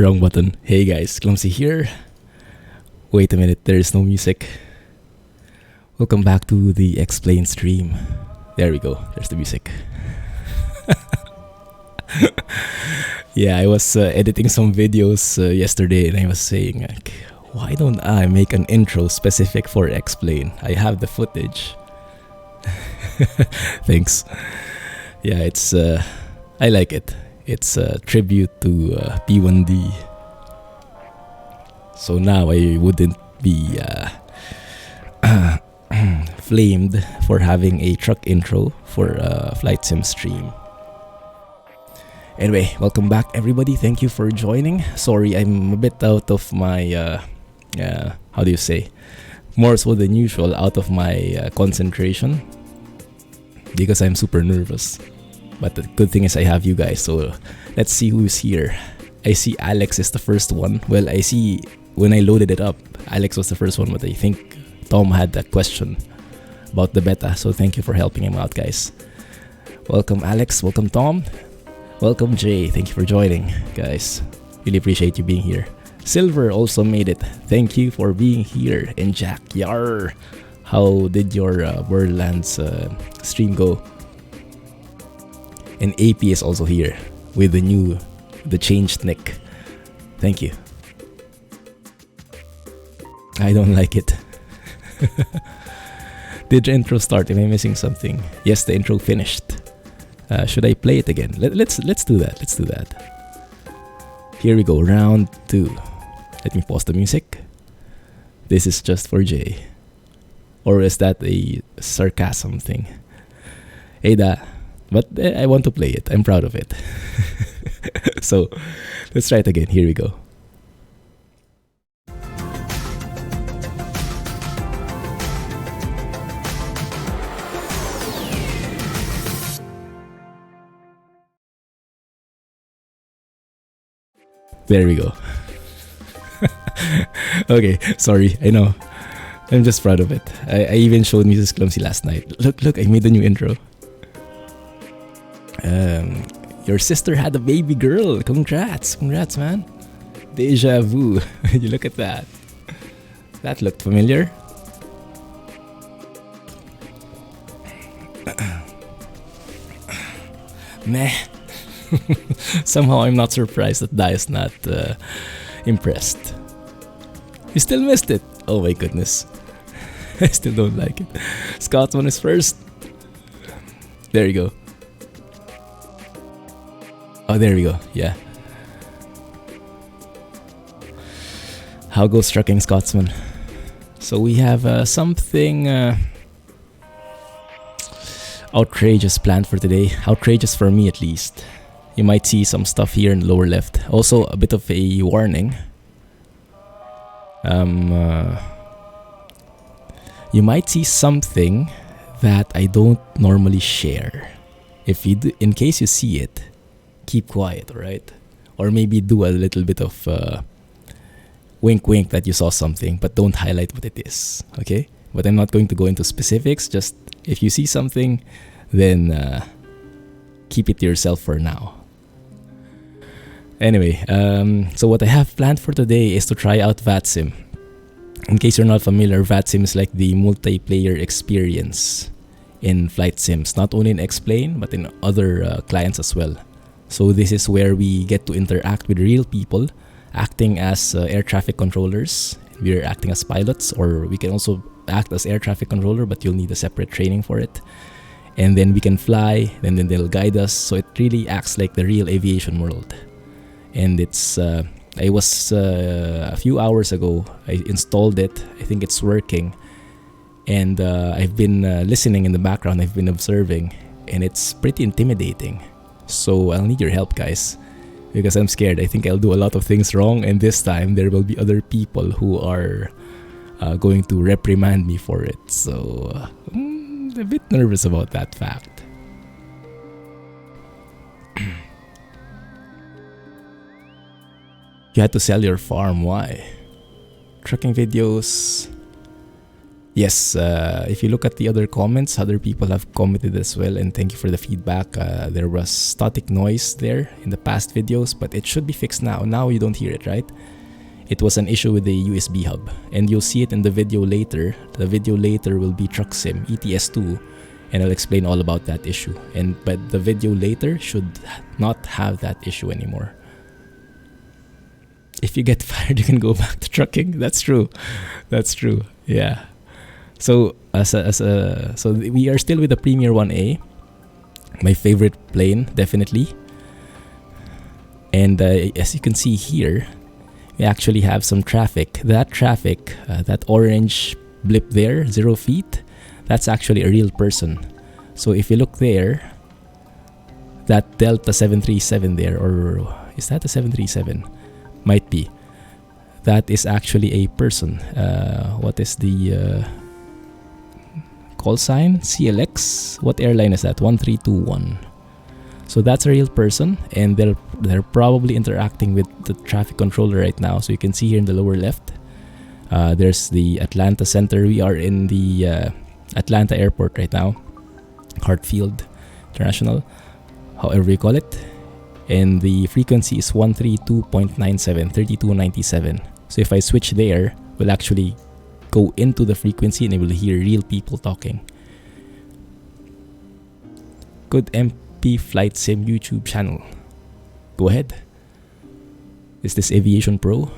Wrong button. Hey guys, Clumsy here. Wait a minute, there is no music. Welcome back to the Explain stream. There we go, there's the music. Yeah, I was editing some videos yesterday and I was saying, like, why don't I make an intro specific for Explain? I have the footage. Thanks. Yeah, it's I like it. It's a tribute to P1D. So now I wouldn't be flamed for having a truck intro for a flight sim stream. Anyway, welcome back everybody. Thank you for joining. Sorry, I'm a bit out of my how do you say? More so than usual, out of my concentration because I'm super nervous. But the good thing is I have you guys, so let's see who's here. I see Alex is the first one. Well, I see when I loaded it up, Alex was the first one, but I think Tom had that question about the beta, so thank you for helping him out, guys. Welcome Alex, welcome Tom, welcome Jay, thank you for joining, guys. Really appreciate you being here. Silver also made it, thank you for being here. And Jack, yar! How did your Borderlands stream go? And AP is also here with the changed nick. Thank you. I don't like it. Did the intro start? Am I missing something? Yes, the intro finished. Should I play it again? Let's do that. Let's do that. Here we go. Round 2. Let me pause the music. This is just for Jay. Or is that a sarcasm thing? Ada. But I want to play it. I'm proud of it. So, let's try it again. Here we go. There we go. Okay, sorry. I know. I'm just proud of it. I even showed Mrs. Clumsy last night. Look, I made a new intro. Your sister had a baby girl. Congrats, man. Deja vu. You look at that. That looked familiar. Meh. Somehow I'm not surprised that Dai is not impressed. You still missed it. Oh my goodness. I still don't like it. Scotsman is first. There you go. Oh, there we go. Yeah. How goes trucking, Scotsman? So we have something outrageous planned for today. Outrageous for me, at least. You might see some stuff here in the lower left. Also, a bit of a warning. You might see something that I don't normally share. If you do, in case you see it, keep quiet, alright? Or maybe do a little bit of wink wink that you saw something, but don't highlight what it is, okay? But I'm not going to go into specifics, just if you see something, then keep it to yourself for now. Anyway, so what I have planned for today is to try out Vatsim. In case you're not familiar, Vatsim is like the multiplayer experience in flight sims, not only in Explain, but in other clients as well. So this is where we get to interact with real people, acting as air traffic controllers. We're acting as pilots, or we can also act as air traffic controller, but you'll need a separate training for it. And then we can fly, and then they'll guide us. So it really acts like the real aviation world. And it's, I was, a few hours ago, I installed it. I think it's working. And I've been listening in the background, I've been observing, and it's pretty intimidating. So I'll need your help, guys, because I'm scared. I think I'll do a lot of things wrong, and this time there will be other people who are going to reprimand me for it. So I'm a bit nervous about that fact. You had to sell your farm. Why? Trucking videos. Yes, if you look at the other comments, other people have commented as well, and thank you for the feedback. There was static noise there in the past videos, but it should be fixed now. Now you don't hear it, right? It was an issue with the USB hub, and you'll see it in the video later. The video later will be Truck Sim ETS2, and I'll explain all about that issue. But the video later should not have that issue anymore. If you get fired, you can go back to trucking. That's true. That's true. Yeah. So so we are still with the Premier 1A, my favorite plane, definitely. And as you can see here, we actually have some traffic. That traffic, that orange blip there, 0 feet, that's actually a real person. So if you look there, that Delta 737 there, or is that a 737? Might be. That is actually a person. What is the call sign? CLX. What airline is that? 1321. So that's a real person, and they're probably interacting with the traffic controller right now. So you can see here in the lower left, there's the Atlanta Center. We are in the Atlanta Airport right now, Hartfield International, however you call it. And the frequency is 132.97, 3297. So if I switch there, we'll actually go into the frequency and it will hear real people talking. Good MP Flight Sim YouTube channel. Go ahead. Is this Aviation Pro?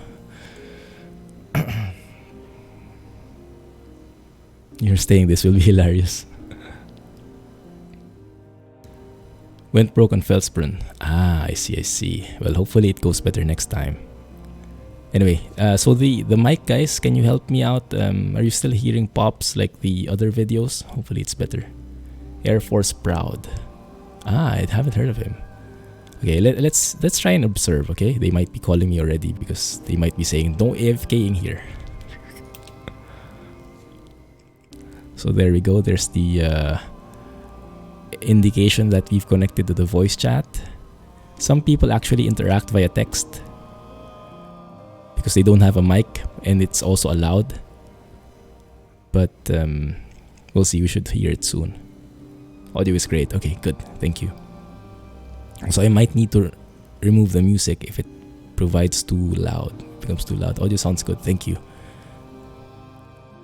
You're staying, this will be hilarious. Went broke on Felsbrunn. Ah, I see. Well, hopefully it goes better next time. Anyway, so the mic, guys, can you help me out? Are you still hearing pops like the other videos? Hopefully it's better. Air Force Proud. Ah, I haven't heard of him. Okay, let's try and observe, okay? They might be calling me already because they might be saying, "Don't AFK in here." So there we go. There's the indication that we've connected to the voice chat. Some people actually interact via text because they don't have a mic, and it's also allowed. But we'll see. We should hear it soon. Audio is great. Okay, good. Thank you. So I might need to remove the music if it becomes too loud. Audio sounds good. Thank you.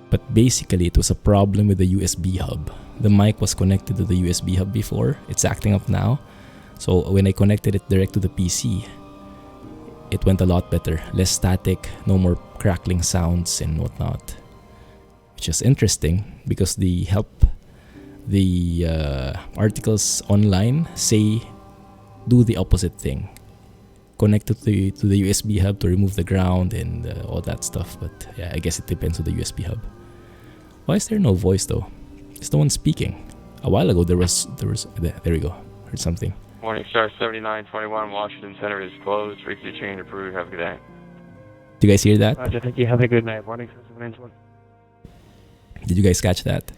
But basically, it was a problem with the USB hub. The mic was connected to the USB hub before. It's acting up now. So when I connected it direct to the PC, it went a lot better. Less static, no more crackling sounds and whatnot. Which is interesting because the articles online say do the opposite thing. Connect to the USB hub to remove the ground and all that stuff. But yeah, I guess it depends on the USB hub. Why is there no voice though? Is no one speaking? A while ago there was there we go. Heard something. Morning Star 7921 Washington Center is closed. Frequency change approved. Have a good day. Do you guys hear that? Roger, thank you. Have a good night. Morning Star 7921. Did you guys catch that?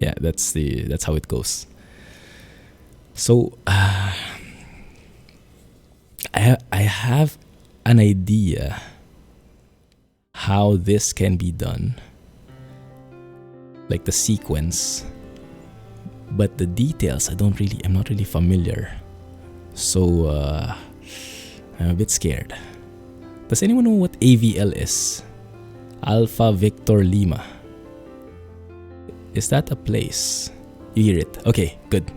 Yeah, that's how it goes. So I have an idea how this can be done, like the sequence, but the details I'm not really familiar. So I'm a bit scared. Does anyone know what AVL is? Alpha Victor Lima. Is that a place? You hear it? Okay, good.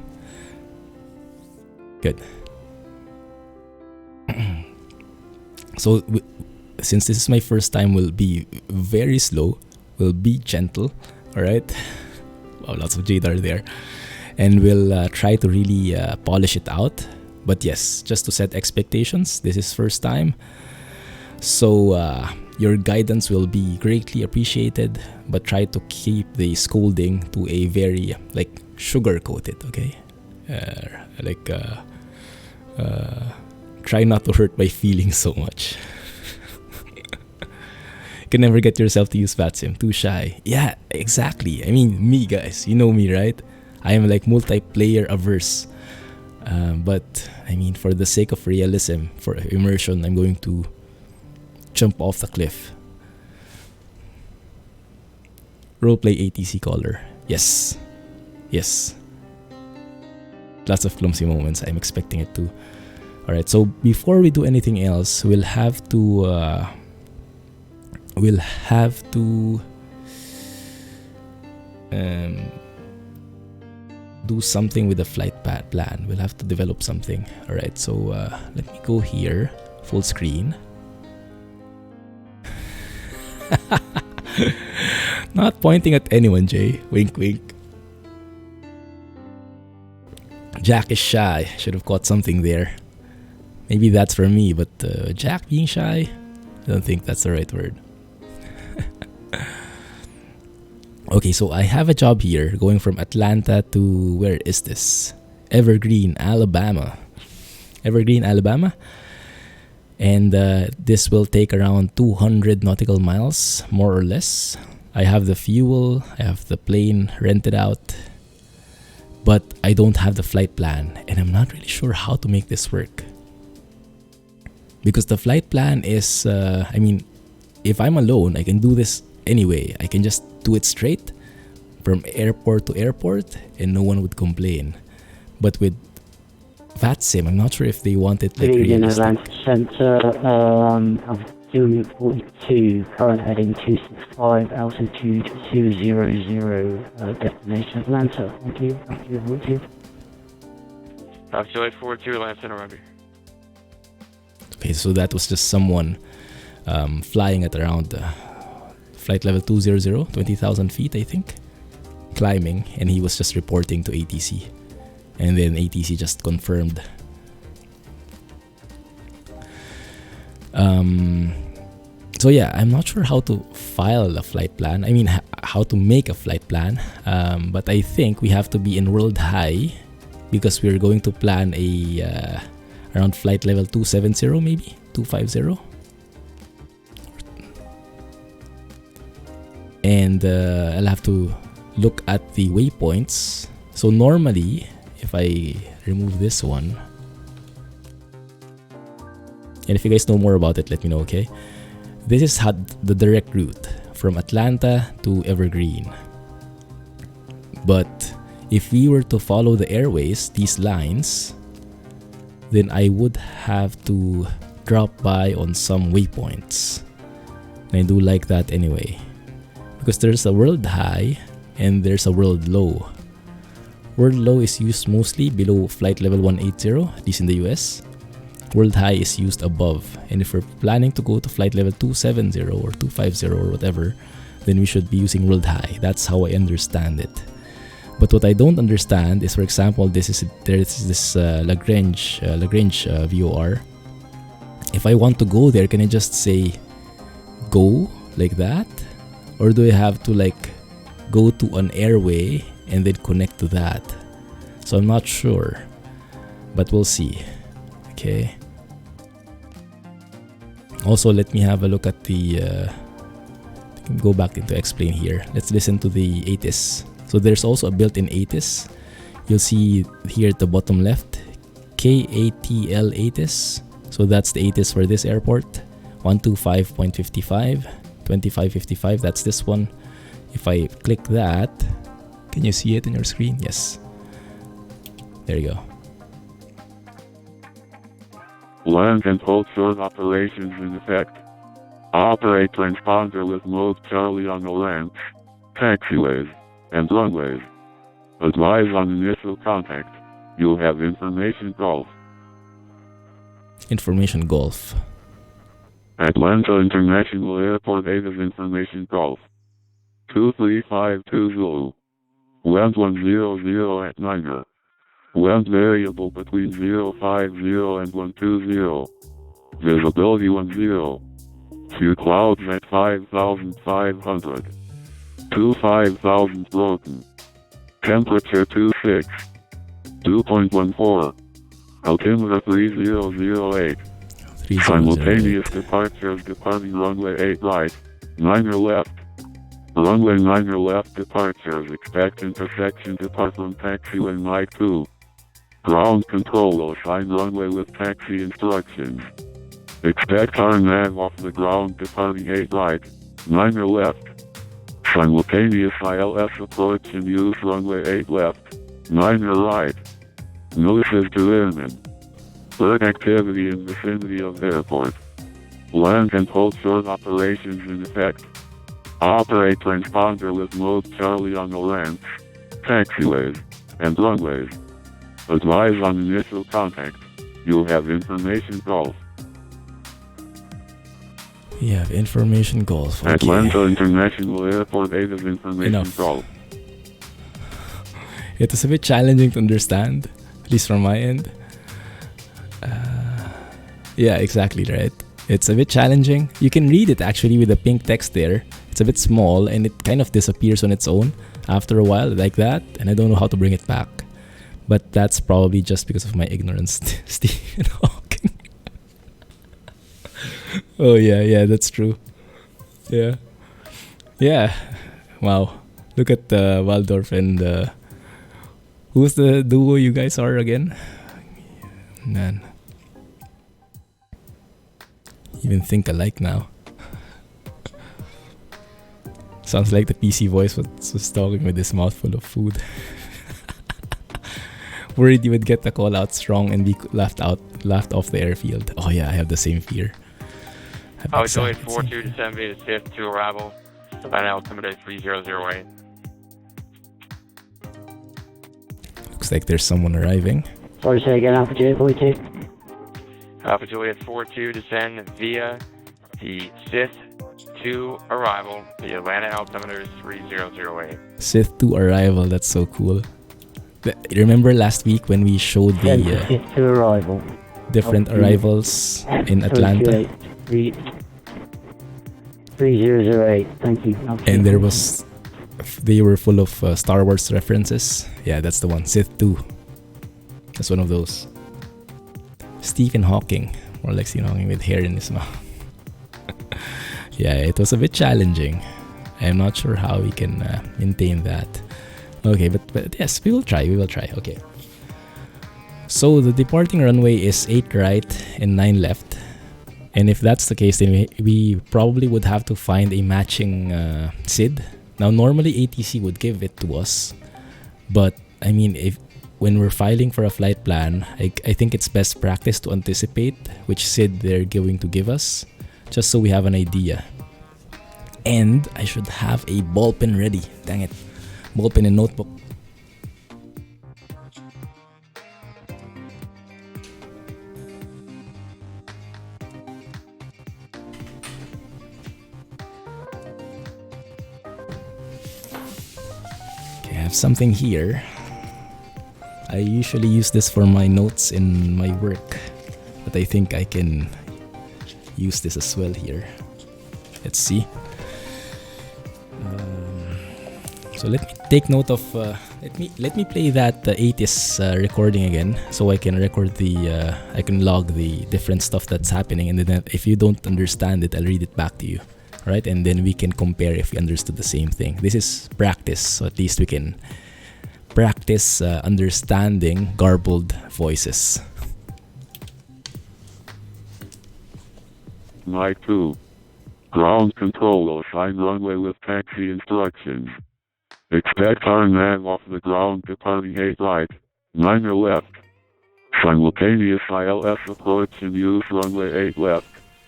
Good. So since this is my first time, we'll be very slow. We'll be gentle. Alright? Wow, lots of JDAR there. And we'll try to really polish it out. But yes, just to set expectations, this is first time. So your guidance will be greatly appreciated. But try to keep the scolding to a very, sugar-coated, okay? Try not to hurt my feelings so much. You can never get yourself to use Vatsim. Too shy. Yeah, exactly. I mean, me, guys. You know me, right? I am multiplayer averse. But, I mean, for the sake of realism, for immersion, I'm going to jump off the cliff. Roleplay ATC caller. Yes. Yes. Lots of clumsy moments. I'm expecting it too. Alright, so before we do anything else, we'll have to do something with the flight plan. We'll have to develop something. Alright, so let me go here, full screen. Not pointing at anyone, Jay. Wink, wink. Jack is shy. Should have caught something there. Maybe that's for me, but Jack being shy, I don't think that's the right word. Okay, so I have a job here going from Atlanta to, where is this? Evergreen, Alabama. Evergreen, Alabama. And this will take around 200 nautical miles, more or less. I have the fuel, I have the plane rented out, but I don't have the flight plan, and I'm not really sure how to make this work. Because the flight plan is, if I'm alone, I can do this anyway. I can just do it straight from airport to airport and no one would complain. But with Vatsim, I'm not sure if they want it like realistic. Atlanta Center, altitude 42, current heading 265, altitude 200, destination Atlanta. Thank you. Altitude 42, Atlanta Center, Roger. Okay, so that was just someone flying at around flight level 200, 20,000 feet, I think, climbing, and he was just reporting to ATC. And then ATC just confirmed. So yeah, I'm not sure how to file a flight plan. I mean, how to make a flight plan. But I think we have to be in World High because we're going to plan a around flight level 270, maybe 250. And I'll have to look at the waypoints. So normally, if I remove this one, and if you guys know more about it, let me know, okay? This is the direct route from Atlanta to Evergreen. But if we were to follow the airways, these lines, then I would have to drop by on some waypoints. And I do like that anyway, because there's a world high and there's a world low. World low is used mostly below flight level 180, at least in the US. World high is used above, and if we're planning to go to flight level 270 or 250 or whatever, then we should be using world high. That's how I understand it. But what I don't understand is, for example, there's this Lagrange VOR. If I want to go there, can I just say go like that, or do I have to like go to an airway and then connect to that? So I'm not sure, but we'll see. Okay. Also, let me have a look at the go back into explain here. Let's listen to the ATIS. So there's also a built-in ATIS. You'll see here at the bottom left, KATL ATIS. So that's the ATIS for this airport. 125.55, 2555. That's this one. If I click that, can you see it in your screen? Yes. There you go. Land and hold short operations in effect. Operate transponder with mode Charlie on the land, taxiways, and runways. Advise on initial contact. You'll have information golf. Information golf. Atlanta International Airport ATIS information golf. 23520. Land 100 at 9er. Land variable between 050 and 120. Visibility 10. Few clouds at 5,500. 25,000 broken. Temperature 26. 2.14. Altimeter 3008. Simultaneous departures departing runway 8 right, 9er left. Runway 9er left departures expect intersection depart from taxiway Mike 2. Ground control will assign runway with taxi instructions. Expect Carenado off the ground departing 8 right, 9er left. Simultaneous ILS approach and use runway 8 left, 9 right. Notices to airmen. Bird activity in vicinity of airport. Land and hold short operations in effect. Operate transponder with mode Charlie on the ramps, taxiways, and runways. Advise on initial contact. You'll have information golf. You have information golf. Okay. Atlanta International Airport 8 is information Enough. golf. It was a bit challenging to understand, at least from my end. Yeah, exactly right. It's a bit challenging. You can read it actually with the pink text there. It's a bit small and it kind of disappears on its own after a while like that, and I don't know how to bring it back. But that's probably just because of my ignorance, Stephen Hawking. Oh yeah, that's true. Yeah. Wow. Look at Waldorf and who's the duo you guys are again? Man. Even think alike now. Sounds like the PC voice was talking with his mouth full of food. Worried you would get the call out strong and be laughed off the airfield. Oh yeah, I have the same fear. I was delayed 42 to 7 to 5th to arrival. By now, altimeter 3008. Looks like there's someone arriving. Sorry, say again, Alpha Juliet 42. Alpha Juliet 42 descend via the Sith to arrival. The Atlanta altimeter is 3008. Sith to arrival, that's so cool. Remember last week when we showed the Sith to arrival. different arrivals in Atlanta? 3008, thank you. And they were full of Star Wars references. Yeah, that's the one. Sith 2. That's one of those. Stephen Hawking. More like Stephen Hawking with hair in his mouth. Yeah, it was a bit challenging. I'm not sure how we can maintain that. Okay, but yes, we will try. Okay. So the departing runway is 8 right and 9 left. And if that's the case, then we probably would have to find a matching SID. Now, normally ATC would give it to us. But, I mean, when we're filing for a flight plan, I think it's best practice to anticipate which SID they're going to give us, just so we have an idea. And I should have a ball pen ready. Dang it. Ball pen and notebook. Okay, I have something here. I usually use this for my notes in my work, but I think I can use this as well here. Let's see. So let me take note of. Let me play that 80s recording again, so I can record I can log the different stuff that's happening, and then if you don't understand it, I'll read it back to you, right? And then we can compare if we understood the same thing. This is practice, so at least we can practice understanding garbled voices. Night 2. Ground control assign runway with taxi instructions. Expect Carenado off the ground departing 8 right, 9 left. Simultaneous ILS approach and use runway 8 left,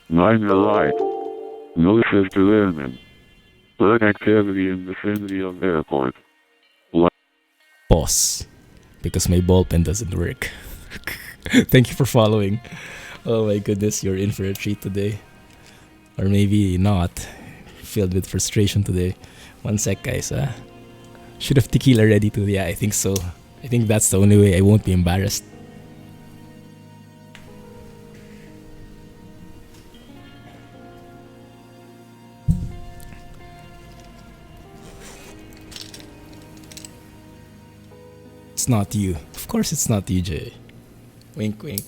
9 right. Notices to airmen. Bird activity in vicinity of airport. Pause, because my ball pen doesn't work. Thank you for following. Oh my goodness, you're in for a treat today. Or maybe not. Filled with frustration today. One sec, guys. Should have tequila ready too. Yeah, I think so. I think that's the only way I won't be embarrassed. It's not you. Of course it's not you, Jay. Wink, wink.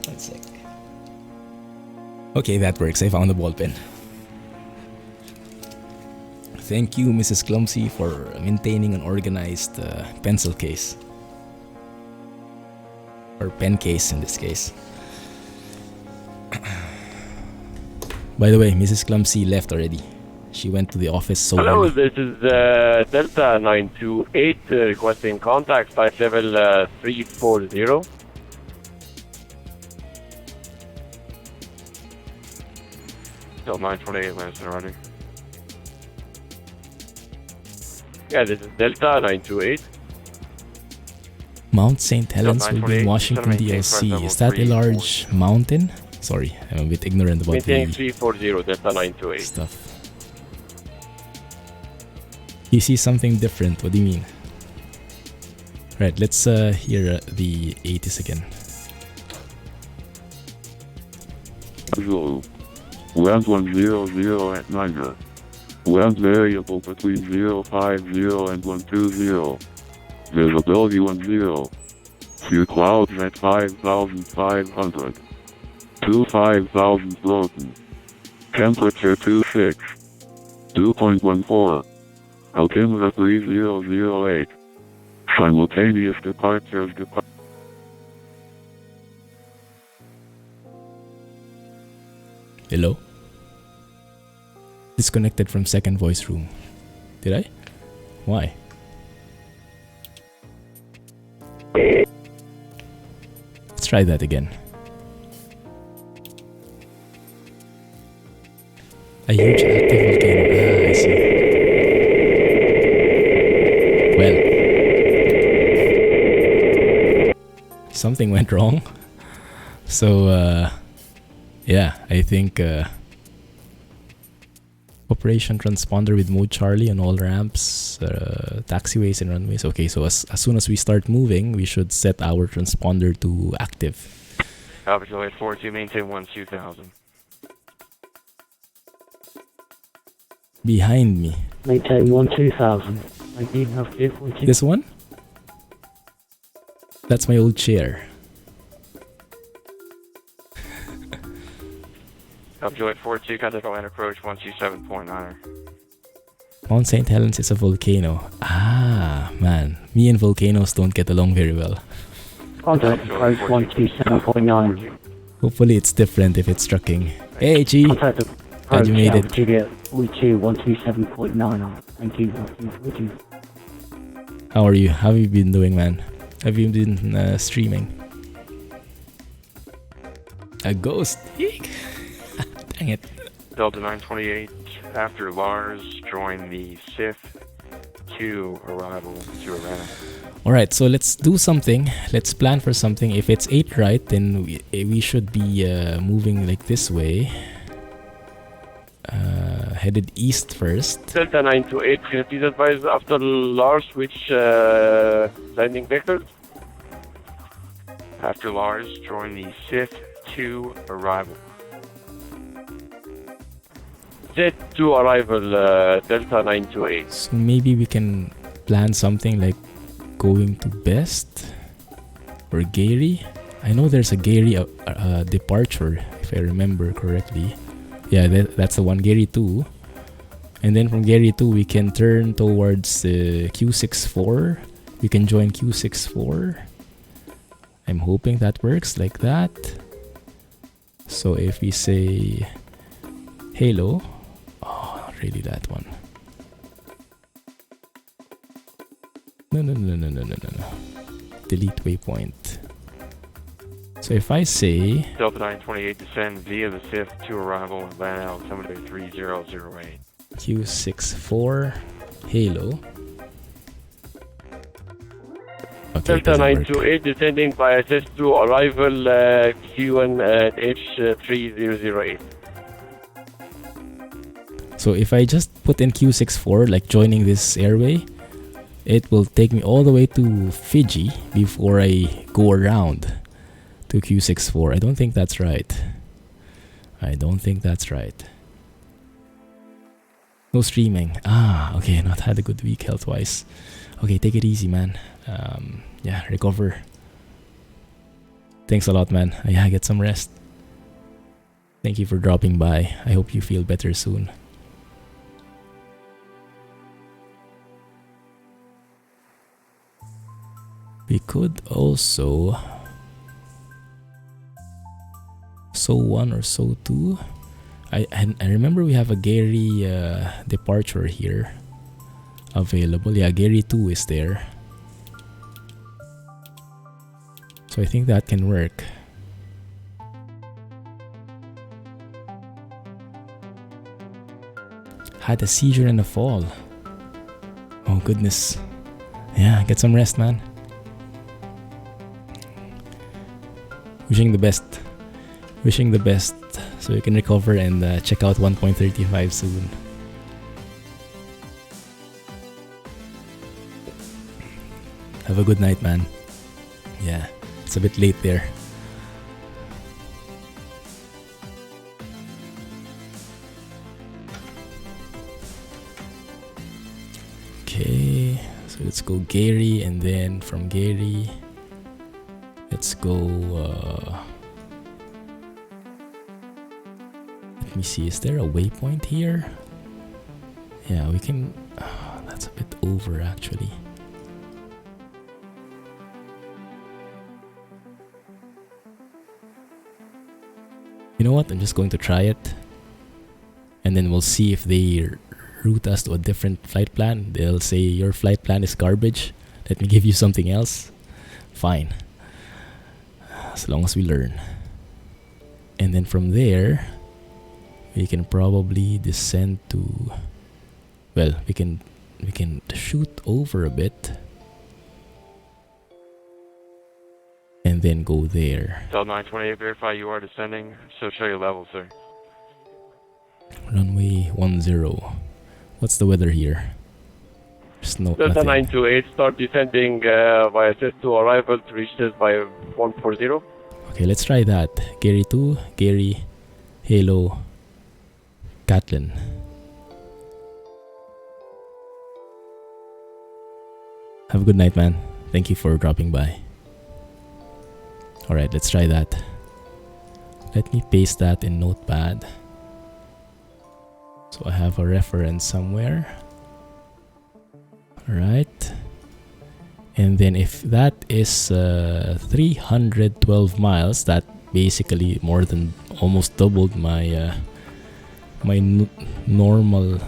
One sec. Okay, that works. I found the ball pen. Thank you, Mrs. Clumsy, for maintaining an organized pencil case. Or pen case in this case. By the way, Mrs. Clumsy left already. She went to the office so Hello, early. this is Delta 928 requesting contact flight level 340. Delta 928, Lance surrounding. Yeah, this is Delta 928. Mount St. Helens will be in 928, Washington, maintain D.C. flight Is that a level large mountain? Sorry, I'm a bit ignorant about Maintaining the 340, Delta 928. stuff. You see something different. What do you mean? Right, let's hear the 80s again. Zulu. Land 100 at Niger. Land variable between 050 and 120. Visibility 10. Few clouds at 5,500. 25,000 broken. Temperature 26. Dew point 14. Altimeter 3008. Simultaneous departures Hello? Disconnected from second voice room. Did I? Why? Let's try that again. A huge active volcano. Ah, I see. Well, something went wrong. So, yeah, I think Operation Transponder with Mode Charlie on all ramps, taxiways and runways. Okay, so as soon as we start moving, we should set our transponder to active. Alpha Juliet 42, maintain 2000. Behind me. Maintain 2000. Thank you. Alpha Juliet 42. This one? That's my old chair. Alpha Juliet 42, contact land approach 127.9. Mount St. Helens is a volcano. Ah, man. Me and volcanoes don't get along very well. Contact approach 127.9. Hopefully it's different if it's trucking. Hey, G! Contact Glad approach you made Alpha it. Juliet 42 127.9. Thank you. Alpha Juliet 42. How are you? How have you been doing, man? Have you been streaming? A ghost? Eek. Dang it. Delta 928, after Lars, join the Sith 2 arrival to Atlanta. Alright, so let's do something. Let's plan for something. If it's 8 right, then we should be moving like this way. Headed east first. Delta 928, can you please advise after Lars which landing vector? After Lars, join the Sith 2 arrival. Z2 arrival, Delta 928. So maybe we can plan something like going to Best or Gary. I know there's a Gary departure, if I remember correctly. Yeah, that's the one, Gary 2. And then from Gary 2, we can turn towards Q64. We can join Q64. I'm hoping that works like that. So if we say Halo, oh, not really that one. No. Delete waypoint. So if I say Delta 928, descend via the Sith 2 arrival, Atlanta, altimeter 3008. Q64 Halo. Okay, Delta doesn't work. 928 descending by SS2 arrival Q1 at H3008. So if I just put in Q64, like joining this airway, it will take me all the way to Fiji before I go around to Q64. I don't think that's right. No streaming. Ah, okay, not had a good week health-wise. Okay, take it easy, man. Yeah, recover. Thanks a lot, man. Yeah, get some rest. Thank you for dropping by. I hope you feel better soon. We could also SO1 or SO2. I remember we have a Gary departure here available. Yeah, Gary 2 is there. So I think that can work. Had a seizure in the fall. Oh goodness. Yeah, get some rest, man. Wishing the best. Wishing the best so you can recover and check out 1.35 soon. Have a good night, man. Yeah, it's a bit late there. Okay, so let's go Gary, and then from Gary, let's go. Let me see, is there a waypoint here? Yeah, we can. That's a bit over actually. You know what? I'm just going to try it, and then we'll see if they route us to a different flight plan. They'll say your flight plan is garbage. Let me give you something else. Fine, as long as we learn. And then from there, we can probably descend to. Well, we can shoot over a bit, and then go there. Delta 928, verify you are descending. So show your level, sir. Runway 10. What's the weather here? There's no Delta nothing. 928, start descending via set to arrival to reach this by 140. Okay, let's try that. Gary 2, Gary, Halo, Catlin. Have a good night, man. Thank you for dropping by. Alright, let's try that. Let me paste that in Notepad, so I have a reference somewhere. Alright. And then if that is 312 miles, that basically more than almost doubled my normal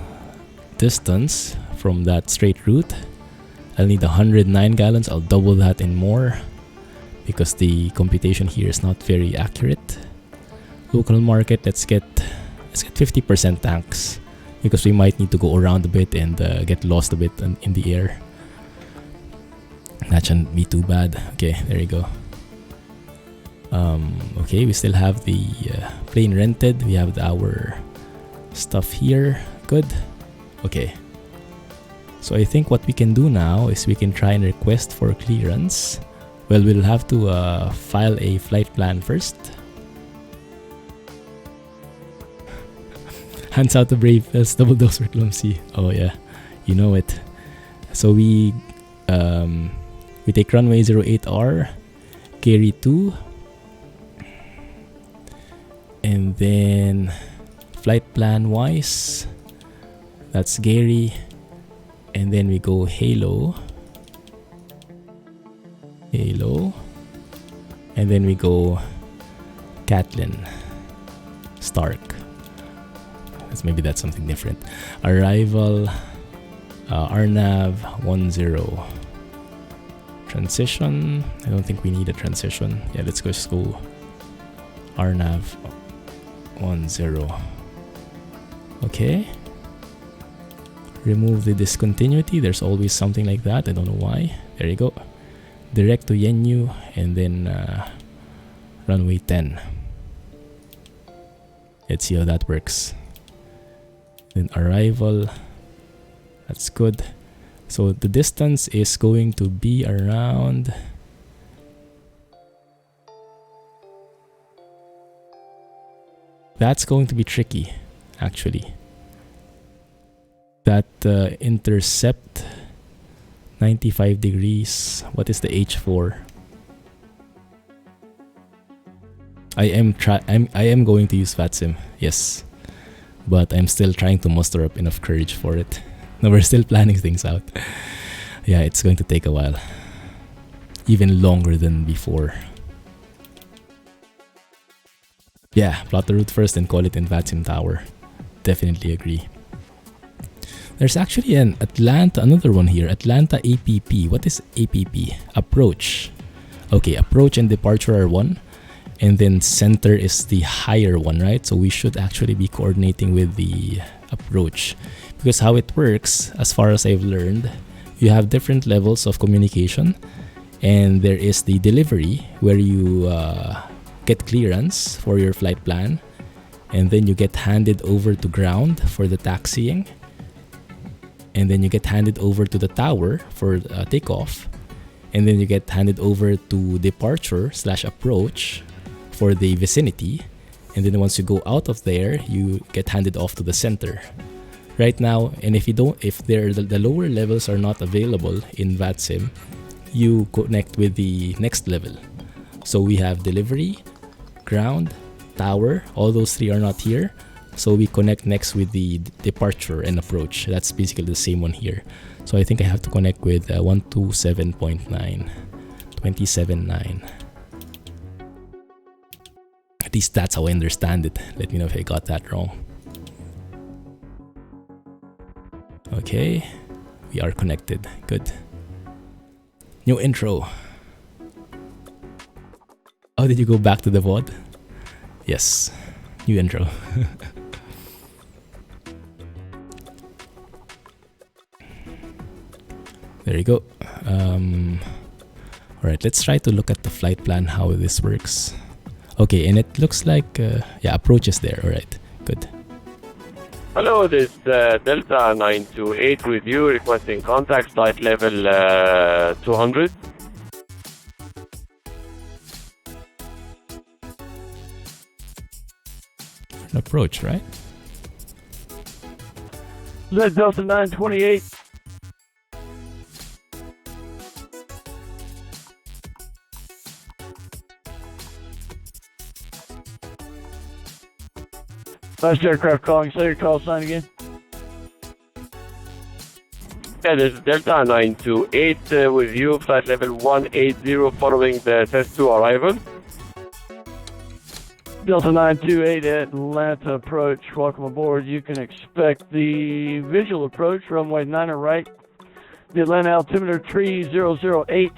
distance from that straight route. I'll need 109 gallons. I'll double that and more, because the computation here is not very accurate. Local market, let's get 50% tanks, because we might need to go around a bit and get lost a bit in the air. That shouldn't be too bad. Okay, there you go. Okay, we still have the plane rented. We have our stuff here. Good. Okay. So I think what we can do now is we can try and request for clearance. Well, we'll have to file a flight plan first. Hands out to Brave. That's double dose for Clumsy. Oh yeah, you know it. So we take runway 08R, Gary 2, and then flight plan wise, that's Gary, and then we go Halo, and then we go Catlin, Stark. Maybe that's something different. Arrival, RNAV 10. Transition, I don't think we need a transition. Yeah, let's just go RNAV 10. Okay. Remove the discontinuity. There's always something like that. I don't know why. There you go. Direct to Yenyu, and then runway 10. Let's see how that works. Then arrival, that's good. So the distance is going to be around that's going to be tricky actually. That intercept 95 degrees. What is the H4? I am going to use Vatsim, yes. But I'm still trying to muster up enough courage for it. No, we're still planning things out. Yeah, it's going to take a while. Even longer than before. Yeah, plot the route first and call it in Vatsim Tower. Definitely agree. There's actually another one here. Atlanta APP. What is APP? Approach. Okay, approach and departure are one. And then center is the higher one, right? So we should actually be coordinating with the approach. Because how it works, as far as I've learned, you have different levels of communication. And there is the delivery where you get clearance for your flight plan. And then you get handed over to ground for the taxiing. And then you get handed over to the tower for takeoff. And then you get handed over to departure / approach for the vicinity. And then once you go out of there, you get handed off to the center. Right now, and if the lower levels are not available in Vatsim, you connect with the next level. So we have delivery, ground, tower. All those three are not here. So we connect next with the departure and approach. That's basically the same one here. So I think I have to connect with 127.9, 27.9. At least that's how I understand it. Let me know if I got that wrong. Okay, we are connected. Good. New intro. Oh, did you go back to the VOD? Yes, new intro. There you go. Alright, let's try to look at the flight plan, how this works. Okay, and it looks like, yeah, approach is there. Alright, good. Hello, this is Delta 928 with you, requesting contact flight level 200. An approach, right? This is Delta 928. Last aircraft calling. Say your call sign again. Yeah, this is Delta 928 with you, flight level 180 following the test 2 arrival. Delta 928 Atlanta approach. Welcome aboard. You can expect the visual approach, runway 9 right. The Atlanta altimeter 3008.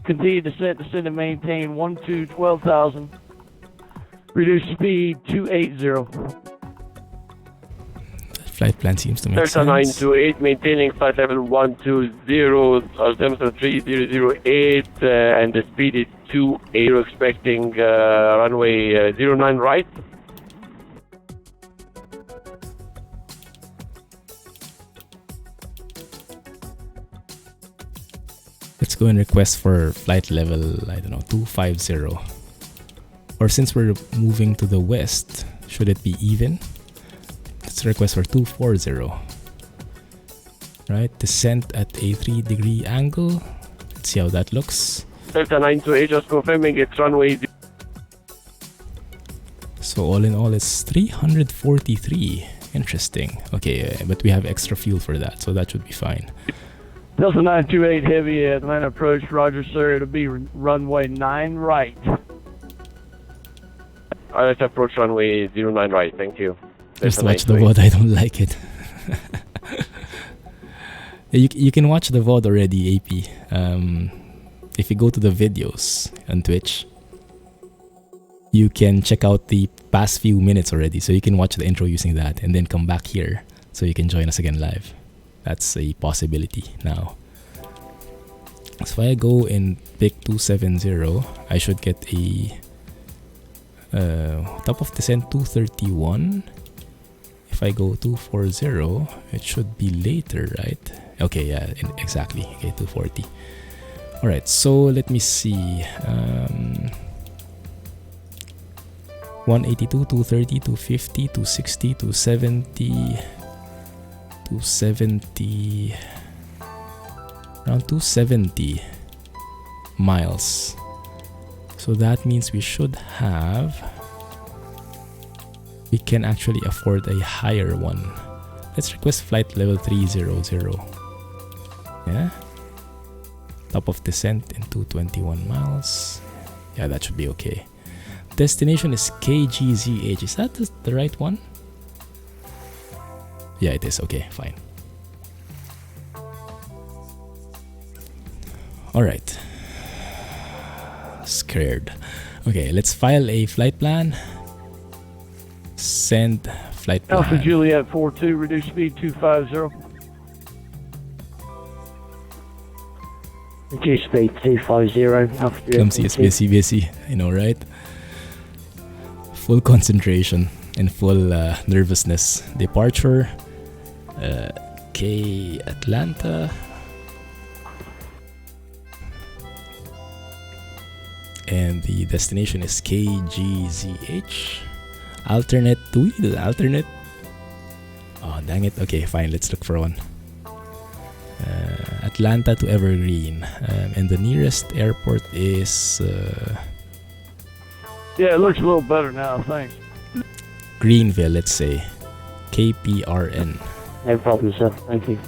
Continue descent and maintain 12,000. Reduce speed 280. Flight plan seems to make Delta sense. 928 maintaining flight level 120, altimeter 3008, and the speed is 280, expecting runway 09 right. Let's go and request for flight level, I don't know, 250. Or since we're moving to the west, should it be even? Let's request for 240. Right, descent at a 3-degree angle. Let's see how that looks. Delta 928 just confirming it's runway. So all in all, it's 343. Interesting. Okay, but we have extra fuel for that, so that should be fine. Delta 928 heavy Atlanta approach. Roger, sir. It'll be runway 9 right. Let's approach runway 09 right. Thank you. Just watch the VOD. I don't like it. You can watch the VOD already, AP. If you go to the videos on Twitch, you can check out the past few minutes already. So you can watch the intro using that and then come back here so you can join us again live. That's a possibility now. So if I go and pick 270, I should get a top of descent 231. If I go 240, it should be later, right? Okay, yeah, exactly. Okay, 240. All right, so let me see. 182, 230, 250, 260, 270, 270, around 270 miles. So that means we should have, we can actually afford a higher one. Let's request flight level 300. Yeah. Top of descent in 221 miles. Yeah, that should be okay. destination is KGZH. Is that the right one? Yeah, it is. Okay, fine. Alright. Scared. Okay, let's file a flight plan. Send flight plan. Alpha Juliet 42, reduce speed 250. Reduce speed 250. Alpha Juliet Clumsy is 42. busy. I know, right? Full concentration and full nervousness. Departure. K Atlanta. And the destination is KGZH. Alternate. Do we do the alternate? Oh, dang it. Okay, fine. Let's look for one. Atlanta to Evergreen. And the nearest airport is Yeah, it looks a little better now, thanks. Greenville, let's say. KPRN. No problem, sir. Thank you.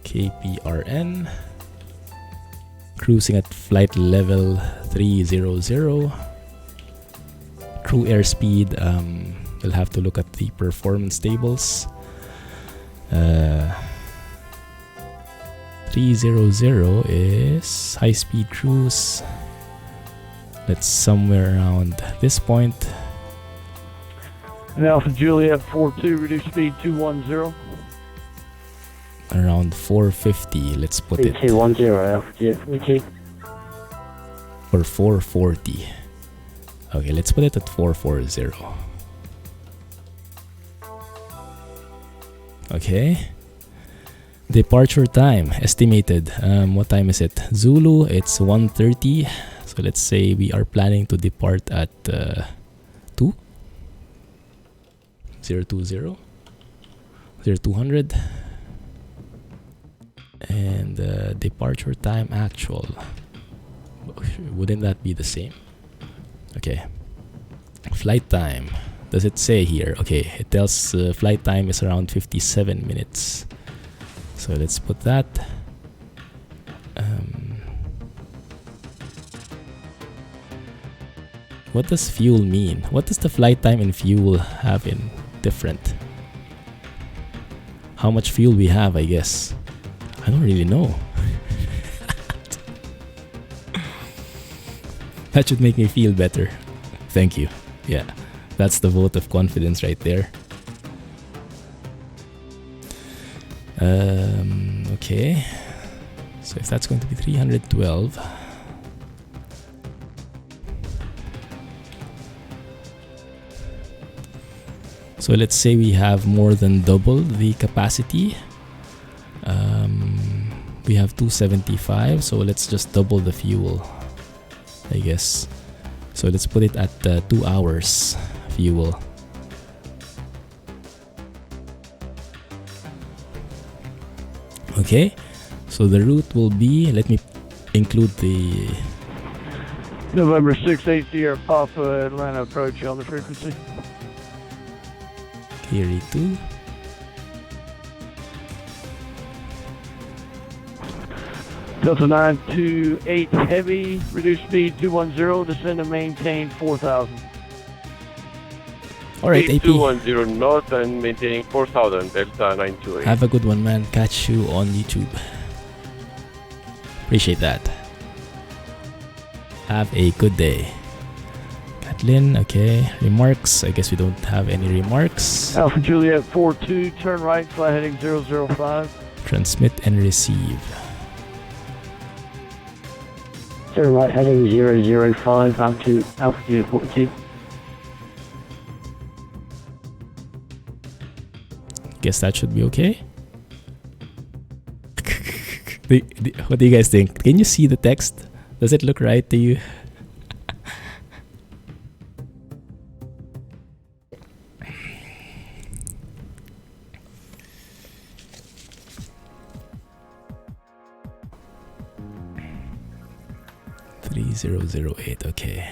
KPRN. Cruising at flight level 300. Crew airspeed, we'll have to look at the performance tables. 300 is high speed cruise. That's somewhere around this point. And Alpha Juliet 42, reduce speed 210. Around 450, let's put it. 210 Alpha Juliet 42. Or 440. Okay, let's put it at 440. Okay. Departure time estimated. What time is it? Zulu, it's 1:30. So let's say we are planning to depart at 2:20. 0200. And departure time actual. Wouldn't that be the same? Okay. Flight time. Does it say here? Okay, it tells flight time is around 57 minutes. So let's put that. What does fuel mean? What does the flight time and fuel have in different? How much fuel we have, I guess. I don't really know. That should make me feel better. Thank you. Yeah, that's the vote of confidence right there. Okay. So if that's going to be 312. So let's say we have more than double the capacity. We have 275, so let's just double the fuel, I guess. So let's put it at 2 hours fuel. Okay, so the route will be, let me include the November 6-8 Sierra Papa Atlanta approach on the frequency. Kiri 2. Delta 928 Heavy, reduce speed 210, descend and maintain 4,000. Alright, AP. 210 north and maintaining 4,000, Delta 928. Have a good one, man. Catch you on YouTube. Appreciate that. Have a good day. Kathleen, okay. Remarks. I guess we don't have any remarks. Alpha Juliet 42, turn right, fly heading 005. Transmit and receive. Turn right heading 005 Alpha Juliet 42. Guess that should be okay. What do you guys think? Can you see the text? Does it look right to you? $3008, okay.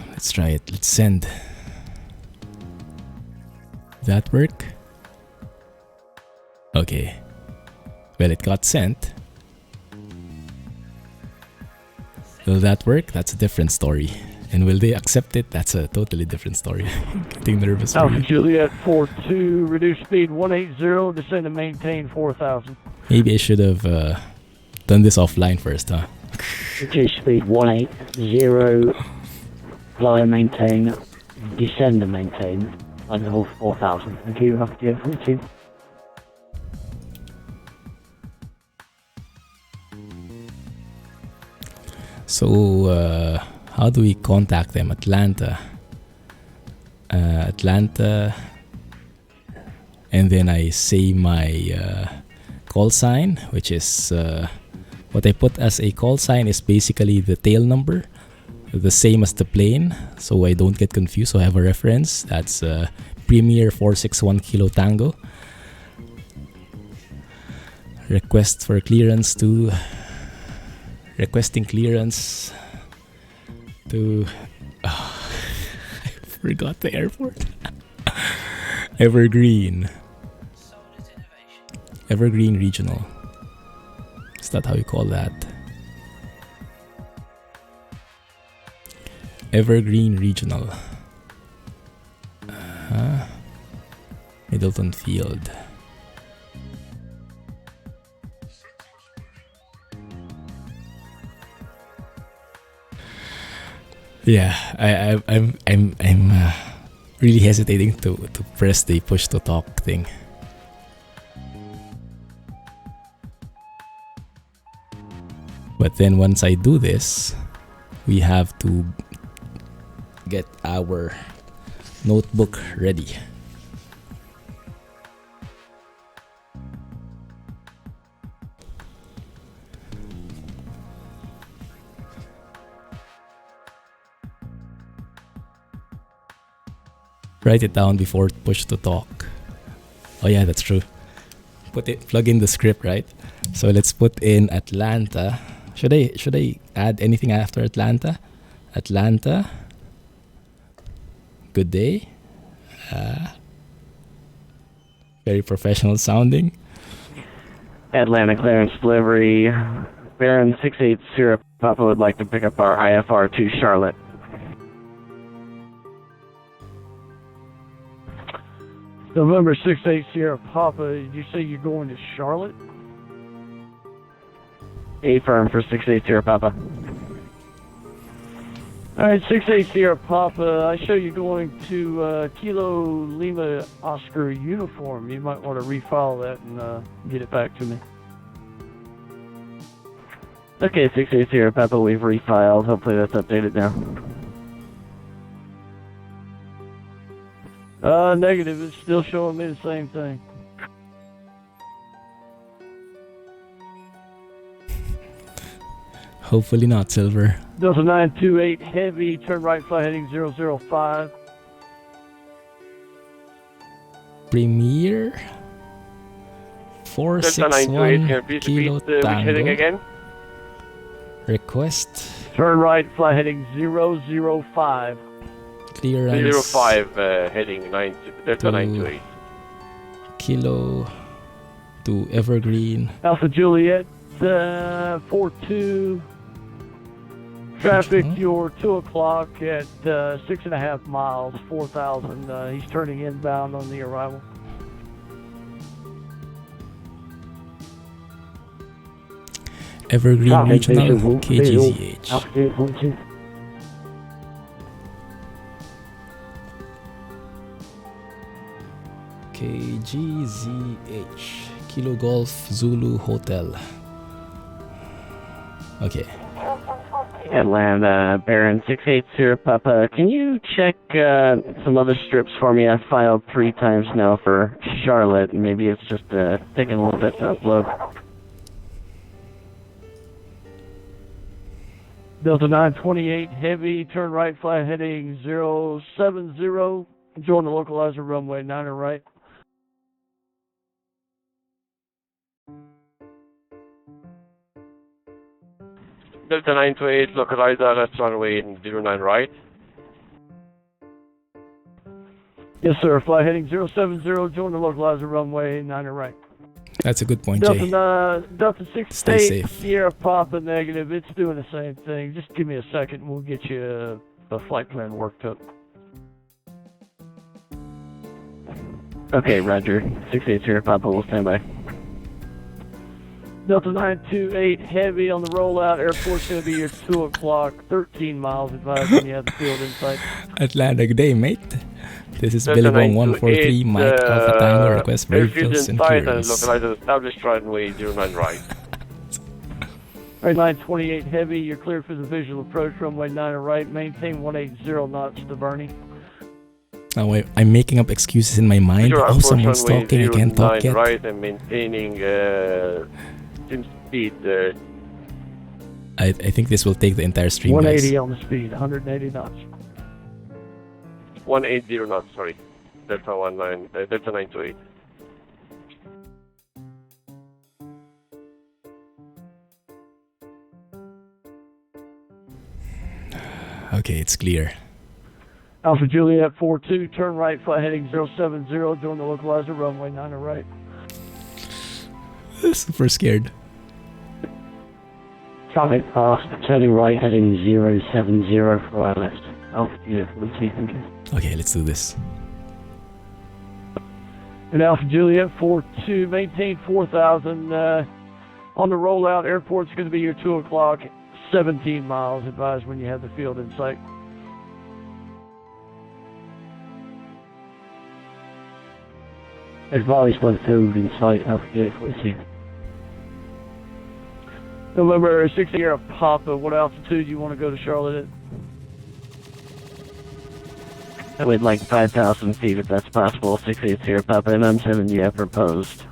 Let's try it. Let's send. That work? Okay. Well, it got sent. Will that work? That's a different story. And will they accept it? That's a totally different story. Getting nervous. Alpha Juliet 42, reduce speed 180, descend and maintain 4,000. Maybe I should have done this offline first, huh? Reduce speed 180, fly and maintain, descend and maintain, and hold 4,000. Thank you, Alpha Juliet 42. So, how do we contact them? Atlanta. Atlanta. And then I say my call sign, which is what I put as a call sign is basically the tail number, the same as the plane, so I don't get confused. So I have a reference. That's Premier 461 Kilo Tango. Request for clearance to. Requesting clearance to. Oh, I forgot the airport. Evergreen. Evergreen Regional. Is that how you call that? Evergreen Regional. Middleton Field. Yeah, I'm really hesitating to press the push to talk thing. But then once I do this, we have to get our notebook ready. Write it down before push to talk. Oh yeah, that's true. Plug in the script, right? So let's put in Atlanta. Should I add anything after Atlanta? Atlanta. Good day. Very professional sounding. Atlanta clearance delivery. Baron 680 Papa would like to pick up our IFR to Charlotte. November 68 Sierra Papa, did you say you're going to Charlotte? A firm for 680 Papa. Alright, 68 Sierra Papa, I show you going to Kilo Lima Oscar uniform. You might want to refile that and get it back to me. Okay, 680 Papa, we've refiled. Hopefully that's updated now. Negative. It's still showing me the same thing. Hopefully not, Silver. Delta 928 Heavy, turn right, fly heading 005. Premier 461 Kilo heading Tango. again? Request Turn right, fly heading 005. clearance 05 heading 9 Delta 928. Kilo to Evergreen. Alpha Juliet 42. Traffic, you're 2 o'clock at 6.5 miles, 4,000. He's turning inbound on the arrival. Evergreen Traffic Regional visual, KGZH. Alpha Juliet 42. KGZH. Kilo Golf Zulu Hotel. Okay. Atlanta, Baron 680 Papa. Can you check some other strips for me? I've filed 3 times now for Charlotte. Maybe it's just taking a little bit to upload. Delta 928 Heavy, turn right, fly heading 070. Join the localizer runway 9 right. Delta 928, localizer, that's runway 09 right. Yes, sir. Fly heading 070. Join the localizer runway 9 right. That's a good point, Jay. Delta 6 Stay safe. Sierra Papa negative. It's doing the same thing. Just give me a second and we'll get you a flight plan worked up. Okay, Roger. 68 Sierra Papa will stand by. Delta 928 Heavy on the rollout. Airport's going to be your 2 o'clock. 13 miles advised when you have the field in sight. Atlanta, good day, mate. This is Delta Billabong 143, Mike Alpha Tango, request vehicles and clearance. Localized at established runway 09 right. Alright, 928 Heavy, you're cleared for the visual approach, runway 9 right, maintain 180 knots to Bernie. Oh, wait, I'm making up excuses in my mind. Oh, someone's talking, I can't talk yet. Right, and maintaining speed. I think this will take the entire stream, 180 guys. on the speed, 180 knots. 180 knots, sorry. Delta 928. Okay, it's clear. Alpha Juliet 42, turn right, flight heading 070, join the localizer, runway 9 right. Super scared. Traffic fast, turning right, heading 070 for our left. Alpha Juliet 42, thank you. Okay, let's do this. And Alpha Juliet 42, maintain 4,000. On the rollout, airport's going to be your 2 o'clock, 17 miles advised when you have the field in sight. Advised by the field in sight, Alpha Juliet 42. November 6 Sierra Papa, what altitude you want to go to Charlotte at? We'd like 5,000 feet if that's possible. 68 Sierra Papa, and I'm 70 I proposed.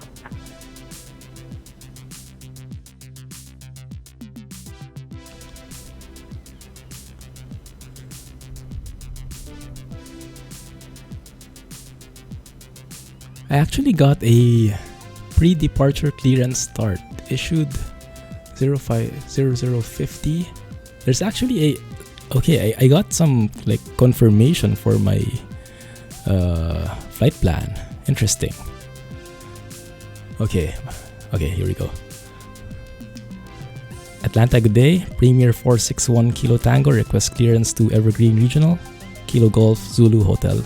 I actually got a pre-departure clearance start issued 050050. There's actually a I got some like confirmation for my flight plan. Interesting. Okay, here we go. Atlanta, good day. Premier 461 Kilo Tango, request clearance to Evergreen Regional, Kilo Golf Zulu Hotel.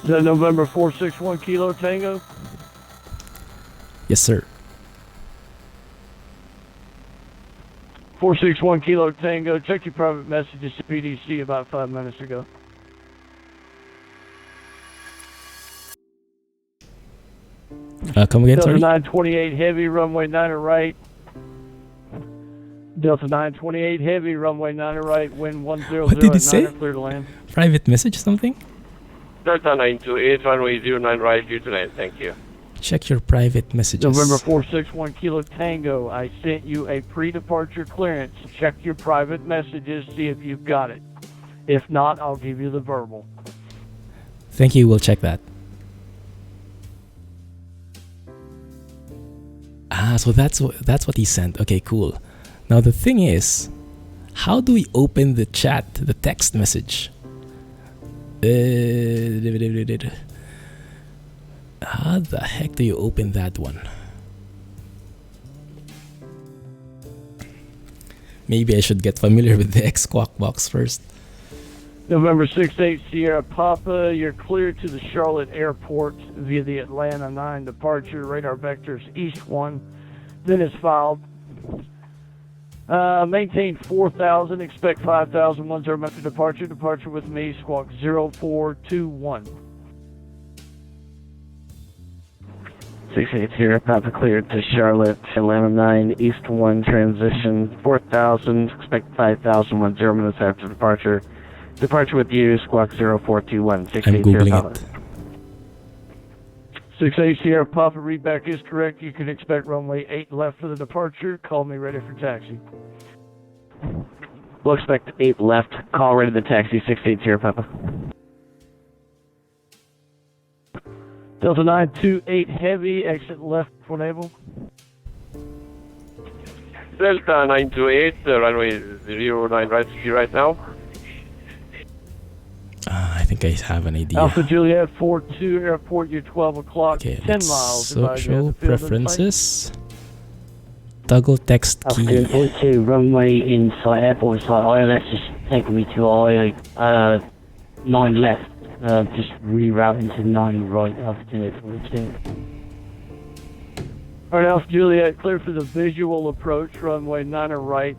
Is that November 461 Kilo Tango? Yes, sir. 461 Kilo Tango, check your private messages to PDC about 5 minutes ago. Come again, Delta sorry? 928 Heavy, runway 9 right. Delta 928 Heavy, runway 9 right, wind 100 What did he at say? 9 clear to land. Private message something? Delta 928, runway 09 right, clear to land, thank you. Check your private messages. November 461 Kilo Tango, I sent you a pre-departure clearance. Check your private messages, see if you've got it. If not, I'll give you the verbal. Thank you, we'll check that. Ah, so that's what he sent. Okay, cool. Now the thing is, how do we open the chat, the text message? How the heck do you open that one? Maybe I should get familiar with the X-Quack box first. November 68 Sierra Papa, you're cleared to the Charlotte Airport via the Atlanta 9 departure. Radar vectors East 1, then is filed. Maintain 4,000, expect 5,000, 10 after departure. Departure with me, squawk 0421. 68 Sierra Papa cleared to Charlotte, Atlanta 9, East 1, transition 4,000, expect 5,000, 10 minutes after departure. Departure with you, squawk 0421. I'm 68 Sierra googling Papa. it. 68 Sierra Papa, readback is correct. You can expect runway 8 left for the departure. Call me ready for taxi. We'll expect 8 left. Call ready to the taxi, 68 Sierra Papa. Delta 928 Heavy, exit left for naval. Delta 928, runway 09 right here right now. I think I have an idea. Alpha Juliet 42, airport, you 12 o'clock, Okay, 10 let's miles. show preferences. Toggle text Alpha key. Juliet 42, runway inside, airport inside, ILS is taking me to I 9 left. Just rerouting to 9 right, Alpha Juliet 42. Alright, Alpha Juliet, clear for the visual approach, runway 9 right,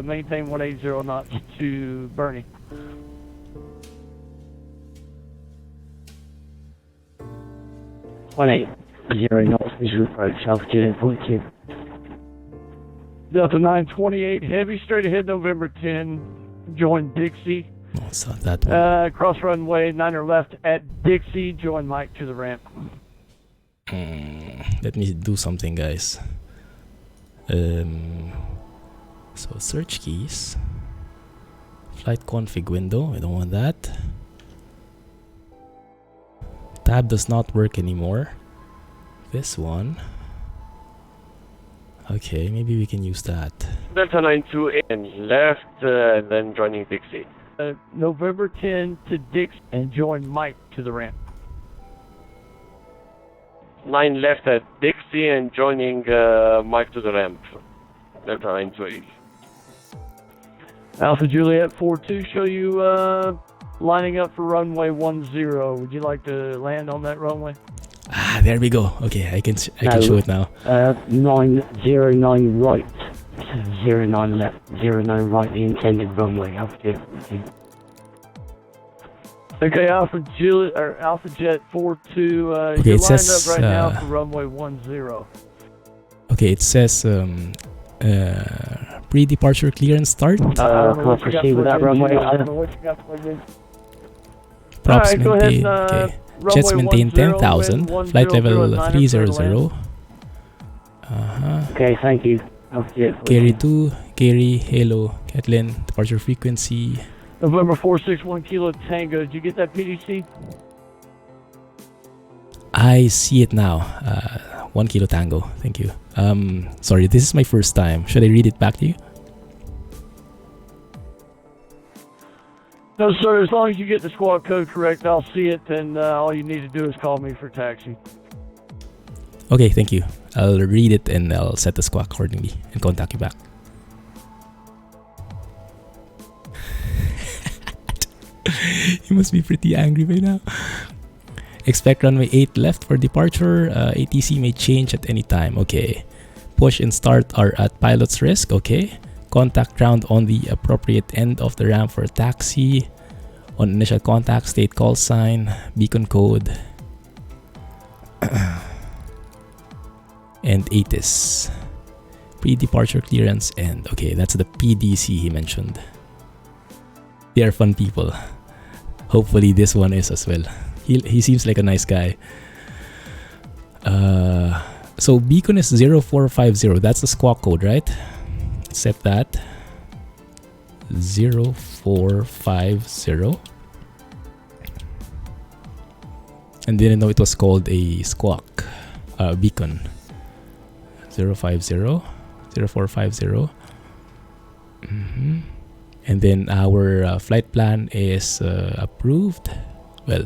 maintain 180 knots to Bernie. One 0 knots visual approach, Alpha Juliet 42. Delta 928, heavy straight ahead, November 10, join Dixie. No, it's not that one. Cross runway 9 left at Dixie, join Mike to the ramp. Let me do something, guys. So search keys, flight config window. I don't want that. Tab does not work anymore. This one. Okay, maybe we can use that. Delta 92 and left, and then joining Dixie. November 10 to Dixie and join Mike to the ramp. 9 left at Dixie and joining Mike to the ramp. Delta 928. Alpha Juliet 42, show you lining up for runway 10. Would you like to land on that runway? Ah, there we go. Okay, I can show it now. 909 right. 09 left, 09 right, the intended runway, Alpha Juliet 42. Okay, Alpha Jet 42, Okay, you're it lined says, up right now for runway 10. Okay, it says pre-departure clearance start. Can I proceed with that runway? Props Alright, go ahead maintain. and, Okay. Jets runway maintain 10, 10,000. wind Flight level 100, 300. Okay, thank you. Alpha Juliet 42. Carry 2, Carry, Halo, Catlin, departure frequency. November 461 Kilo Tango, did you get that PDC? I see it now. 1 Kilo Tango. Thank you. Sorry, this is my first time. Should I read it back to you? No, sir, as long as you get the squad code correct, I'll see it, and all you need to do is call me for taxi. Okay, thank you. I'll read it and I'll set the squawk accordingly and contact you back. You must be pretty angry by now. Expect runway 8 left for departure. ATC may change at any time. Okay. Push and start are at pilot's risk. Okay. Contact ground on the appropriate end of the ramp for a taxi. On initial contact, state call sign, beacon code, and ATIS. Pre-departure clearance and okay, that's the PDC he mentioned. They are fun people. Hopefully this one is as well. He seems like a nice guy. So beacon is 0450. That's the squawk code, right? Set that 0450. And didn't know it was called a squawk beacon. 050 0450. And then our flight plan is approved. Well,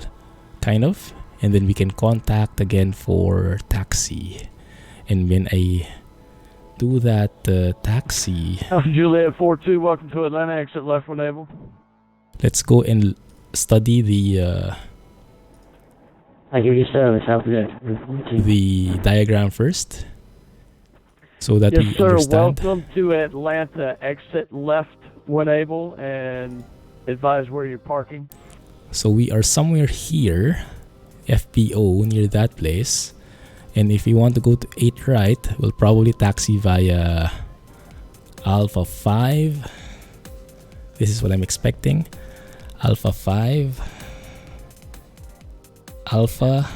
kind of. And then we can contact again for taxi. And when I do that taxi, Alpha Juliet 42, welcome to Atlanta, exit left when able. let's go and study Thank you for your service, Alpha Juliet 42. the diagram first, so that Yes, we sir, understand. welcome to Atlanta, exit left when able, and advise where you're parking. So we are somewhere here, FPO, near that place. And if we want to go to 8 right, we'll probably taxi via Alpha 5. This is what I'm expecting. Alpha 5. Alpha.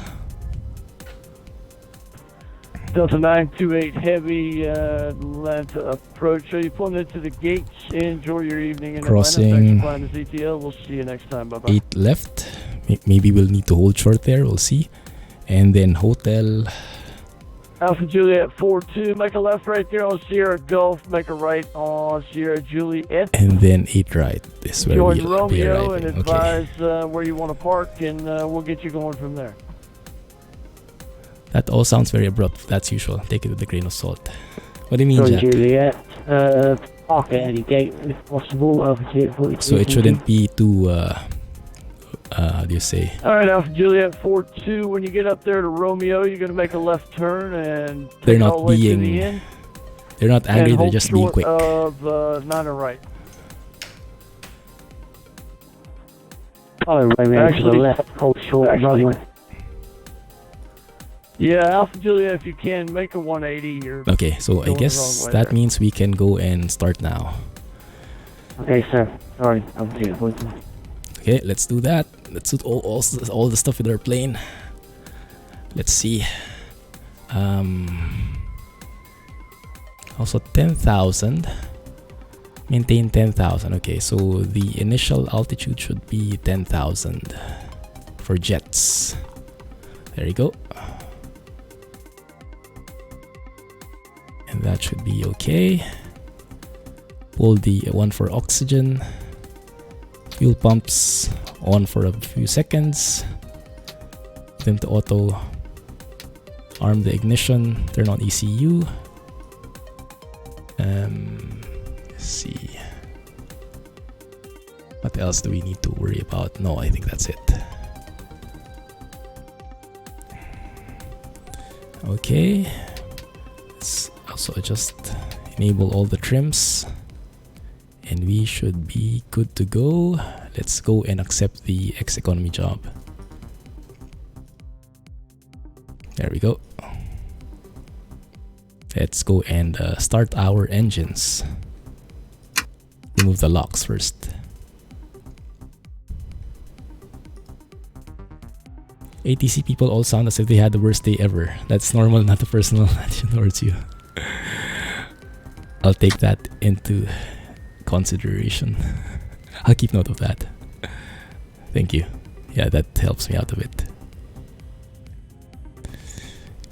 Delta 928 Heavy, Atlanta approach. So you pulling into the gates. Enjoy your evening in Crossing. Atlanta. Thanks for flying to ZTL. We'll see you next time. Bye-bye. 8 left. Maybe we'll need to hold short there. We'll see. And then hotel. Alpha Juliet 42, make a left right there on Sierra Gulf, make a right on Sierra Juliet. And then 8 right is where Join we'll be Romeo arriving. and advise where you want to park, and we'll get you going from there. That all sounds very abrupt. That's usual. Take it with a grain of salt. What do you mean, Sorry, Jack? Juliet. Park at any gate if possible. Alpha Juliet 42. So it shouldn't be too, how do you say? All right, Alpha Juliet 42, when you get up there to Romeo, you're going to make a left turn and They're take not all the way to being- the end. They're not angry, and they're hold just being short quick. of 9 right. Follow Romeo to the Actually- left. Hold short. Runway. Yeah, Alpha Juliet, if you can, make a 180. You're Okay, so I going the guess wrong way that there. means we can go and start now. Okay, sir. Sorry, Alpha Juliet 42. Okay, let's do that. Let's do all the stuff with our plane. Let's see. Also 10,000. Maintain 10,000. Okay, so the initial altitude should be 10,000 for jets. There you go. And that should be okay. Pull the one for oxygen. Fuel pumps on for a few seconds. Put them to auto. Arm the ignition. Turn on ECU. Let's see. What else do we need to worry about? No, I think that's it. Okay. Let's also just enable all the trims. And we should be good to go. Let's go and accept the X economy job. There we go. Let's go and start our engines. Remove the locks first. ATC people all sound as if they had the worst day ever. That's normal, not a personal attention towards you. I'll take that into consideration. I'll keep note of that. Thank you. Yeah, that helps me out a bit.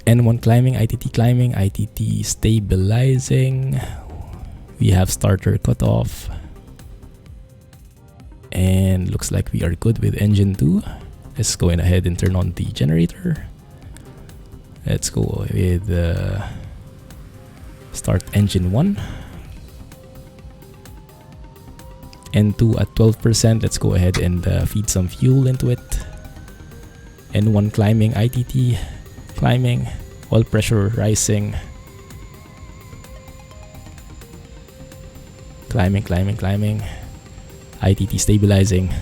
N1 climbing, ITT climbing, ITT stabilizing. We have starter cutoff. And looks like we are good with engine 2. Let's go ahead and turn on the generator. Let's go with start engine 1. N2 at 12%. Let's go ahead and feed some fuel into it. N1 climbing, ITT climbing, oil pressure rising. Climbing. ITT stabilizing.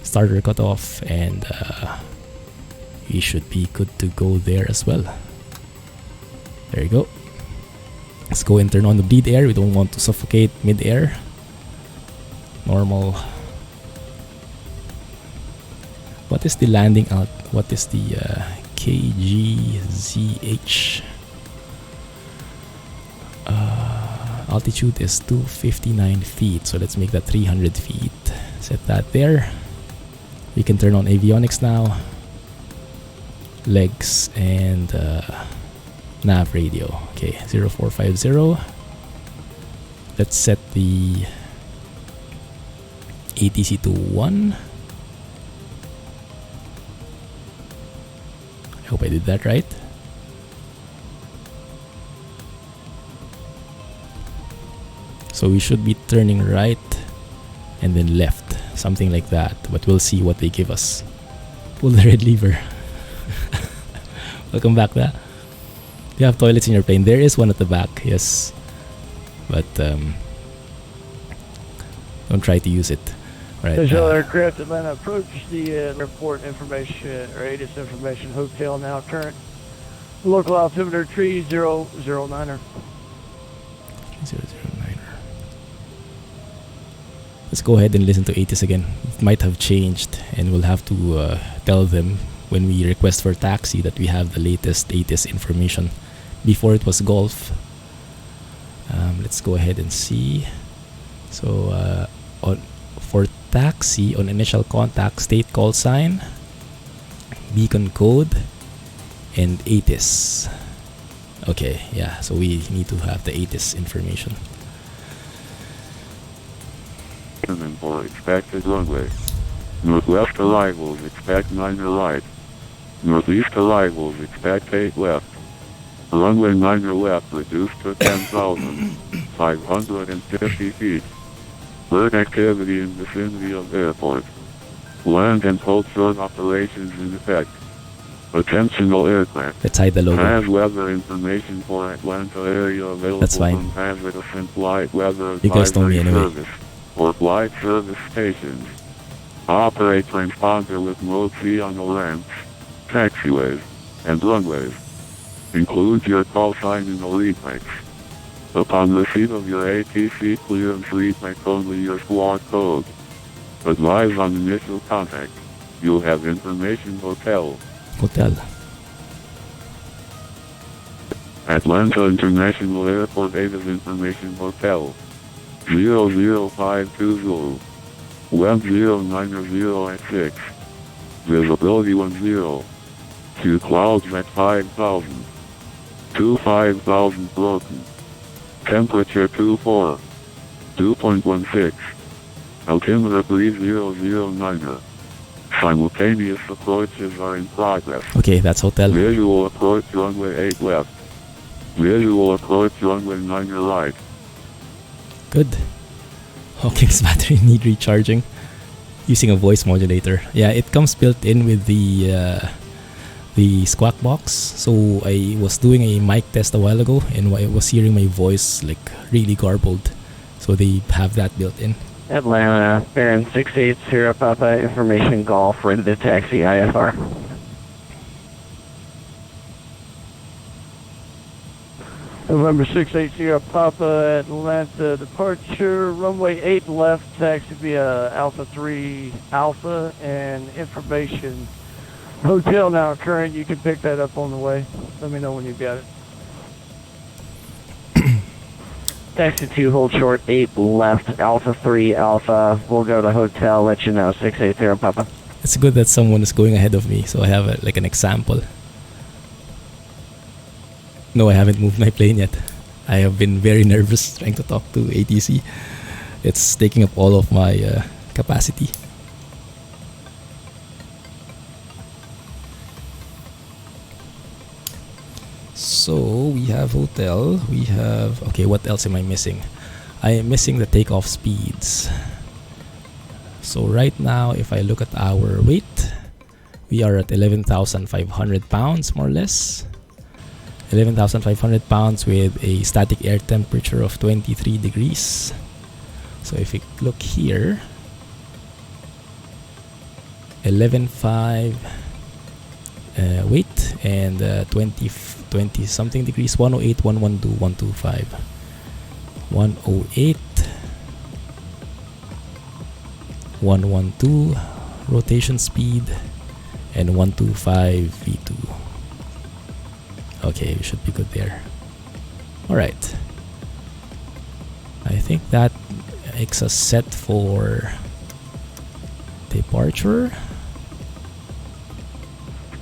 Starter cut off, and we should be good to go there as well. There you go. Let's go and turn on the bleed air. We don't want to suffocate mid-air. Normal. What is the landing out? What is the KGZH? Altitude is 259 feet, so let's make that 300 feet. Set that there. We can turn on avionics now. Legs and nav radio. Okay, 0450. Let's set the ATC to 1. I hope I did that right. So we should be turning right and then left, something like that, but we'll see what they give us. Pull the red lever. Welcome back. Do you have toilets in your plane? There is one at the back, yes, but don't try to use it. Right. Visual aircraft Atlanta approach the airport information or ATIS information hotel now current. Local altimeter tree 009er. 009er. Let's go ahead and listen to ATIS again. It might have changed, and we'll have to tell them when we request for taxi that we have the latest ATIS information. Before it was Gulf. Let's go ahead and see. So for taxi, on initial contact, state call sign, beacon code, and ATIS. Okay, yeah, so we need to have the ATIS information. For expected runway. Northwest arrivals expect 9 right. Northeast arrivals expect 8 left. Runway 9 left reduced to 10,550 feet. Bird activity in vicinity of airport. Land and hold short operations in effect. Attentional aircraft. Let's hide the logo. Has weather information for Atlanta area available. That's fine. From hazardous and flight weather You guys know me advisory anyway. service or flight service stations. Operate transponder with mode C on the ramps, taxiways, and runways. Include your call sign in the lead text. Upon receipt of your ATC clearance lead text, only your squawk code. Advise on initial contact. You'll have information hotel. Hotel. Atlanta International Airport ATIS Information Hotel. 00520. Web 090 at 6. Visibility 10. 2 clouds at 5,000. 5,000 broken. Temperature 24. 2.16. Altimeter 3009. Simultaneous approaches are in progress. Okay, that's hotel. Visual approach runway 8 left. Visual approach runway 9 right. Good. Hawking's battery need recharging. Using a voice modulator. Yeah, it comes built in with the squawk box. So I was doing a mic test a while ago and I was hearing my voice like really garbled. So they have that built in. Atlanta, Baron 680 Papa, information golf, ready to taxi IFR. November 680 Papa, Atlanta departure, runway 8 left, taxi via Alpha 3 Alpha, and information hotel now current. You can pick that up on the way. Let me know when you've got it. Taxi 2, hold short, 8 left, Alpha 3 Alpha, we'll go to hotel, let you know, 680 Papa. It's good that someone is going ahead of me, so I have like an example. No, I haven't moved my plane yet. I have been very nervous trying to talk to ATC. It's taking up all of my capacity. So we have hotel, we have... Okay, what else am I missing? I am missing the takeoff speeds. So right now, if I look at our weight, we are at 11,500 pounds more or less. 11,500 pounds with a static air temperature of 23 degrees. So if we look here, 11,500 weight and 20 something degrees, 108, 112, 125, 108, 112 rotation speed, and 125 V2. Okay, we should be good there. Alright. I think that makes us set for departure.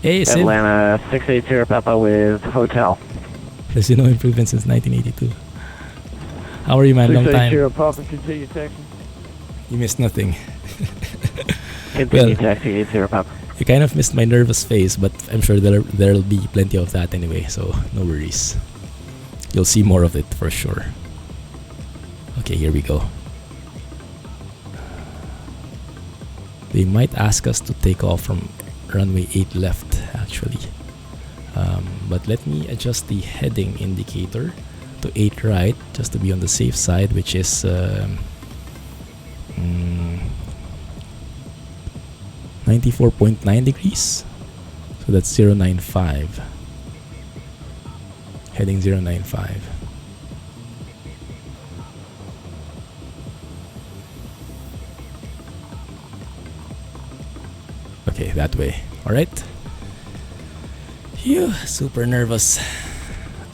Hey, Sim. Atlanta 680 Papa with hotel. There's been no improvement since 1982. How are you, man? Long time. 680 Papa, continue taxi. You missed nothing. Continue Well, taxi 80 Papa. You kind of missed my nervous face, but I'm sure there'll be plenty of that anyway, so no worries. You'll see more of it for sure. Okay, here we go. They might ask us to take off from runway 8 left, actually. But let me adjust the heading indicator to 8 right, just to be on the safe side, which is 94.9 degrees. So that's 095. Heading 095. Okay, that way. Alright. Phew, super nervous.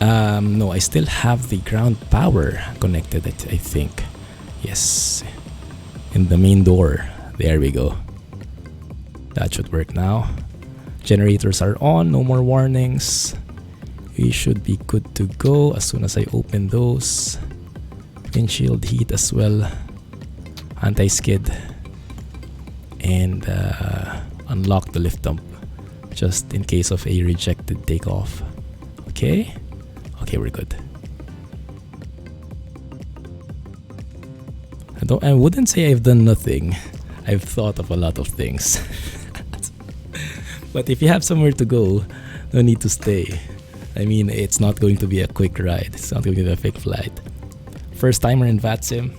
No, I still have the ground power connected, I think. Yes. In the main door. There we go. That should work now. Generators are on, no more warnings. We should be good to go as soon as I open those. Windshield heat as well. Anti-skid. And unlock the lift dump. Just in case of a rejected takeoff. Okay? Okay, we're good. I wouldn't say I've done nothing. I've thought of a lot of things. But if you have somewhere to go, no need to stay. I mean, it's not going to be a quick ride. It's not going to be a quick flight. First timer in Vatsim.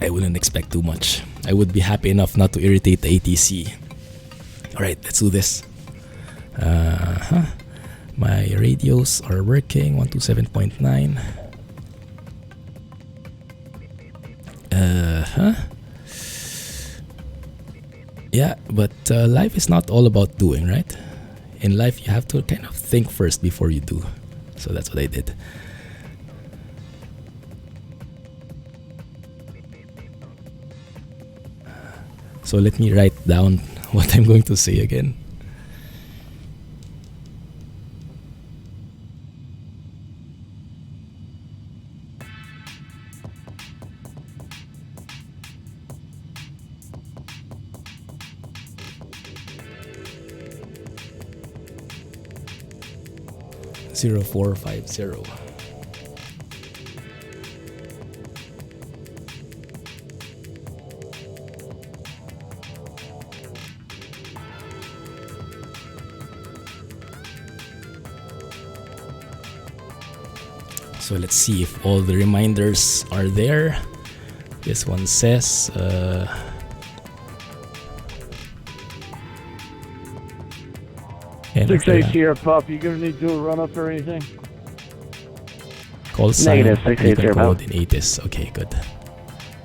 I wouldn't expect too much. I would be happy enough not to irritate the ATC. Alright, let's do this. My radios are working. 127.9. Yeah, but life is not all about doing, right? In life, you have to kind of think first before you do. So that's what I did. So let me write down what I'm going to say again. Zero 450. So let's see if all the reminders are there. This one says Six eight Sierra Pop, you gonna need to do a run up or anything? Call sign. Negative, 680 beacon Pop. code in ATIS. Okay, good.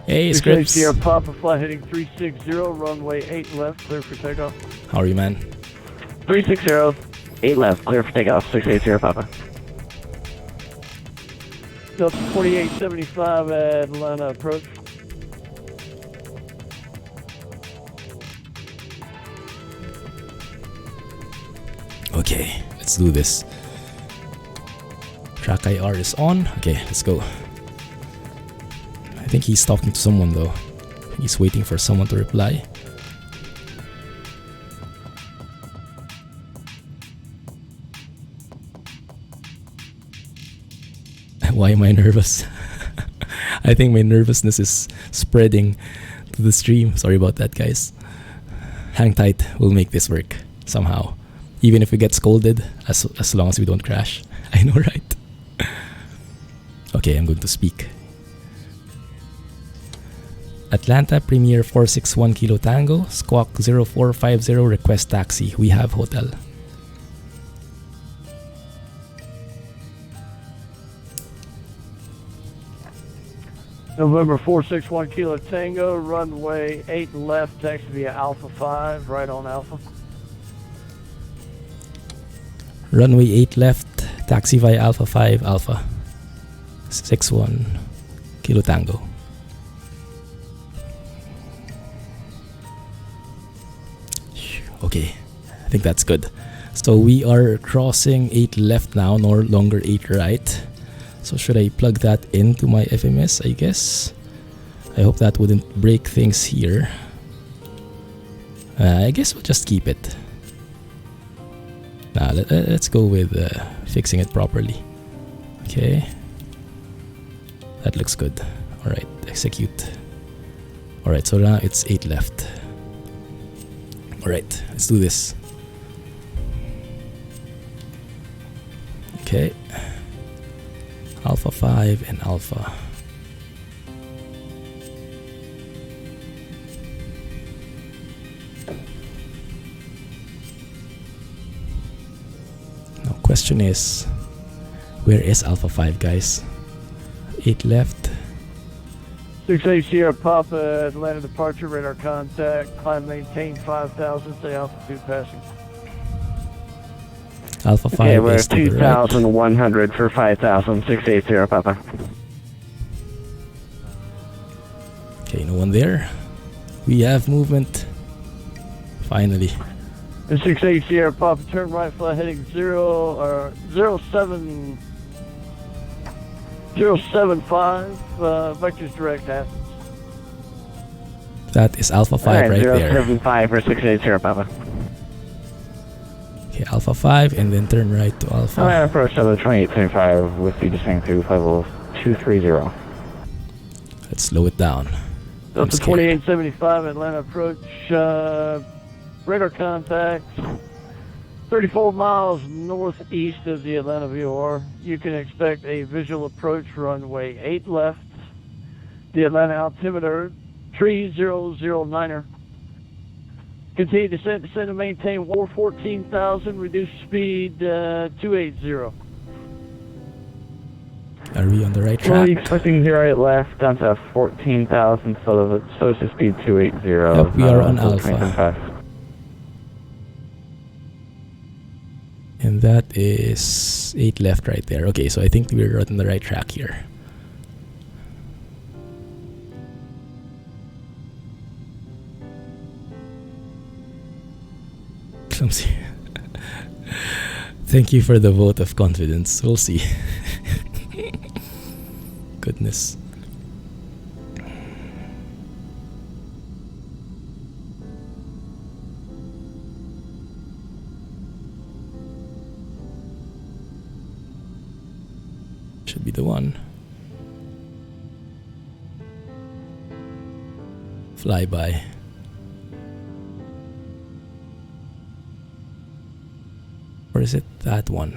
Hey, 6 Scripps. Sierra Papa, flight heading 360, runway 8 left, clear for takeoff. How are you, man? 360, 8 left, clear for takeoff, 680 Papa. Delta 4875 at Atlanta approach. Okay, let's do this. Track IR is on. Okay, let's go. I think he's talking to someone though. He's waiting for someone to reply. Why am I nervous? I think my nervousness is spreading to the stream. Sorry about that, guys. Hang tight. We'll make this work somehow. Even if we get scolded, as long as we don't crash. I know, right? Okay, I'm going to speak. Atlanta Premier 461 Kilo Tango, Squawk 0450, request taxi. We have hotel. November 461 Kilo Tango, runway 8 left, taxi via Alpha 5, right on Alpha. Runway 8 left, taxi via Alpha 5, Alpha 61 Kilo Tango. Okay, I think that's good. So we are crossing 8 left now, no longer 8 right. So should I plug that into my FMS, I guess? I hope that wouldn't break things here. I guess we'll just keep it. Nah, let's go with fixing it properly. Okay. That looks good. Alright, execute. Alright, so now it's 8 left. Alright, let's do this. Okay. Alpha 5 and Alpha. Now question is, where is Alpha 5, guys? 8 left. 68 Sierra Papa, Atlanta departure, radar contact, climb maintain 5,000, stay altitude passing. Alpha 5 Okay, we're is to the right. 2,100 for 5,000, 680 Papa. Okay, no one there. We have movement. Finally. The 68 Sierra Papa, turn right, fly heading 075, vectors direct Athens. That is Alpha 5 right there. 075 for 68 Sierra Papa. Okay, Alpha 5 and then turn right to Alpha. Land approach to the 2875 with the descent to level 230. Let's slow it down. I'm Delta scared. 2875, Atlanta approach, radar contact, 34 miles northeast of the Atlanta VOR. You can expect a visual approach runway 8 left. The Atlanta altimeter 3009er. Continue descent and maintain 14,000, reduce speed 280. Are we on the right Well, track? you're expecting 08 left down to 14,000, so the social speed 280. Yep, we are on Alpha. 2075. And that is 8 left right there. Okay, so I think we're on the right track here. Clumsy. Thank you for the vote of confidence. We'll see. Goodness. Should be the one. Flyby. Or is it that one?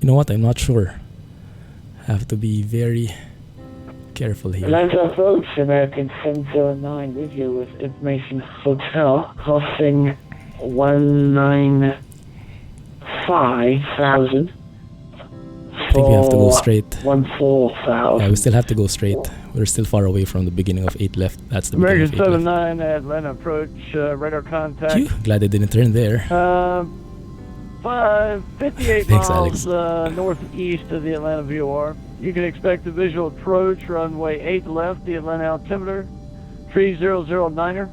You know what? I'm not sure. Have to be very careful here. Atlanta approach, American 709 with you with information hotel costing 195,000. I think we have to go straight. 14,000. Yeah, we still have to go straight. We're still far away from the beginning of 8 left. That's the beginning American of 8 left. 79, Atlanta approach, radar contact. Phew, glad I didn't turn there. 58 Thanks, miles Alex. northeast of the Atlanta VOR. You can expect a visual approach, runway 8 left, the Atlanta altimeter, 3009er.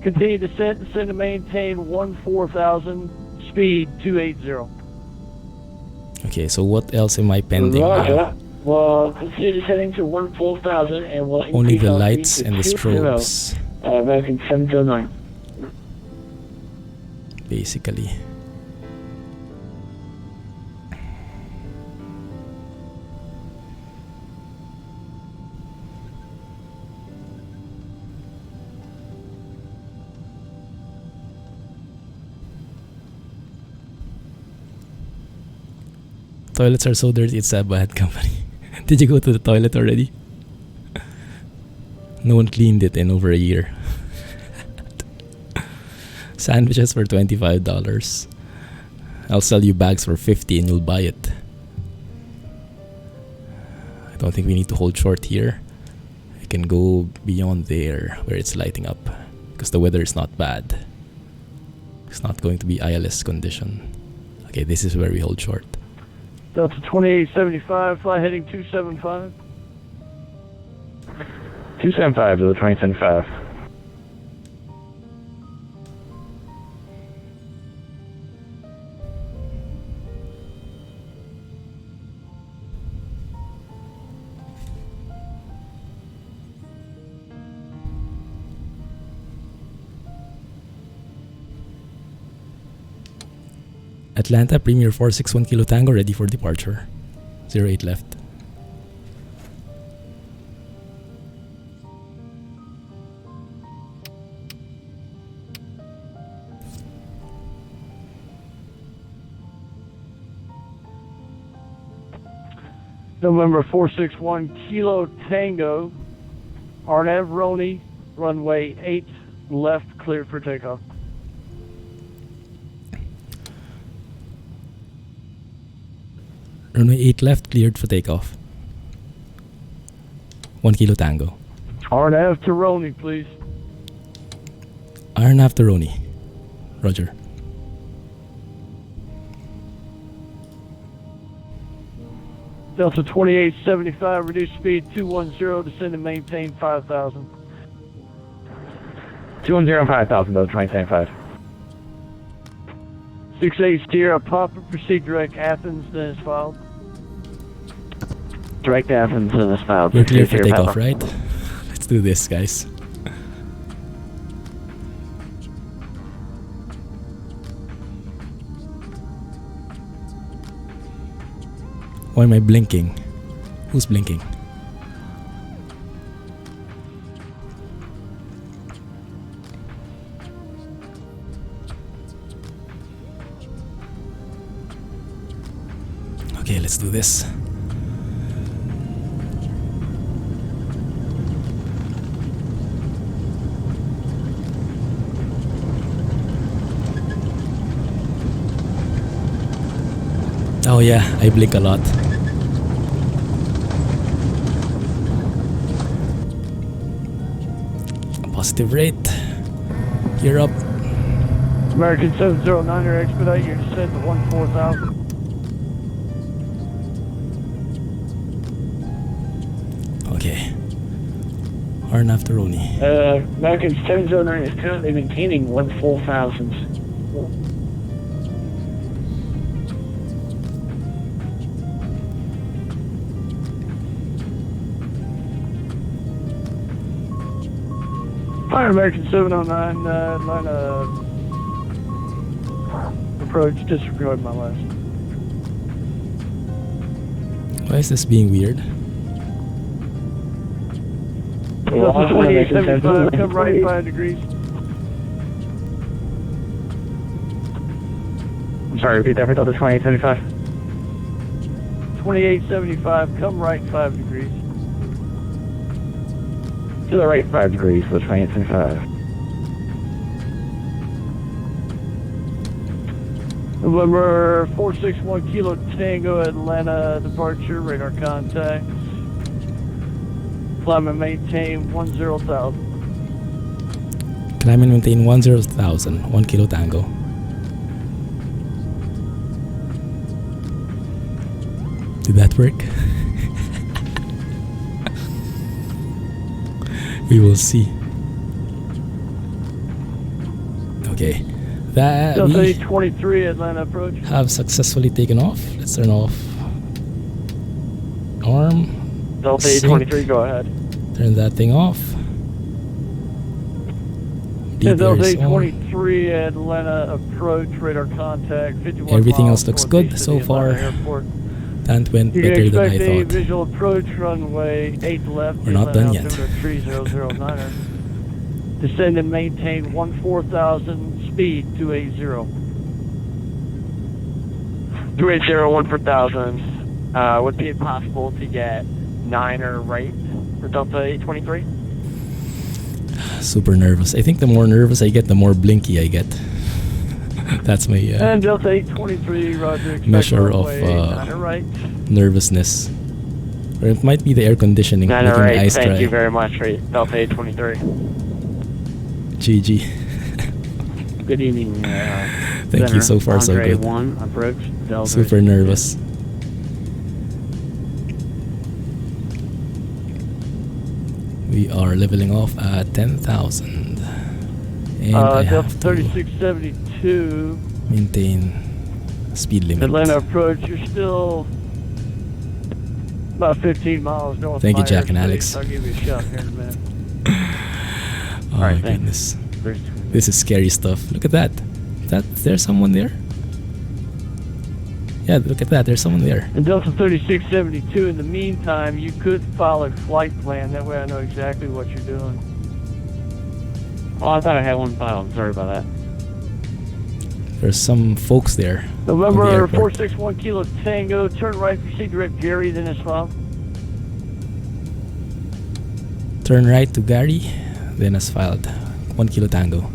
Continue descent and maintain 14,000, speed 280. Okay, so what else am I pending Roger. now? Well, consider descending to 14,000 and we'll Only increase the our lights speed and the to 220. strobes, American 709. basically. Toilets are so dirty, it's a bad company. Did you go to the toilet already? No one cleaned it in over a year. Sandwiches for $25. I'll sell you bags for $50 and you'll buy it. I don't think we need to hold short here. I can go beyond there where it's lighting up because the weather is not bad. It's not going to be ILS condition. Okay, this is where we hold short. Delta 2875, fly heading 275. 275 to the 2075. Atlanta Premier 461 Kilo Tango ready for departure. 08 left. November 461 Kilo Tango, Arnav Roni, runway 8 left, cleared for takeoff. Runway 8 left, cleared for takeoff. 1 Kilo Tango. Arnav to Roni, please. Iron after Roni. Roger. Delta 2875, reduce speed 210, descend and maintain 5,000. 210 5,000, Delta 2075. 68 Sierra Papa, proceed direct Athens, then is filed. Direct Athens, then is filed. We're clear for takeoff, right? Let's do this, guys. Why am I blinking? Who's blinking? Okay, let's do this. Oh yeah, I blink a lot. Positive rate. Gear up. American 709er, expedite your descent to 14,000. Okay. Horn after Roni. American 709 is currently maintaining 14,000. Fire American 709, Atlanta approach, disregard my last. Why is this being weird? Delta 2875, come right 5 degrees. I'm sorry, repeat that for Delta 2875. 2875, come right 5 degrees. To the right 5 degrees for 2875. November 461 Kilo Tango, Atlanta departure, radar contacts. Climb and maintain 10,000. Climb and maintain 10,000. 1 Kilo Tango. Did that work? We will see. Okay. That Delta we 823 Atlanta approach. have successfully taken off. Let's turn off arm. Delta Sync. 823, go ahead. Turn that thing off. Delta DPR is on. 823 Atlanta approach, radar contact, 51 Everything miles else looks northeast good of so the far. Atlanta Airport. That went You can better than I expect a thought. visual approach, runway 8 left. We're not done yet. 3009er. Descend and maintain 14,000, speed 280. 280, 1 per 1,000. Would it be possible to get 9er right for Delta 823? Super nervous. I think the more nervous I get, the more blinky I get. That's my And Delta 823, roger. expect measure of runway 9er right. nervousness. Or it might be the air conditioning 9er making right, my eyes thank dry. you very much for Delta 823. GG. Good evening, Thank you, so far so Andre good. 1, approach, Delta. Super nervous. We are leveling off at 10,000. And I Delta have to 3672, maintain speed limit. Atlanta approach. You're still about 15 miles north Thank you, of my Jack and airspace. Alex. I'll give you a shot here in a minute. Oh my thanks. goodness. This is scary stuff. Look at that. Is there someone there? Yeah, look at that. There's someone there. And Delta 3672, in the meantime, you could file a flight plan. That way I know exactly what you're doing. Oh, I thought I had one file. I'm sorry about that. There's some folks there. on the November airport. 461 Kilo Tango, turn right, proceed direct Gary, then is filed. Turn right to Gary, then as filed. 1 Kilo Tango.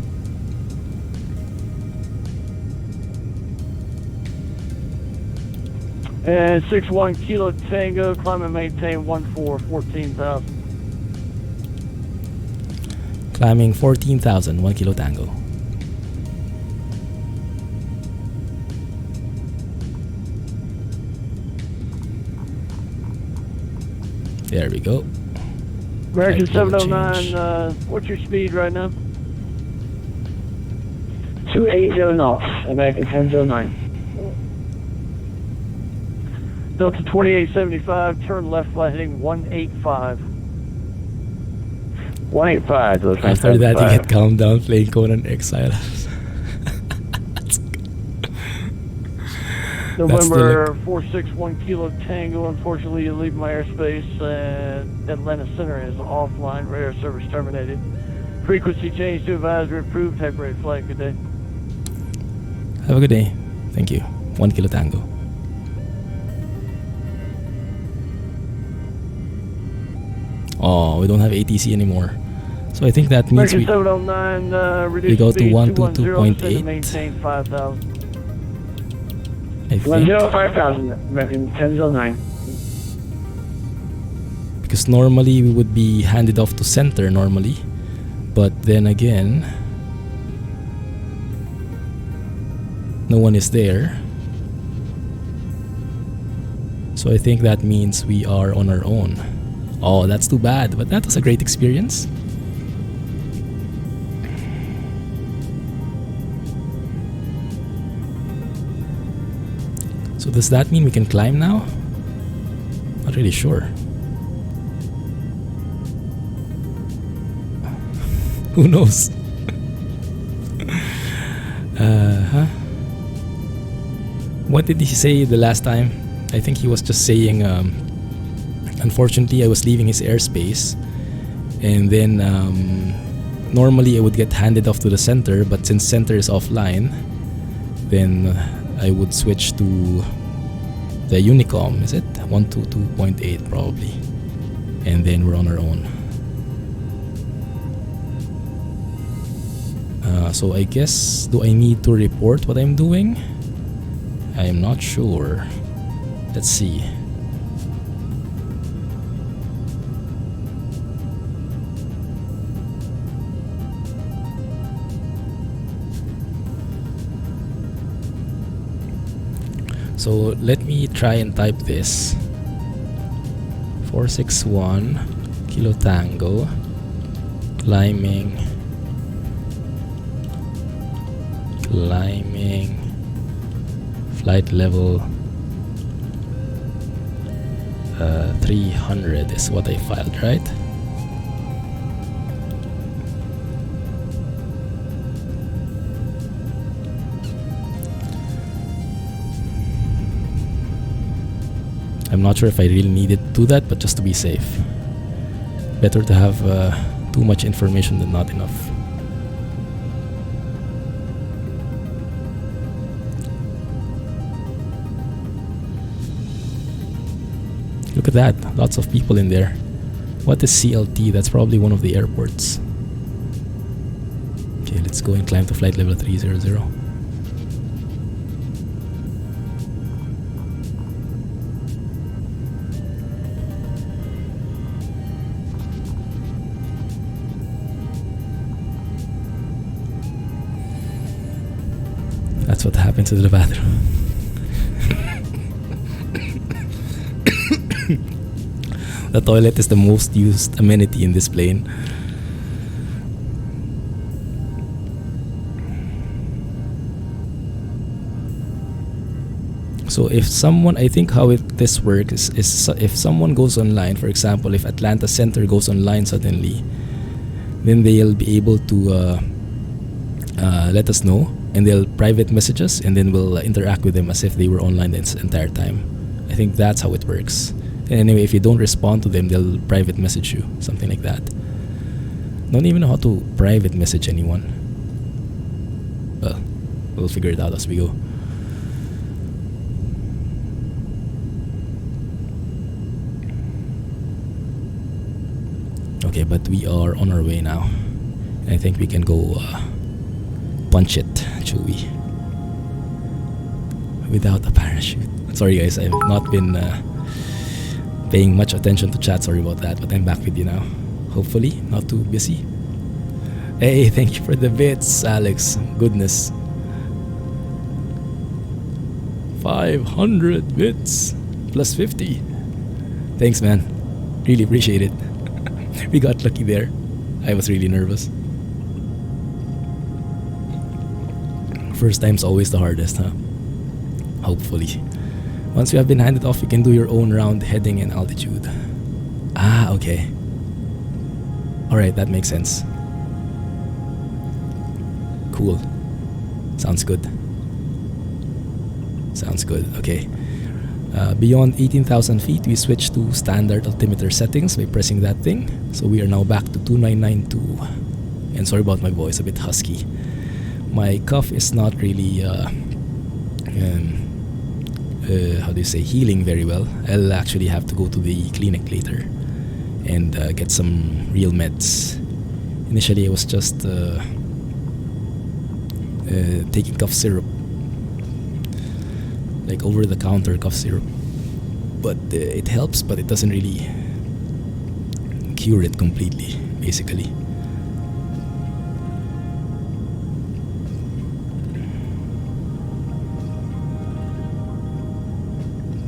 And 61 Kilo Tango, climb and maintain 14,000. Climbing 14,000, 1 Kilo Tango. There we go. American Right, level 709, what's your speed right now? 280 knots, American 1009. Delta 2875, turn left flight heading 185. 185 to the After that, you get calmed down playing Conan Exile. November 461 Kilo Tango, unfortunately you leave my airspace and Atlanta Center is offline, radar service terminated. Frequency change to advisory approved, type rate flight, good day. Have a good day. Thank you. 1 Kilo Tango. Oh, we don't have ATC anymore. So I think that means American 709, reduce we go to speed 122.8. maintain 5,000. I think 105,000, American 1009. because normally we would be handed off to center normally, but then again no one is there. So I think that means we are on our own. Oh, that's too bad, but that was a great experience. So does that mean we can climb now? Not really sure. Who knows? What did he say the last time? I think he was just saying, unfortunately I was leaving his airspace, and then normally I would get handed off to the center, but since center is offline, then I would switch to the Unicom, is it? 122.8 probably. And then we're on our own. So I guess, do I need to report what I'm doing? I am not sure. Let's see. So let me try and type this. 461 Kilo Tango, climbing flight level 300 is what I filed, right? I'm not sure if I really needed to do that, but just to be safe. Better to have too much information than not enough. Look at that, lots of people in there. What is CLT? That's probably one of the airports. Okay, let's go and climb to flight level 300. That's what happened to the bathroom. The toilet is the most used amenity in this plane. So if someone, I think how this works is if someone goes online, for example, if Atlanta Center goes online suddenly, then they'll be able to let us know, and they'll private message us, and then we'll interact with them as if they were online the entire time. I think that's how it works. And anyway, if you don't respond to them, they'll private message you, something like that. Don't even know how to private message anyone. Well, we'll figure it out as we go. Okay, but we are on our way now. I think we can go punch it, Chewie, without a parachute. Sorry guys, I've not been paying much attention to chat, sorry about that, but I'm back with you now. Hopefully, not too busy. Hey, thank you for the bits, Alex. Goodness. 500 bits plus 50. Thanks, man. Really appreciate it. We got lucky there. I was really nervous. First time's always the hardest, huh? Hopefully. Once you have been handed off, you can do your own round heading and altitude. Ah, okay. Alright, that makes sense. Cool. Sounds good. Sounds good, okay. Beyond 18,000 feet, we switch to standard altimeter settings by pressing that thing. So we are now back to 2992. And sorry about my voice, a bit husky. My cough is not really, how do you say, healing very well. I'll actually have to go to the clinic later and get some real meds. Initially, I was just taking cough syrup, like over-the-counter cough syrup, but it helps, but it doesn't really cure it completely, basically.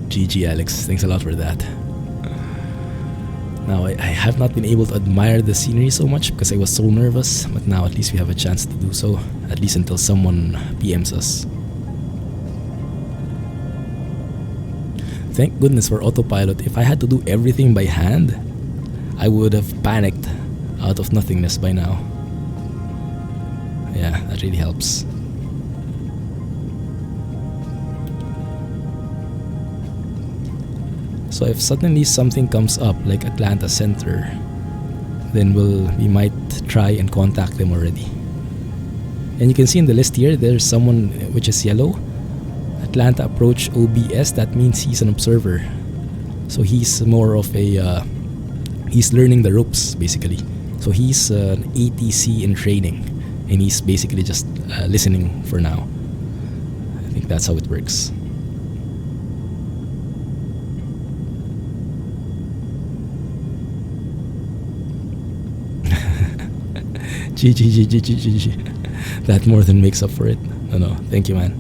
GG Alex, thanks a lot for that. Now I have not been able to admire the scenery so much because I was so nervous, but now at least we have a chance to do so, at least until someone PMs us. Thank goodness for autopilot. If I had to do everything by hand, I would have panicked out of nothingness by now. Yeah, that really helps. So if suddenly something comes up like Atlanta Center, then we might try and contact them already. And you can see in the list here, there's someone which is yellow. Atlanta approach OBS, that means he's an observer. So he's more of a, he's learning the ropes basically. So he's an ATC in training, and he's basically just listening for now. I think that's how it works. GG. That more than makes up for it. No, thank you, man.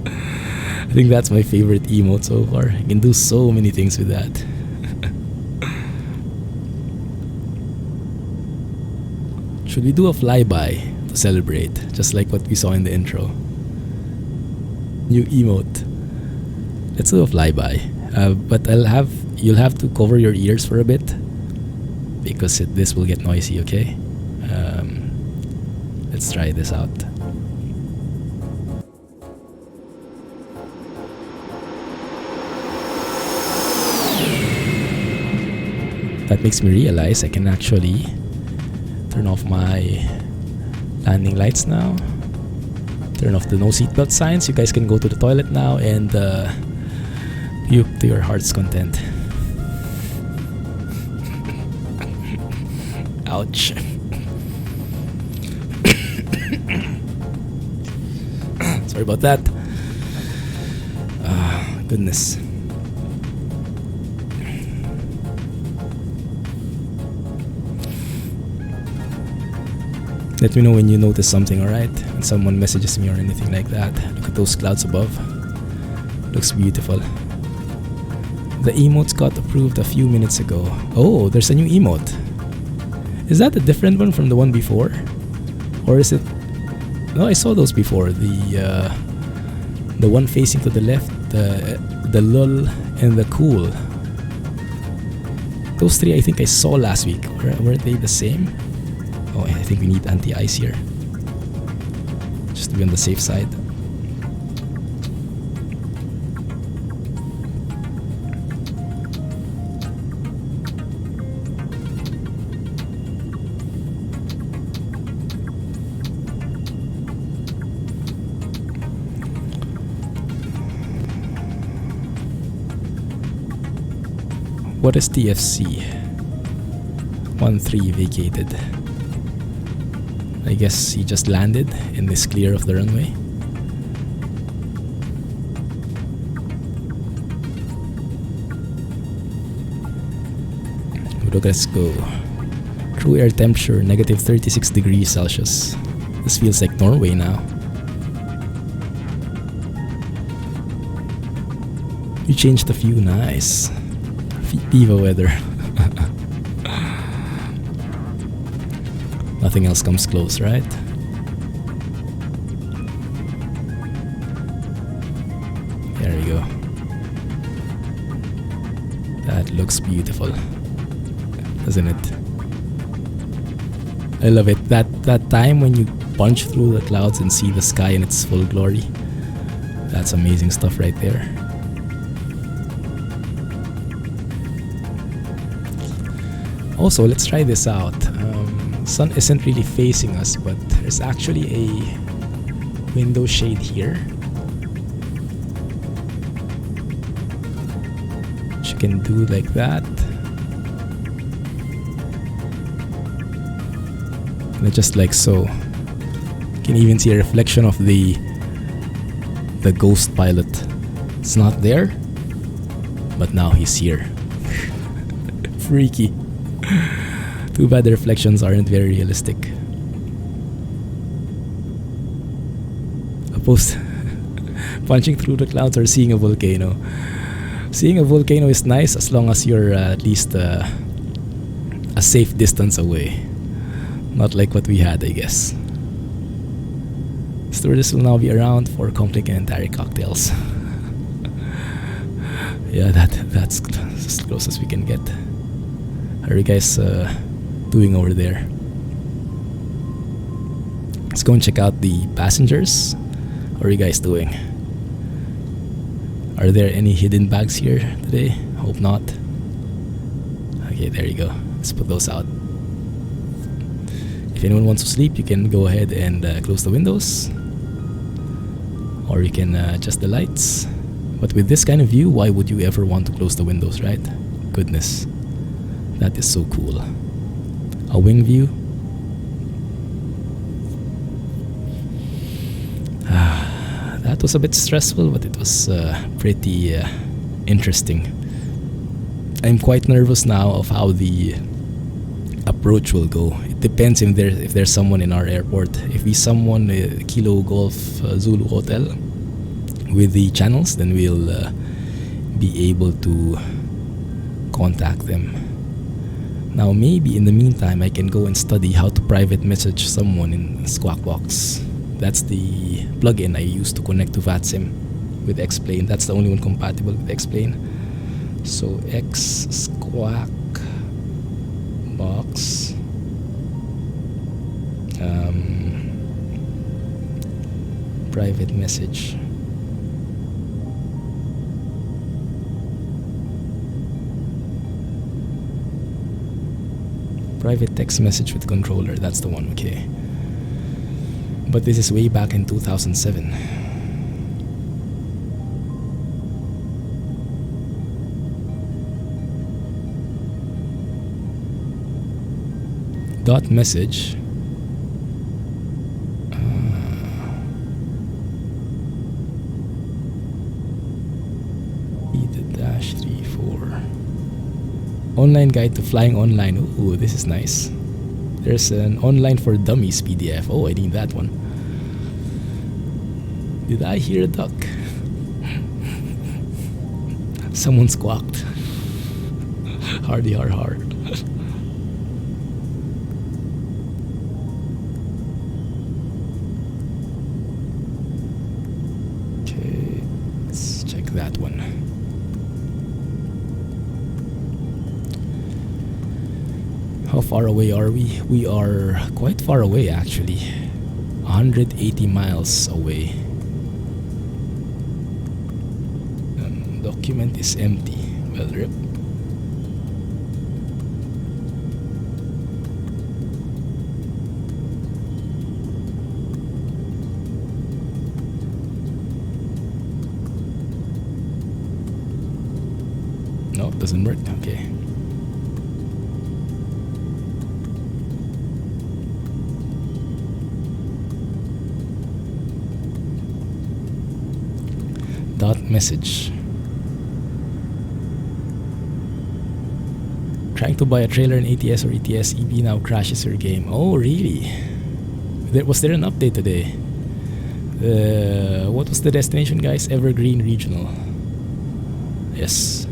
I think that's my favorite emote so far. I can do so many things with that. Should we do a flyby to celebrate, just like what we saw in the intro? New emote. Let's do a flyby. But you'll have to cover your ears for a bit, because this will get noisy, okay? Let's try this out. That makes me realize I can actually turn off my landing lights now. Turn off the no seatbelt signs. You guys can go to the toilet now and puke to your heart's content. Ouch. Sorry about that. Goodness. Let me know when you notice something, alright? When someone messages me or anything like that. Look at those clouds above. Looks beautiful. The emotes got approved a few minutes ago. Oh, there's a new emote. Is that a different one from the one before? Or is it... No, I saw those before. The one facing to the left, the lull, and the cool. Those three I think I saw last week. Weren't they the same? Oh, I think we need anti-ice here, just to be on the safe side. What is TFC? 1-3 vacated. I guess he just landed and is clear of the runway. Let's go. True air temperature, negative 36 degrees Celsius. This feels like Norway now. You changed the view, nice. Viva weather. Nothing else comes close, right? There we go. That looks beautiful, doesn't it? I love it. That time when you punch through the clouds and see the sky in its full glory. That's amazing stuff right there. Also, let's try this out. Sun isn't really facing us, but there's actually a window shade here. Which you can do like that. And just like so. You can even see a reflection of the ghost pilot. It's not there, but now he's here. Freaky. Too bad the reflections aren't very realistic. Opposed punching through the clouds or seeing a volcano. Seeing a volcano is nice as long as you're at least a safe distance away. Not like what we had, I guess. Stewardess will now be around for complimentary cocktails. Yeah, that's as close as we can get. How are you guys doing over there? Let's go and check out the passengers. How are you guys doing? Are there any hidden bags here today? Hope not. Okay, there you go. Let's put those out. If anyone wants to sleep, you can go ahead and close the windows. Or you can adjust the lights. But with this kind of view, why would you ever want to close the windows, right? Goodness. That is so cool. A wing view. That was a bit stressful, but it was pretty interesting. I'm quite nervous now of how the approach will go. It depends if there's someone in our airport. If we someone Kilo Golf Zulu Hotel with the channels, then we'll be able to contact them. Now maybe in the meantime I can go and study how to private message someone in Squawkbox. That's the plugin I use to connect to Vatsim with Explain. That's the only one compatible with Explain. So X Squawk Box private message. Private text message with controller, that's the one, okay. But this is way back in 2007. Dot message. -34. Online guide to flying online. Ooh, this is nice. There's an online for dummies PDF. Oh, I need that one. Did I hear a duck? Someone squawked. Hardy har har. Okay, let's check that one. How far away are we? We are quite far away actually. 180 miles away. Document is empty. Well, rip. No, it doesn't work. Okay. Dot message. Trying to buy a trailer in ATS or ETS EB now crashes your game. Oh, really? Was there an update today? What was the destination, guys? Evergreen Regional. Yes.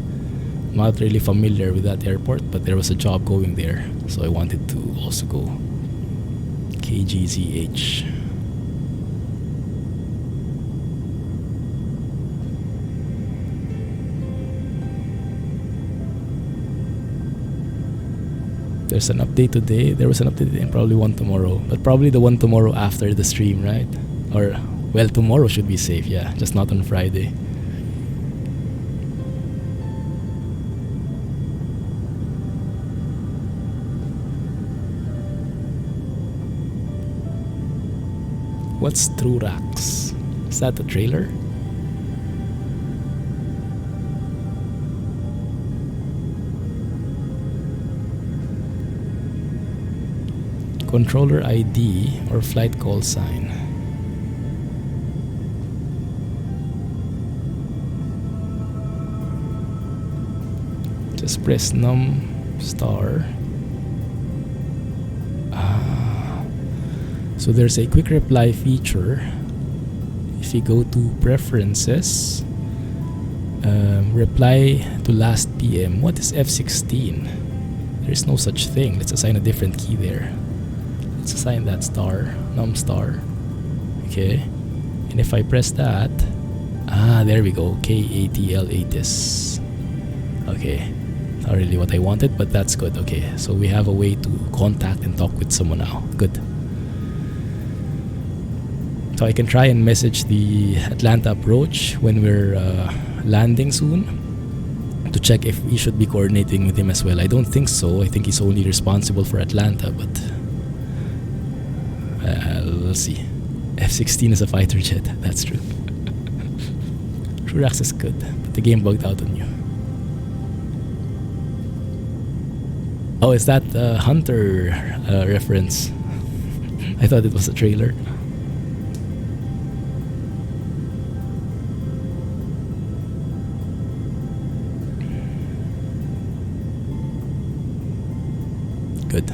not really familiar with that airport, but there was a job going there, so I wanted to also go. KGZH. There's an update today. There was an update today and probably one tomorrow. But probably the one tomorrow after the stream, right? Or, well, tomorrow should be safe, yeah. Just not on Friday. What's Trurax? Is that a trailer? Controller ID or flight call sign. Just press num star. So there's a quick reply feature. If you go to preferences, reply to last PM. What is F16? There's no such thing. Let's assign a different key there. Let's assign that star, num star. Okay. And if I press that, there we go. KATL8is. Okay. Not really what I wanted, but that's good. Okay. So we have a way to contact and talk with someone now. Good. So I can try and message the Atlanta approach when we're landing soon to check if we should be coordinating with him as well. I don't think so. I think he's only responsible for Atlanta, but we'll see. F-16 is a fighter jet. That's true. Trurax is good, but the game bugged out on you. Oh, is that a Hunter reference? I thought it was a trailer. Good.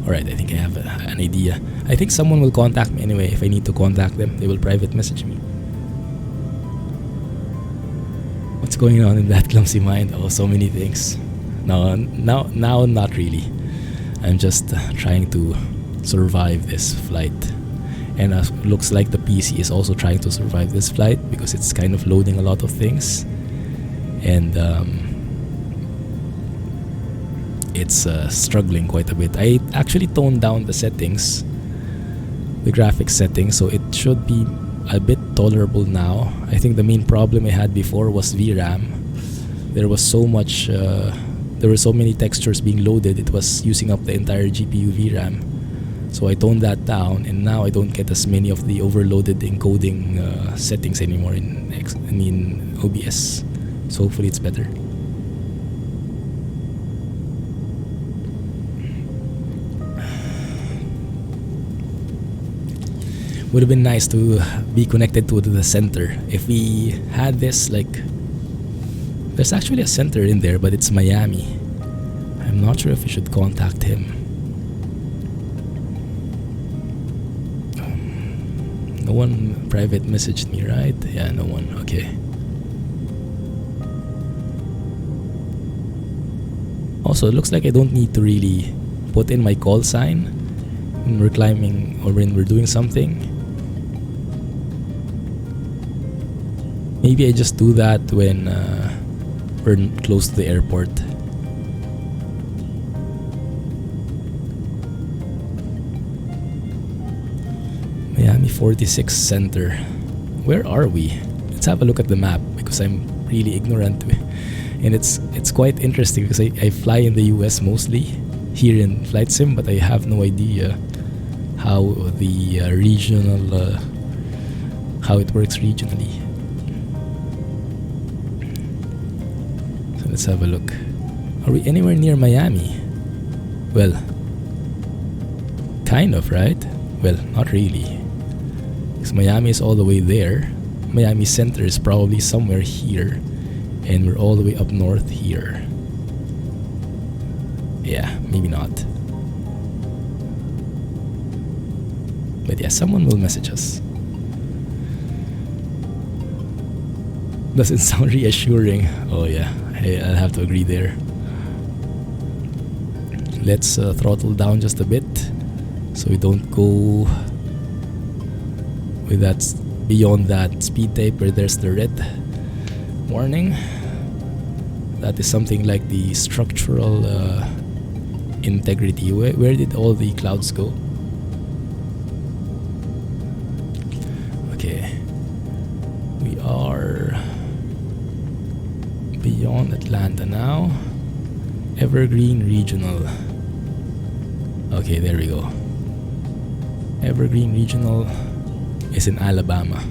Alright, I think I have an idea. I think someone will contact me anyway. If I need to contact them, they will private message me. What's going on in that clumsy mind? Oh, so many things. No, now not really. I'm just trying to survive this flight. And looks like the PC is also trying to survive this flight because it's kind of loading a lot of things. And it's struggling quite a bit. I actually toned down the settings, the graphics settings, so it should be a bit tolerable now. I think the main problem I had before was VRAM. There was so much, there were so many textures being loaded, it was using up the entire GPU VRAM. So I toned that down, and now I don't get as many of the overloaded encoding settings anymore in OBS. So hopefully it's better. Would have been nice to be connected to the center. If we had this, like, there's actually a center in there, but it's Miami. I'm not sure if we should contact him. No one private messaged me, right? Yeah, no one. Okay. Also, it looks like I don't need to really put in my call sign when we're climbing or when we're doing something. Maybe I just do that when we're close to the airport. Miami 46 Center. Where are we? Let's have a look at the map because I'm really ignorant. And it's quite interesting because I fly in the US mostly here in Flight Sim, but I have no idea how the regional how it works regionally. So let's have a look. Are we anywhere near Miami? Well, kind of, right? Well, not really. Because Miami is all the way there. Miami Center is probably somewhere here. And we're all the way up north here. Yeah, maybe not. But yeah, someone will message us. Doesn't sound reassuring. Oh yeah, Hey, I'll have to agree there. Let's throttle down just a bit so we don't go with that beyond that speed tape where there's the red warning. That is something like the structural integrity. Where did all the clouds go? Okay, we are beyond Atlanta now. Evergreen Regional. Okay, there we go. Evergreen Regional is in Alabama.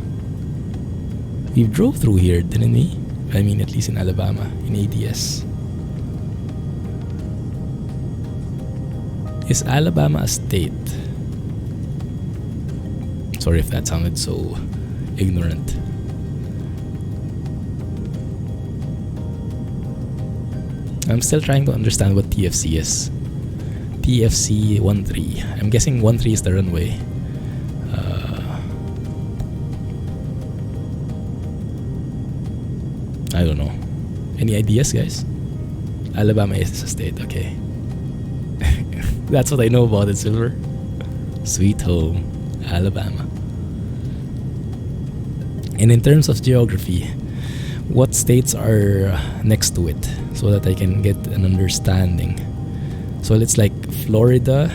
We drove through here, didn't we? I mean, at least in Alabama, in ATS. Is Alabama a state? Sorry if that sounded so ignorant. I'm still trying to understand what TFC is. TFC 13. I'm guessing 13 is the runway. I don't know. Any ideas, guys? Alabama is a state, okay. That's what I know about it, Silver. Sweet home, Alabama. And in terms of geography, what states are next to it so that I can get an understanding? So it's like Florida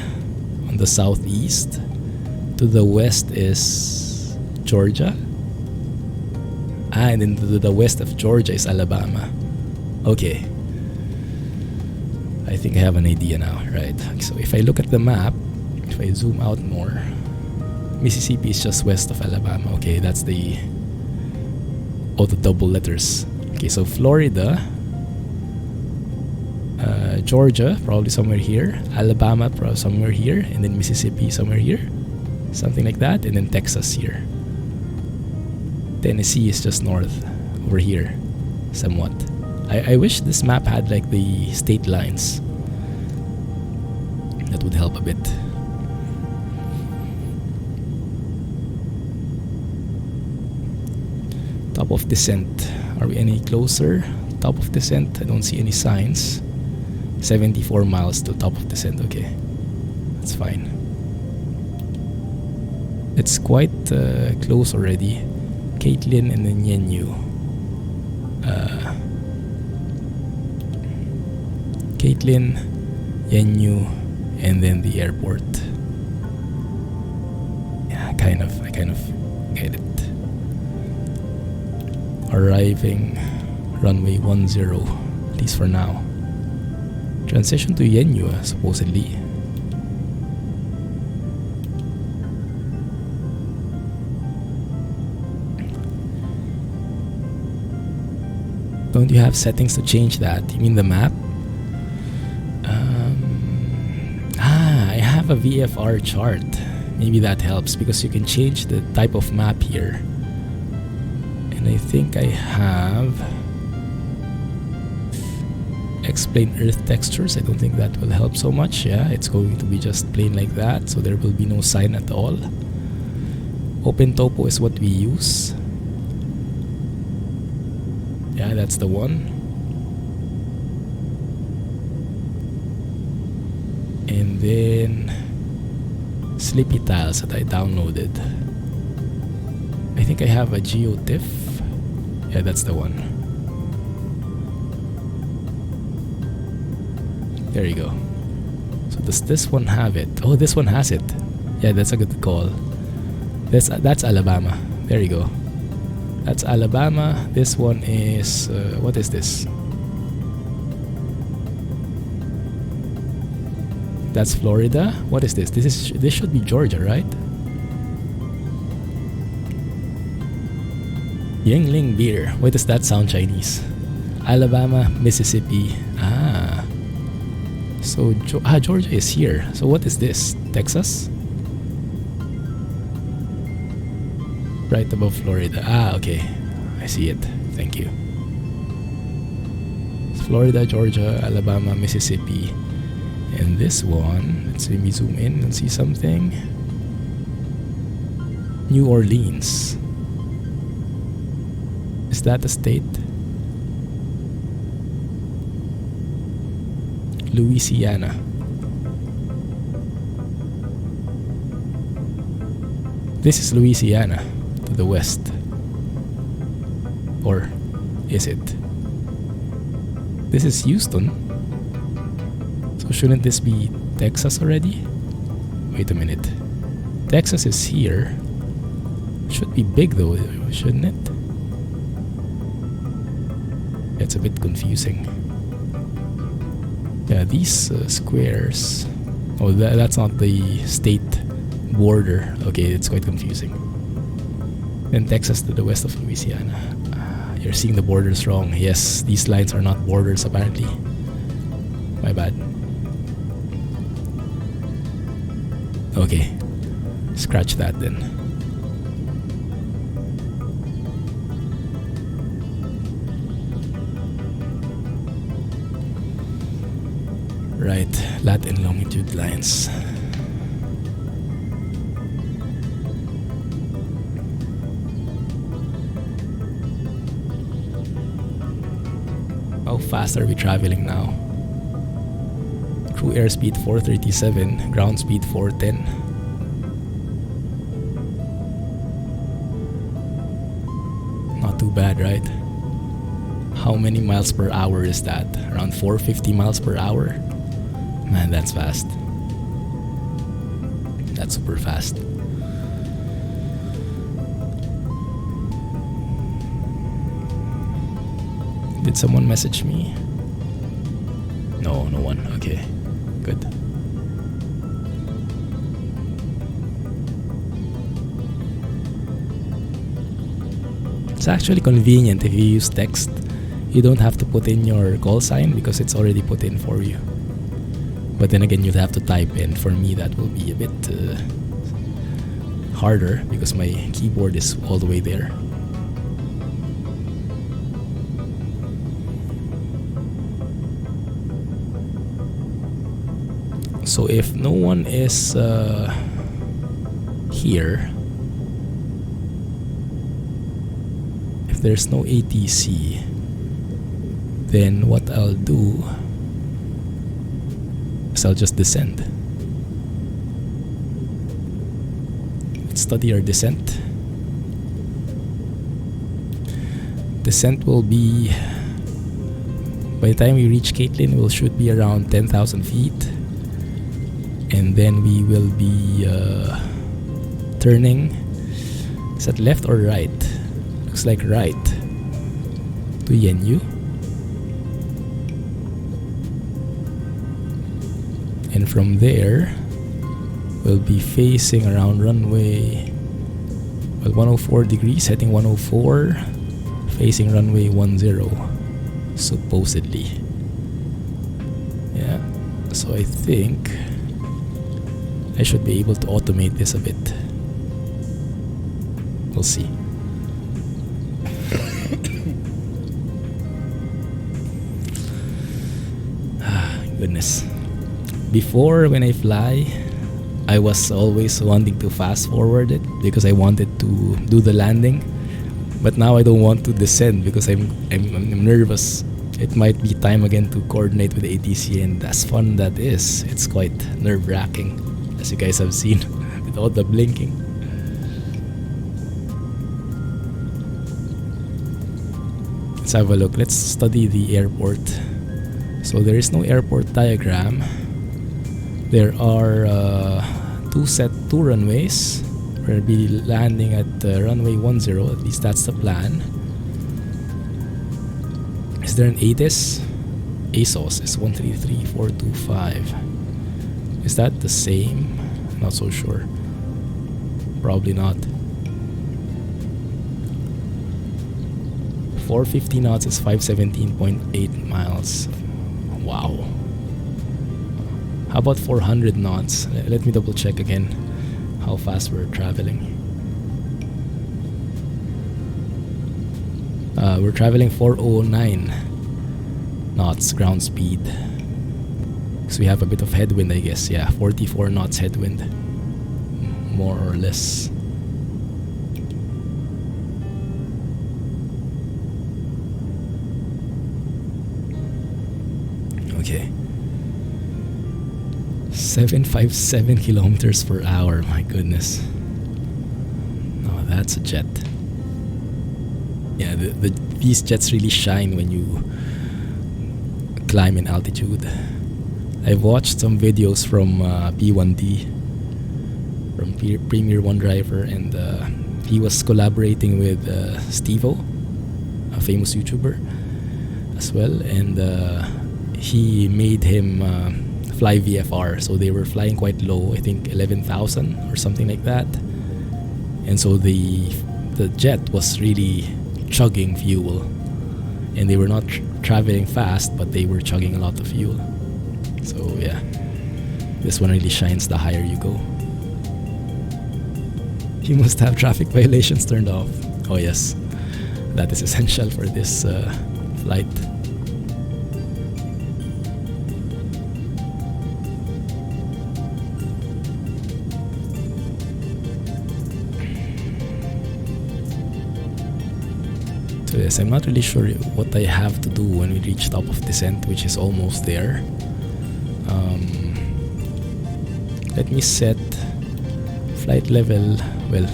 on the southeast. To the west is Georgia. And then to the west of Georgia is Alabama. Okay. I think I have an idea now, right? So if I look at the map, if I zoom out more, Mississippi is just west of Alabama. Okay, that's the double letters. Okay, so Florida, Georgia, probably somewhere here, Alabama, probably somewhere here, and then Mississippi somewhere here, something like that, and then Texas here. Tennessee is just north over here, somewhat. I wish this map had like the state lines. That would help a bit. Top of descent. Are we any closer? Top of descent. I don't see any signs. 74 miles to top of descent. Okay, that's fine. It's quite close already. Caitlin and then Yenyu. Caitlin, Yenyu, and then the airport. Yeah, I kind of get it. Arriving runway 10, at least for now. Transition to Yenyu, supposedly. Don't you have settings to change that? You mean the map? I have a VFR chart. Maybe that helps because you can change the type of map here. And I think I have explain Earth textures. I don't think that will help so much. Yeah, it's going to be just plain like that, so there will be no sign at all. Open topo is what we use. Yeah, that's the one. And then Sleepy Tiles that I downloaded. I think I have a GeoTIFF. Yeah, that's the one. There you go. So does this one have it? Oh, this one has it. Yeah, that's a good call. That's Alabama. There you go. That's Alabama. This one is what is this? That's Florida. What is this? This should be Georgia, right? Yingling beer. Why does that sound Chinese? Alabama, Mississippi. Ah. So Georgia is here. So what is this? Texas? Right above Florida. Ah, okay. I see it. Thank you. Florida, Georgia, Alabama, Mississippi. And this one, let's see me zoom in and see something. New Orleans. Is that a state? Louisiana. This is Louisiana to the west. Or is it? This is Houston. So shouldn't this be Texas already? Wait a minute. Texas is here. Should be big though, shouldn't it? It's a bit confusing. Yeah, these squares. Oh, that's not the state border. Okay, it's quite confusing. Then Texas to the west of Louisiana. You're seeing the borders wrong. Yes, these lines are not borders apparently. My bad. Okay, scratch that then. Right, lat and longitude lines. How fast are we traveling now? True airspeed 437, ground speed 410. Not too bad, right? How many miles per hour is that? Around 450 miles per hour? Man, that's fast. That's super fast. Did someone message me? No, no one. Okay, good. It's actually convenient if you use text. You don't have to put in your call sign because it's already put in for you. But then again, you'd have to type in. For me, that will be a bit harder because my keyboard is all the way there. So if no one is here, if there's no ATC, then what I'll do is I'll just descend. Let's study our descent. Descent will be, by the time we reach Caitlin, we should be around 10,000 feet. And then we will be turning. Is that left or right? Looks like right. To Yenyu. And from there, we'll be facing around runway 104 degrees, heading 104, facing runway 10, supposedly. Yeah, so I think I should be able to automate this a bit. We'll see. Goodness. Before, when I fly, I was always wanting to fast forward it because I wanted to do the landing. But now I don't want to descend because I'm nervous. It might be time again to coordinate with the ATC, and as fun that is, it's quite nerve-wracking, as you guys have seen with all the blinking. Let's have a look. Let's study the airport. So there is no airport diagram. There are two runways. We'll be landing at runway 10, at least that's the plan. Is there an ATIS? ASOS is 133425. Is that the same? I'm not so sure. Probably not. 450 knots is 517.8 miles. Wow. How about 400 knots? Let me double check again how fast we're traveling. We're traveling 409 knots ground speed. So we have a bit of headwind, I guess. Yeah, 44 knots headwind, more or less. Okay. 757 kilometers per hour. My goodness. Oh, that's a jet. Yeah, these jets really shine when you climb in altitude. I've watched some videos from P1D, from Premier One Driver, and he was collaborating with Steve-O, a famous YouTuber as well, and he made him fly VFR. So they were flying quite low, I think 11,000 or something like that, and so the jet was really chugging fuel, and they were not traveling fast, but they were chugging a lot of fuel. So yeah, this one really shines the higher you go. You must have traffic violations turned off. Oh yes, that is essential for this flight. So yes, I'm not really sure what I have to do when we reach top of descent, which is almost there. Let me set flight level, well,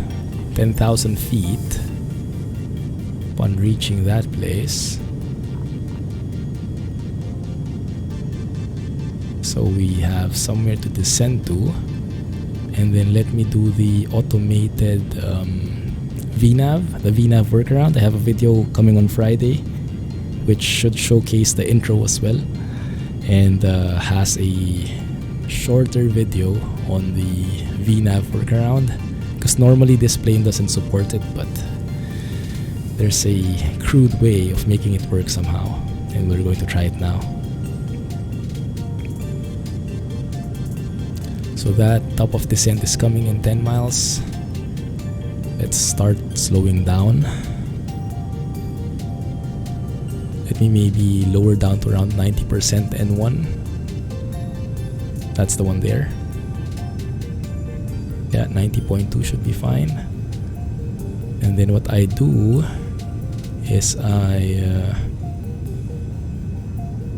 10,000 feet. Upon reaching that place, so we have somewhere to descend to, and then let me do the automated VNAV, the VNAV workaround. I have a video coming on Friday which should showcase the intro as well, and has a shorter video on the VNAV workaround, because normally this plane doesn't support it, but there's a crude way of making it work somehow, and we're going to try it now. So that top of descent is coming in 10 miles. Let's start slowing down. Let me maybe lower down to around 90% N1. That's the one there. Yeah, 90.2 should be fine. And then what I do is I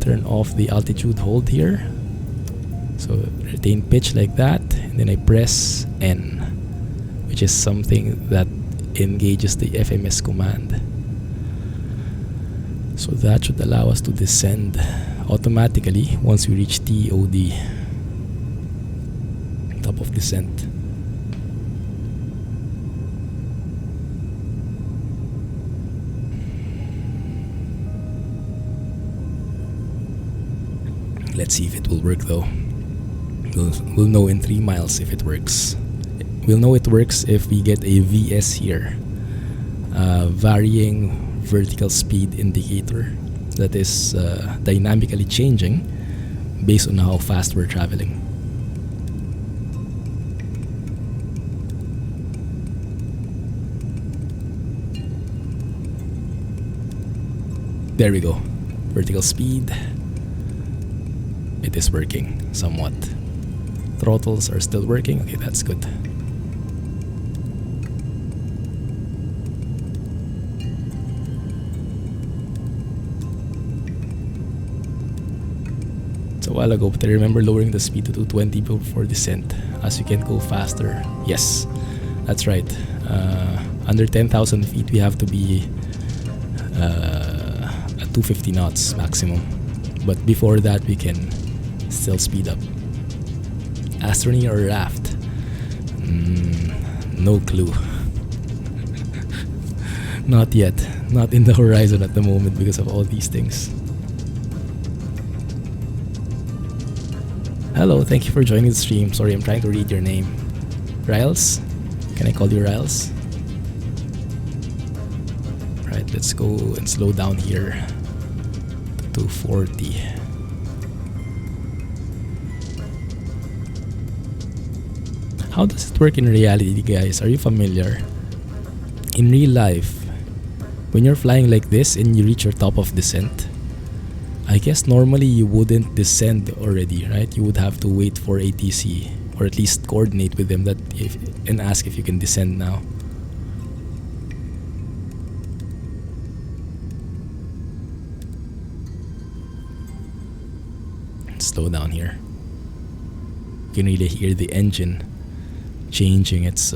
turn off the altitude hold here. So retain pitch like that, and then I press N, which is something that engages the FMS command. So that should allow us to descend automatically once we reach TOD, top of descent. Let's see if it will work though. We'll know in 3 miles if it works. We'll know it works if we get a VS here, varying vertical speed indicator, that is dynamically changing based on how fast we're traveling. There we go. Vertical speed. It is working somewhat. Throttles are still working. Okay, that's good. It's a while ago, but I remember lowering the speed to 220 before descent, as you can go faster. Yes, that's right. Under 10,000 feet, we have to be at 250 knots maximum. But before that, we can still speed up. Astronomy or raft? No clue. Not yet. Not in the horizon at the moment because of all these things. Hello, thank you for joining the stream. Sorry, I'm trying to read your name. Riles? Can I call you Riles? Right, let's go and slow down here to 240. How does it work in reality, guys? Are you familiar? In real life, when you're flying like this and you reach your top of descent, I guess normally you wouldn't descend already, right? You would have to wait for ATC, or at least coordinate with them and ask if you can descend now. Slow down here. You can really hear the engine changing its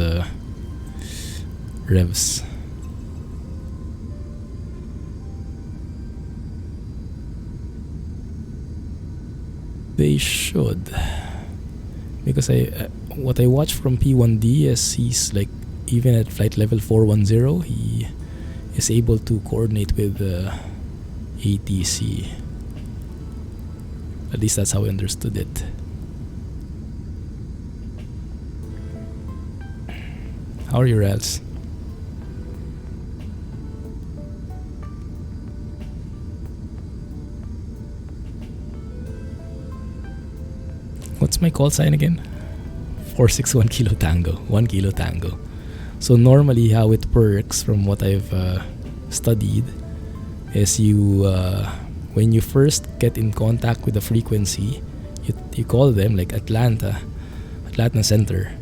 revs. They should, because what I watched from P1D is he's like, even at flight level 410, he is able to coordinate with ATC. At least that's how I understood it. How are your rels? What's my call sign again? 461 Kilo Tango. 1 Kilo Tango. So normally how it works, from what I've studied, is you when you first get in contact with the frequency, you call them, like Atlanta Center.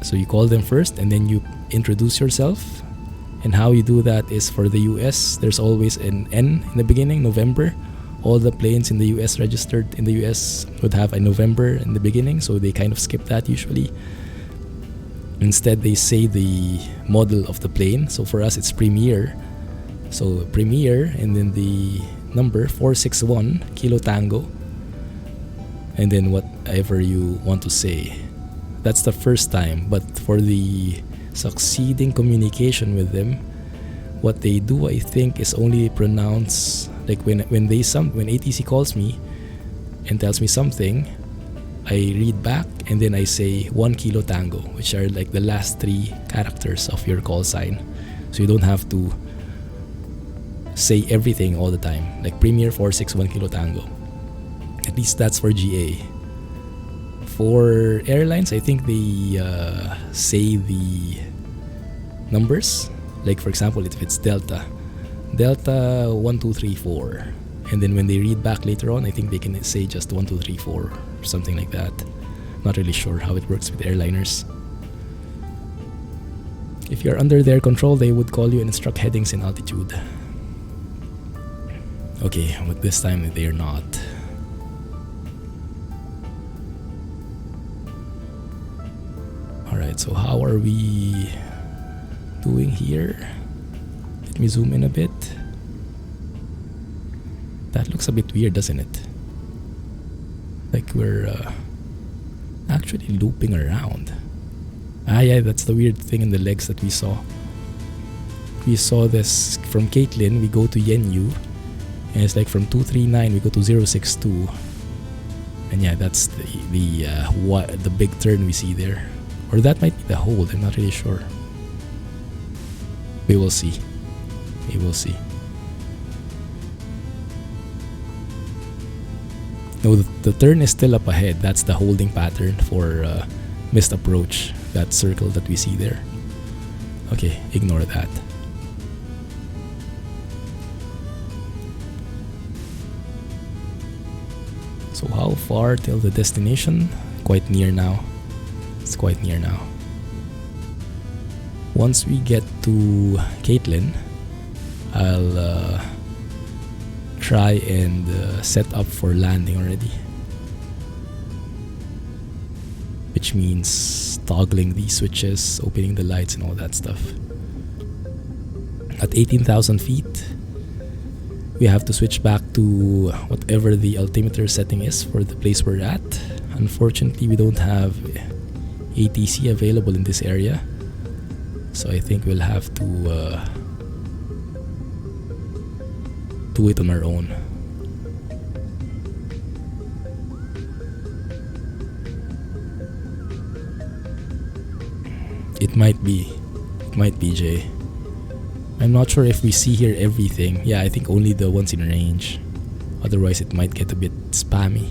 So you call them first and then you introduce yourself. And how you do that is, for the US, there's always an N in the beginning, November. All the planes in the US registered in the US would have a November in the beginning, so they kind of skip that usually. Instead, they say the model of the plane. So for us, it's Premier. So Premier, and then the number 461 Kilo Tango, and then whatever you want to say. That's the first time. But for the succeeding communication with them, what they do, I think, is only pronounce, like when ATC calls me and tells me something, I read back and then I say 1 Kilo Tango, which are like the last 3 characters of your call sign. So you don't have to say everything all the time. Like Premier 461 Kilo Tango. At least that's for GA. For airlines, I think they say the numbers. Like for example, if it's Delta 1234, and then when they read back later on, I think they can say just 1234 or something like that. Not really sure how it works with airliners. If you're under their control, they would call you and instruct headings and altitude. Okay, but this time they're not. Alright, so how are we doing here? Let me zoom in a bit. That looks a bit weird, doesn't it? Like we're actually looping around. Yeah, that's the weird thing in the legs that we saw. We saw this from Caitlin, we go to Yenyu, and it's like from 239 we go to 062. And yeah, that's the big turn we see there. Or that might be the hold, I'm not really sure. We will see. We will see. No, the turn is still up ahead. That's the holding pattern for missed approach. That circle that we see there. Okay, ignore that. So how far till the destination? Quite near now. It's quite near now. Once we get to Caitlin, I'll try and set up for landing already. Which means toggling these switches, opening the lights and all that stuff. At 18,000 feet, we have to switch back to whatever the altimeter setting is for the place we're at. Unfortunately, we don't have ATC available in this area, so I think we'll have to do it on our own. It might be Jay. I'm not sure if we see here everything. Yeah, I think only the ones in range. Otherwise it might get a bit spammy,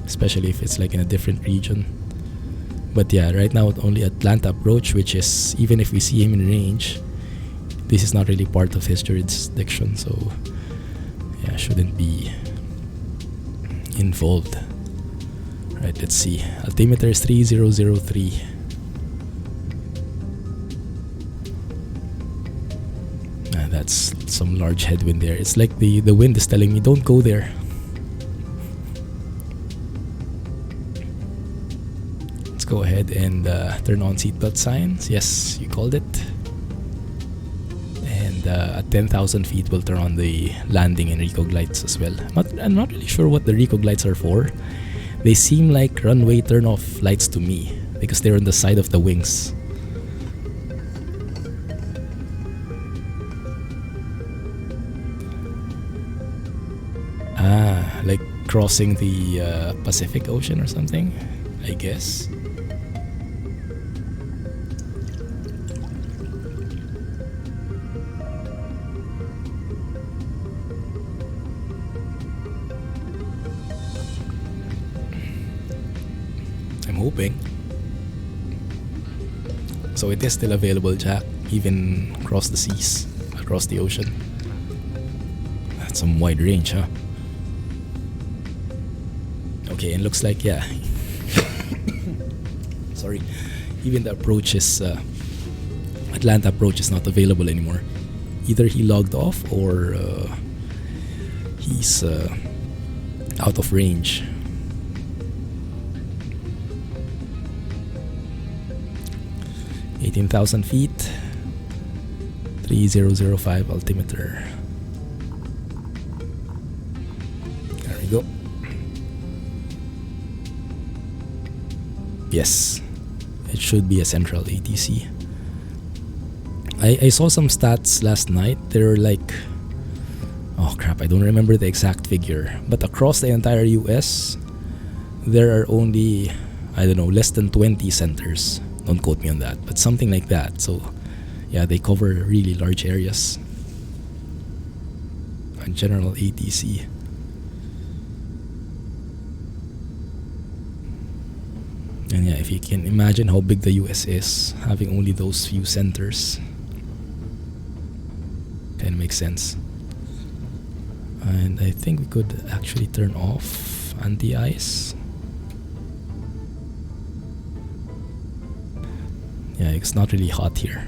especially if it's like in a different region. But yeah, right now only Atlanta approach, which is, even if we see him in range, this is not really part of his jurisdiction, so yeah, shouldn't be involved. Right, let's see. Altimeter is 3003. That's some large headwind there. It's like the wind is telling me, don't go there. and turn on seatbelt signs. Yes, you called it. And at 10,000 feet, we'll turn on the landing and recog lights as well. I'm not really sure what the recog lights are for. They seem like runway turn-off lights to me because they're on the side of the wings. Like crossing the Pacific Ocean or something, I guess. I'm hoping. So it is still available, Jack, even across the seas, across the ocean. That's some wide range, huh? Okay, and looks like, yeah. Sorry. Even the approach is, Atlanta approach is not available anymore. Either he logged off or he's out of range. $18,000 feet, 3005 altimeter. There we go. Yes, it should be a central ATC. I saw some stats last night. They're like, oh crap, I don't remember the exact figure, but across the entire US there are only, I don't know, less than 20 centers. Don't quote me on that, but something like that. So yeah, they cover really large areas. A general ATC. And yeah, if you can imagine how big the US is, having only those few centers kind of makes sense. And I think we could actually turn off anti-ice. Yeah, it's not really hot here.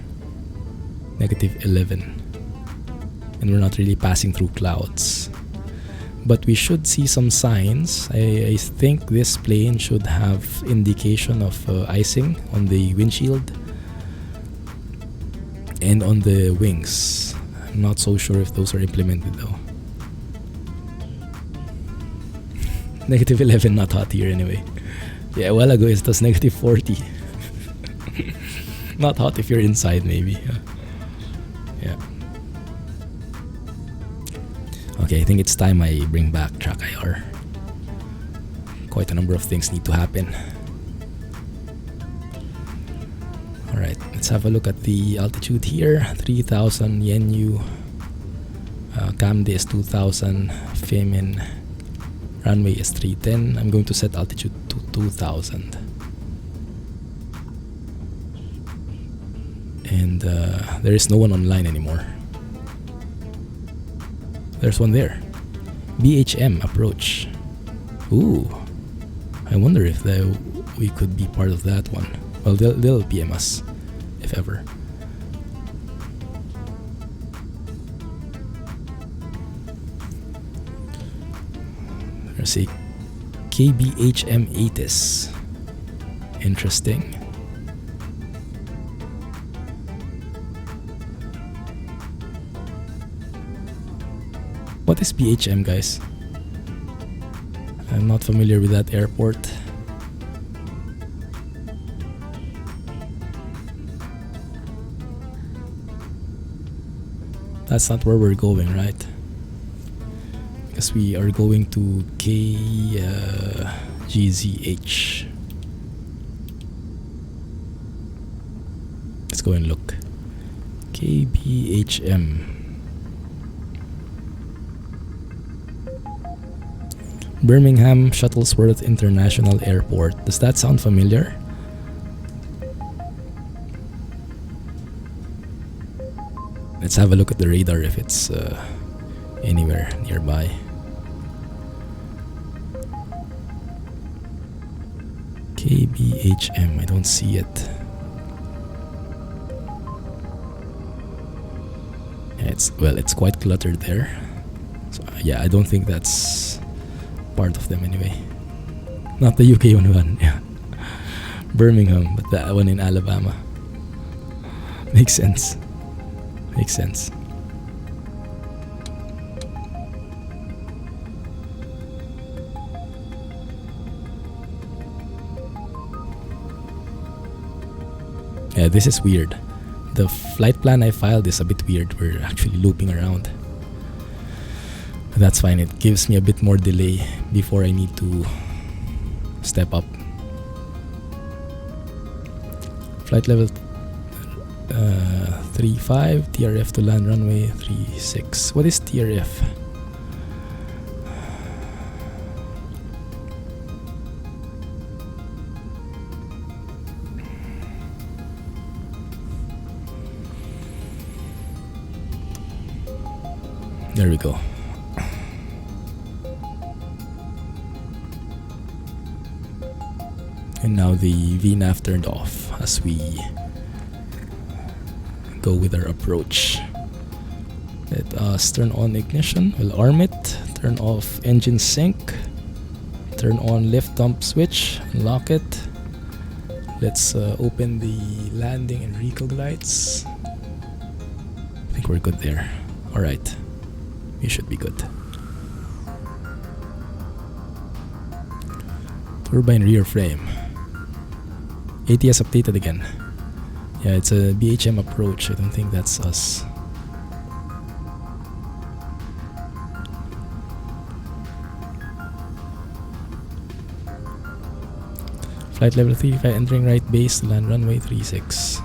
-11. And we're not really passing through clouds. But we should see some signs. I think this plane should have indication of icing on the windshield and on the wings. I'm not so sure if those are implemented though. -11, not hot here anyway. Yeah, a while ago it was -40. Not hot if you're inside maybe. Yeah. Okay, I think it's time I bring back track IR. Quite a number of things need to happen. Alright, let's have a look at the altitude here. 3,000 Yen-U. Camde is 2,000. Femin. Runway is 310. I'm going to set altitude to 2,000. And there is no one online anymore. There's one there. BHM approach. Ooh. I wonder if we could be part of that one. Well, they'll PM us, if ever. There's a KBHM ATIS. Interesting. What is BHM, guys? I'm not familiar with that airport. That's not where we're going, right? Because we are going to KGZH. Let's go and look. KBHM. Birmingham Shuttlesworth International Airport. Does that sound familiar? Let's have a look at the radar if it's anywhere nearby. KBHM, I don't see it. Yeah, it's quite cluttered there. So yeah, I don't think that's part of them anyway. Not the UK one, yeah. Birmingham, but that one in Alabama. Makes sense. Makes sense. Yeah, this is weird. The flight plan I filed is a bit weird. We're actually looping around. But that's fine. It gives me a bit more delay before I need to step up. Flight level 35, TRF to land runway 36. What is TRF? There we go. And now the VNAV turned off as we go with our approach. Let us turn on ignition. We'll arm it. Turn off engine sync. Turn on lift dump switch. Unlock it. Let's open the landing and recall lights. I think we're good there. Alright. We should be good. Turbine rear frame. ATS updated again. Yeah, it's a BHM approach. I don't think that's us. Flight level 35 entering right base to land runway 36.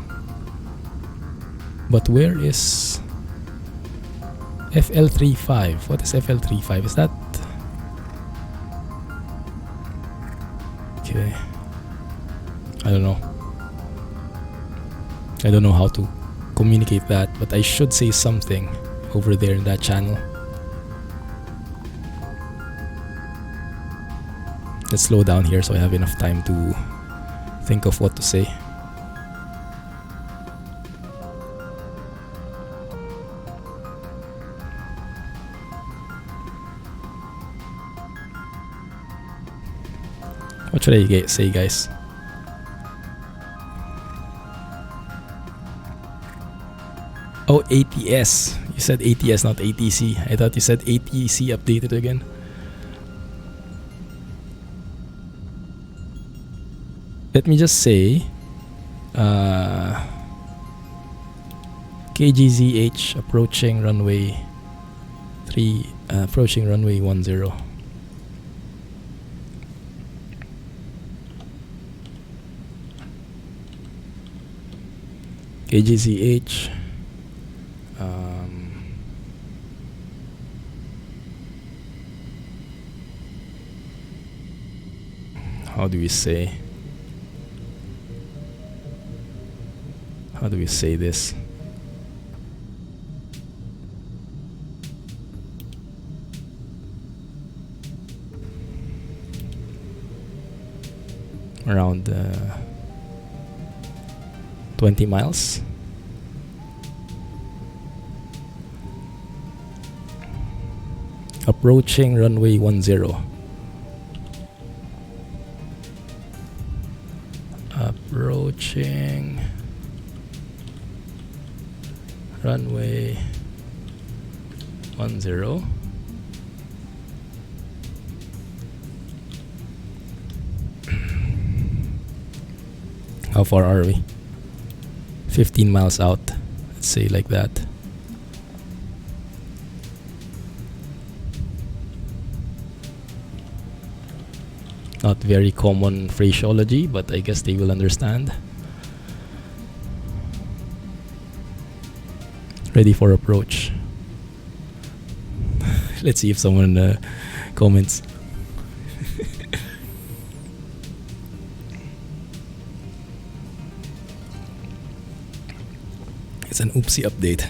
But where is FL35? What is FL35? Is that... Okay. I don't know. I don't know how to communicate that, but I should say something over there in that channel. Let's slow down here so I have enough time to think of what to say. What should I say, guys? Oh, ATS. You said ATS, not ATC. I thought you said ATC updated again. Let me just say, KGZH approaching runway 3, approaching runway 10. KGZH. How do we say? How do we say this? Around 20 miles. Approaching runway 10. Approaching runway 10. How far are we? 15 miles out. Let's say like that. Not very common phraseology, but I guess they will understand. Ready for approach. Let's see if someone comments. It's an oopsie update.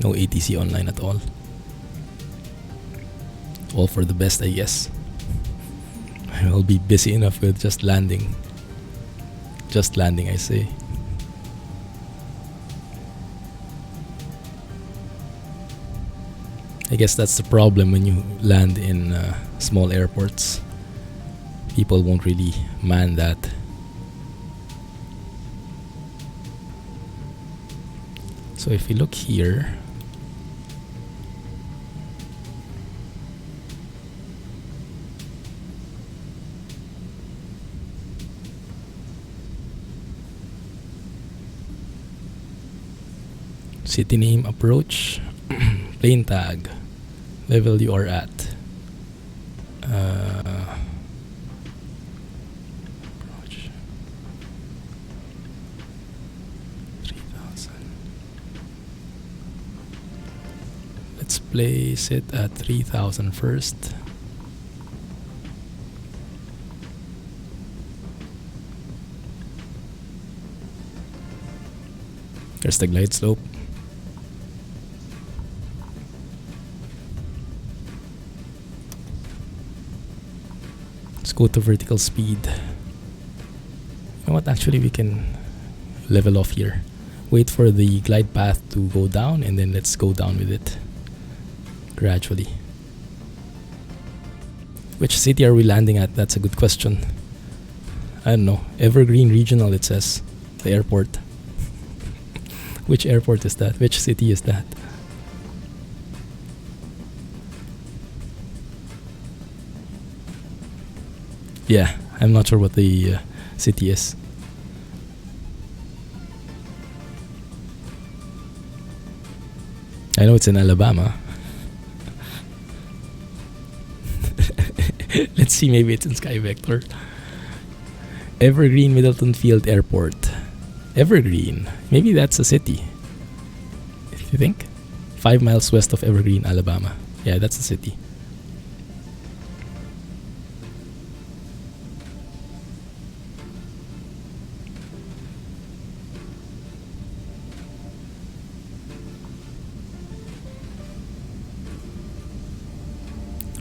No ATC online at all. All for the best, I guess. I'll be busy enough with just landing. Just landing, I say. I guess that's the problem when you land in small airports. People won't really man that. So if we look here, city name, approach, plane tag, level you are at. Approach 3000. Let's place it at 3000 first. There's the glide slope. Let's go to vertical speed. You know what? Actually, we can level off here. Wait for the glide path to go down, and then let's go down with it gradually. Which city are we landing at? That's a good question. I don't know. Evergreen Regional, it says. The airport. Which airport is that? Which city is that? Yeah, I'm not sure what the city is. I know it's in Alabama. Let's see, maybe it's in Sky Vector. Evergreen Middleton Field Airport. Evergreen. Maybe that's a city. You think? 5 miles west of Evergreen, Alabama. Yeah, that's a city.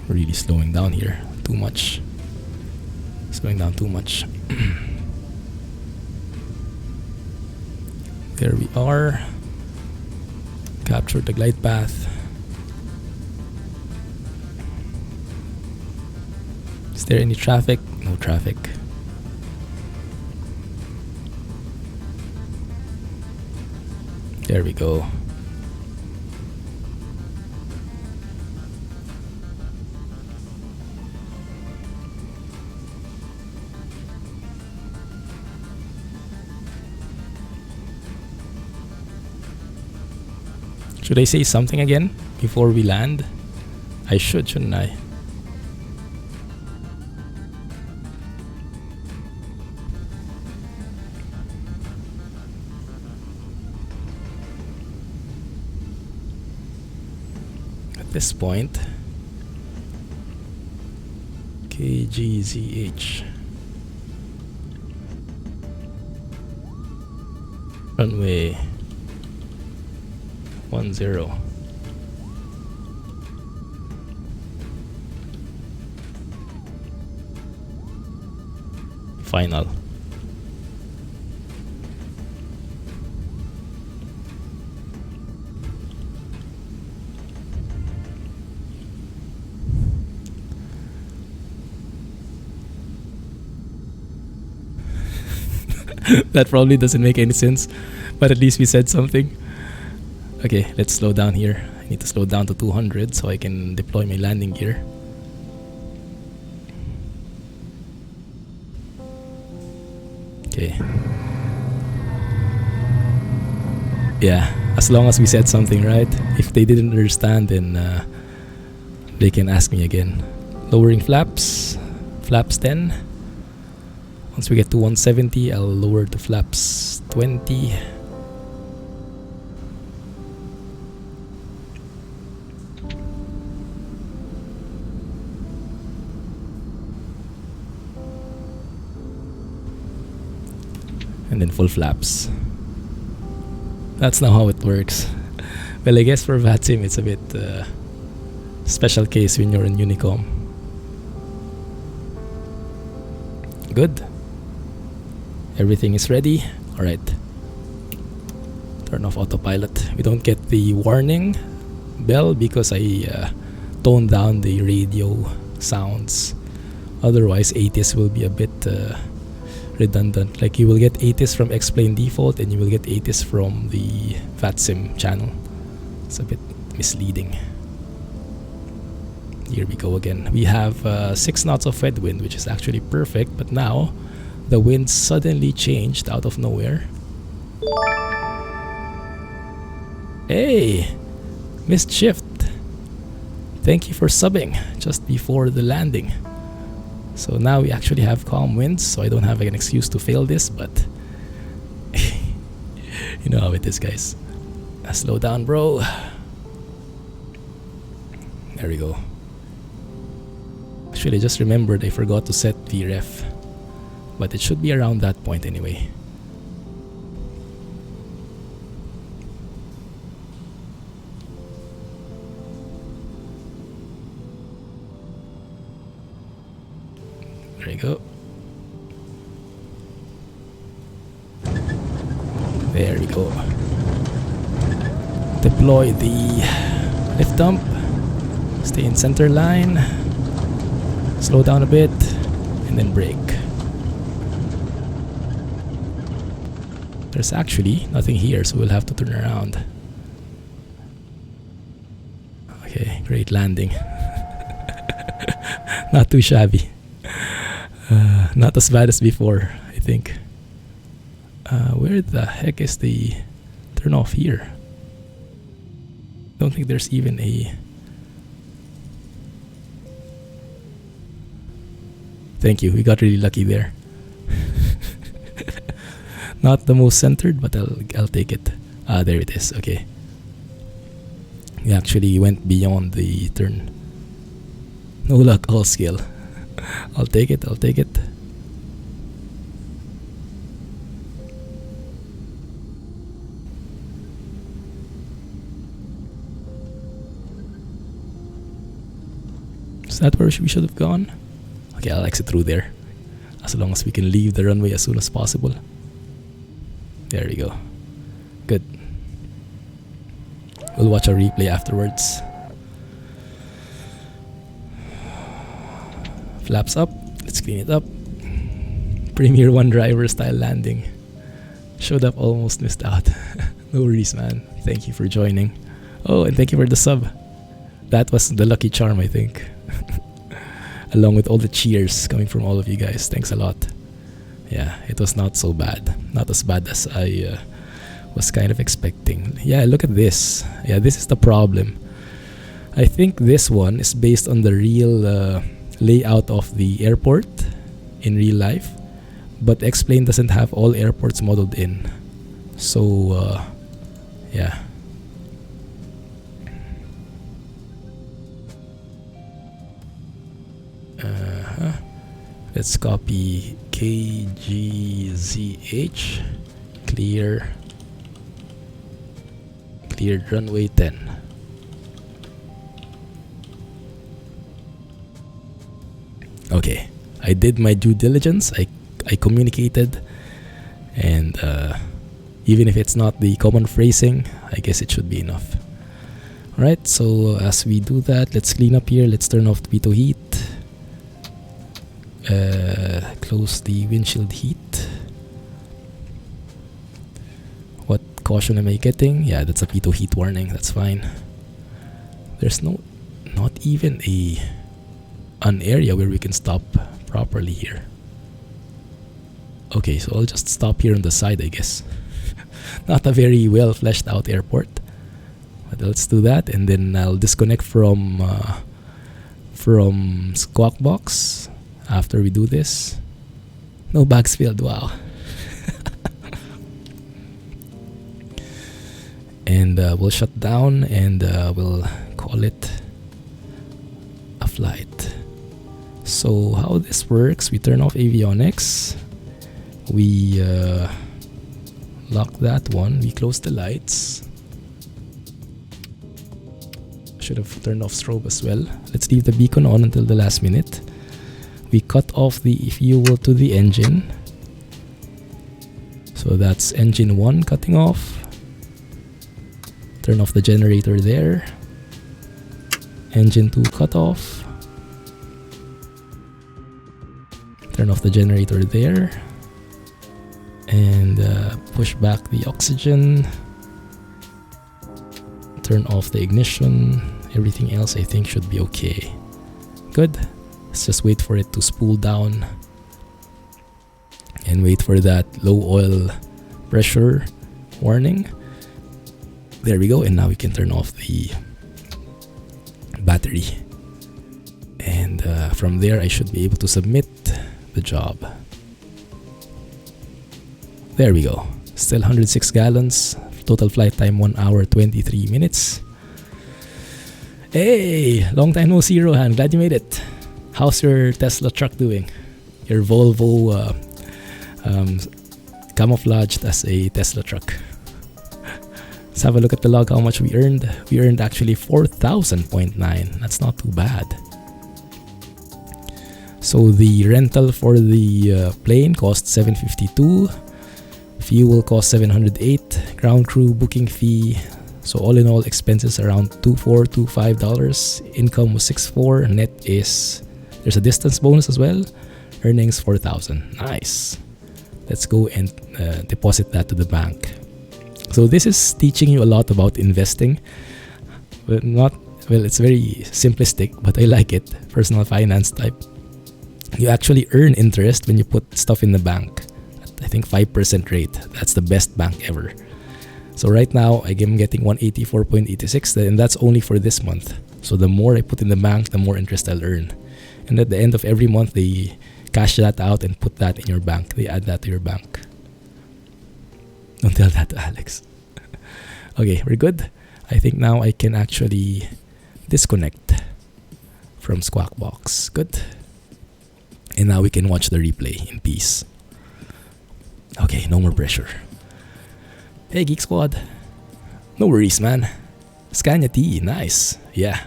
Really slowing down here. Too much. Slowing down too much. There we are. Capture the glide path. Is there any traffic? No traffic. There we go. Should I say something again before we land? I should, shouldn't I? At this point, KGZH. Runway 10. Final. That probably doesn't make any sense, but at least we said something. Okay, let's slow down here. I need to slow down to 200 so I can deploy my landing gear. Okay. Yeah, as long as we said something, right? If they didn't understand, then they can ask me again. Lowering flaps. Flaps 10. Once we get to 170, I'll lower to flaps 20. And then full flaps. That's now how it works. Well, I guess for Vatsim it's a bit special case when you're in Unicom. Good. Everything is ready. Alright. Turn off autopilot. We don't get the warning bell because I toned down the radio sounds. Otherwise, 80s will be a bit redundant. Like you will get 80s from Explain Default and you will get 80s from the Vatsim channel. It's a bit misleading. Here we go again. We have 6 knots of headwind, which is actually perfect, but now the wind suddenly changed out of nowhere. Hey, missed shift. Thank you for subbing just before the landing. So now we actually have calm winds, so I don't have an excuse to fail this, but you know how it is, guys. Slow down, bro. There we go. Actually, I just remembered I forgot to set VREF, but it should be around that point anyway. There you go. There we go. Deploy the lift dump. Stay in center line. Slow down a bit. And then brake. There's actually nothing here, so we'll have to turn around. Okay, great landing. Not too shabby. Not as bad as before, I think. Where the heck is the turn off here? Don't think there's even a... Thank you, we got really lucky there. Not the most centered, but I'll take it. Ah, there it is, okay. We actually went beyond the turn. No luck, all skill. I'll take it, I'll take it. Is that where we should have gone? Okay, I'll exit through there. As long as we can leave the runway as soon as possible. There we go. Good. We'll watch a replay afterwards. Flaps up. Let's clean it up. Premier 1 driver style landing. Showed up, almost missed out. No worries, man. Thank you for joining. Oh, and thank you for the sub. That was the lucky charm, I think. Along with all the cheers coming from all of you guys. Thanks a lot. Yeah, it was not so bad. Not as bad as I was kind of expecting. Yeah, look at this. Yeah, this is the problem. I think this one is based on the real layout of the airport in real life, but Explain doesn't have all airports modeled in. So, yeah. Let's copy KGZH. Cleared runway 10. Okay, I did my due diligence. I communicated, and even if it's not the common phrasing, I guess it should be enough. Alright, so as we do that, let's clean up here. Let's turn off the pitot heat. Close the windshield heat. What caution am I getting? Yeah, that's a pitot heat warning. That's fine. There's not even an area where we can stop properly here. Okay, so I'll just stop here on the side, I guess. Not a very well fleshed out airport, but let's do that, and then I'll disconnect from Squawk Box after we do this. No bags filled, wow. And we'll shut down, and we'll call it a flight. So how this works, we turn off avionics, we lock that one, we close the lights. Should have turned off strobe as well. Let's leave the beacon on until the last minute. We cut off the fuel to the engine. So that's engine 1 cutting off. Turn off the generator there. Engine 2 cut off. Turn off the generator there. And push back the oxygen. Turn off the ignition. Everything else I think should be okay. Good. Let's just wait for it to spool down. And wait for that low oil pressure warning. There we go. And now we can turn off the battery. And from there I should be able to submit the job. There we go. Still 106 gallons. Total flight time 1 hour 23 minutes. Hey, long time no see, Rohan. Glad you made it. How's your Tesla truck doing? Your Volvo camouflaged as a Tesla truck. Let's have a look at the log, how much we earned. We earned actually 4,000.9. That's not too bad. So the rental for the plane cost $752. Fuel cost $708. Ground crew booking fee. So all in all, expenses around $24-25. Income was $64. Net is, there's a distance bonus as well. Earnings $4,000. Nice. Let's go and deposit that to the bank. So this is teaching you a lot about investing. It's very simplistic, but I like it. Personal finance type. You actually earn interest when you put stuff in the bank. I think 5% rate. That's the best bank ever. So right now I am getting 184.86, and that's only for this month. So the more I put in the bank, the more interest I'll earn. And at the end of every month, they cash that out and put that in your bank. They add that to your bank. Don't tell that to Alex. Okay, we're good. I think now I can actually disconnect from Squawk Box. Good. And now we can watch the replay in peace. Okay, no more pressure. Hey, Geek Squad. No worries, man. Scania T, nice. Yeah,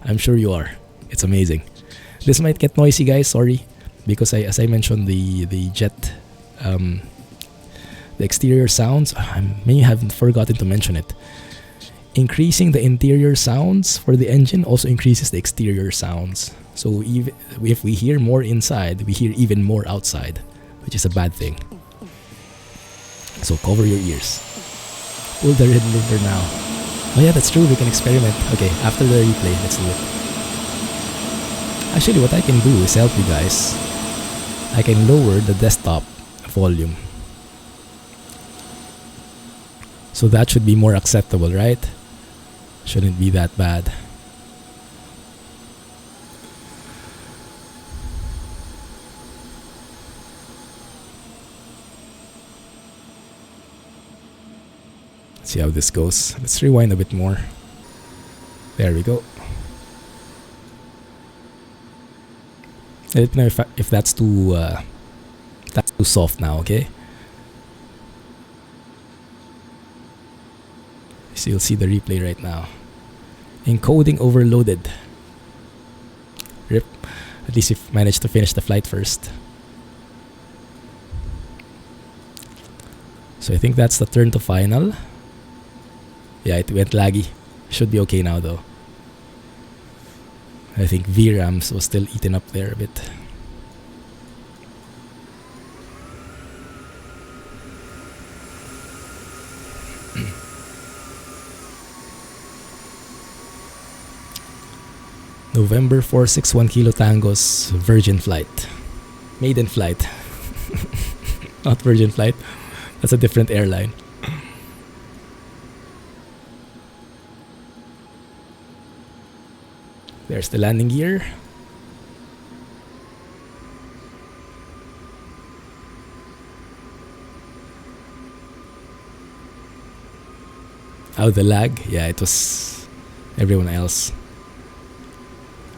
I'm sure you are. It's amazing. This might get noisy, guys. Sorry, because as I mentioned, the jet, the exterior sounds. I may have forgotten to mention it. Increasing the interior sounds for the engine also increases the exterior sounds. So even if we hear more inside, we hear even more outside, which is a bad thing. So cover your ears. Pull the red lever now. Oh yeah, that's true. We can experiment. Okay, after the replay, let's do it. Actually, what I can do is help you guys. I can lower the desktop volume. So that should be more acceptable, right? Shouldn't be that bad. See how this goes. Let's rewind a bit more. There we go. Let me know if that's too soft now, okay? So you'll see the replay right now. Encoding overloaded. Rip. At least you've managed to finish the flight first. So I think that's the turn to final. Yeah, it went laggy. Should be okay now though. I think VRAMs was still eaten up there a bit. November 461 Kilo Tango's Virgin flight. Maiden flight. Not Virgin flight. That's a different airline. There's the landing gear. Oh, the lag. Yeah, it was everyone else.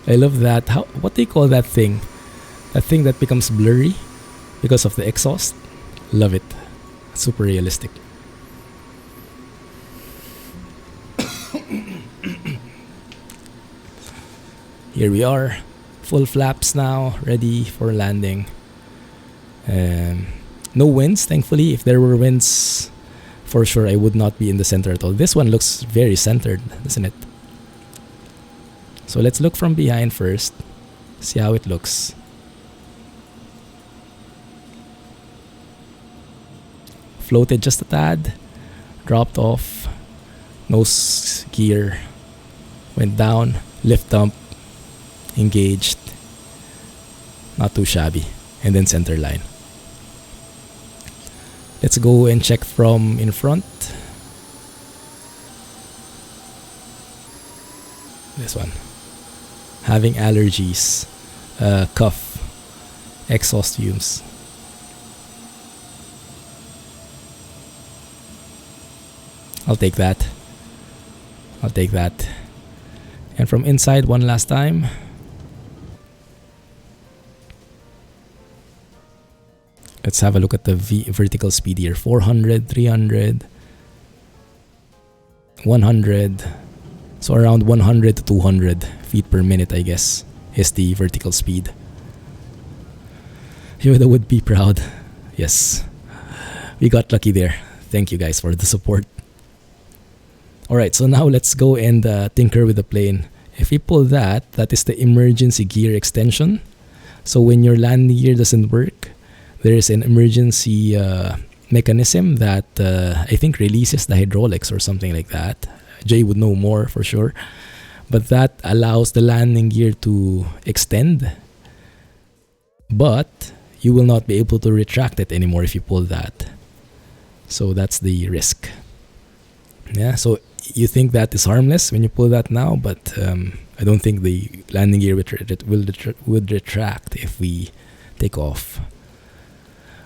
I love that. What do you call that thing? That thing that becomes blurry because of the exhaust. Love it. Super realistic. Here we are, full flaps now, ready for landing. No winds, thankfully. If there were winds, for sure I would not be in the center at all. This one looks very centered, doesn't it? So let's look from behind first. See how it looks. Floated just a tad. Dropped off. Nose gear. Went down. Lift dump. Engaged. Not too shabby. And then center line. Let's go and check from in front. This one. Having allergies. Cough. Exhaust fumes. I'll take that. I'll take that. And from inside one last time. Let's have a look at the vertical speed here. 400, 300, 100. So around 100 to 200 feet per minute, I guess, is the vertical speed. Yoda would be proud. Yes. We got lucky there. Thank you guys for the support. Alright, so now let's go and tinker with the plane. If we pull that, that is the emergency gear extension. So when your landing gear doesn't work, there is an emergency mechanism that I think releases the hydraulics or something like that. Jay would know more for sure. But that allows the landing gear to extend. But you will not be able to retract it anymore if you pull that. So that's the risk. Yeah, so you think that is harmless when you pull that now, but I don't think the landing gear would retract if we take off.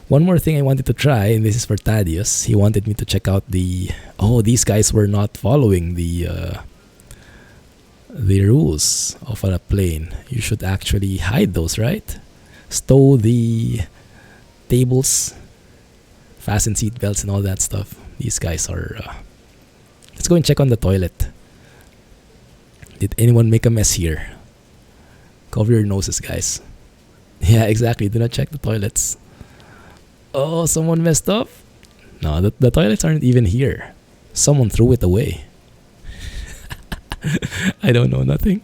One more thing I wanted to try, and this is for Thaddeus. He wanted me to check out the... Oh, these guys were not following the rules of a plane. You should actually hide those, right? Stow the tables, fasten seat belts, and all that stuff. These guys are... Let's go and check on the toilet. Did anyone make a mess here? Cover your noses, guys. Yeah, exactly. Do not check the toilets. Oh, someone messed up? No, the toilets aren't even here. Someone threw it away. I don't know, nothing.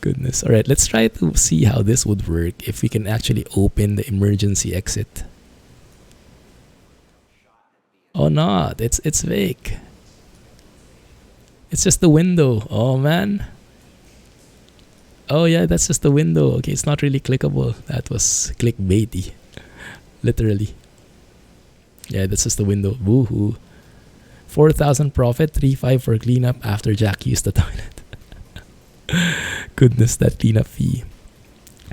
Goodness. Alright, let's try to see how this would work if we can actually open the emergency exit. Oh, not. It's fake. It's just the window. Oh, man. Oh, yeah, that's just the window. Okay, it's not really clickable. That was clickbaity. Literally. Yeah, that's just the window. Woohoo. 4,000 profit, 3,500 for cleanup after Jack used the toilet. Goodness, that cleanup fee.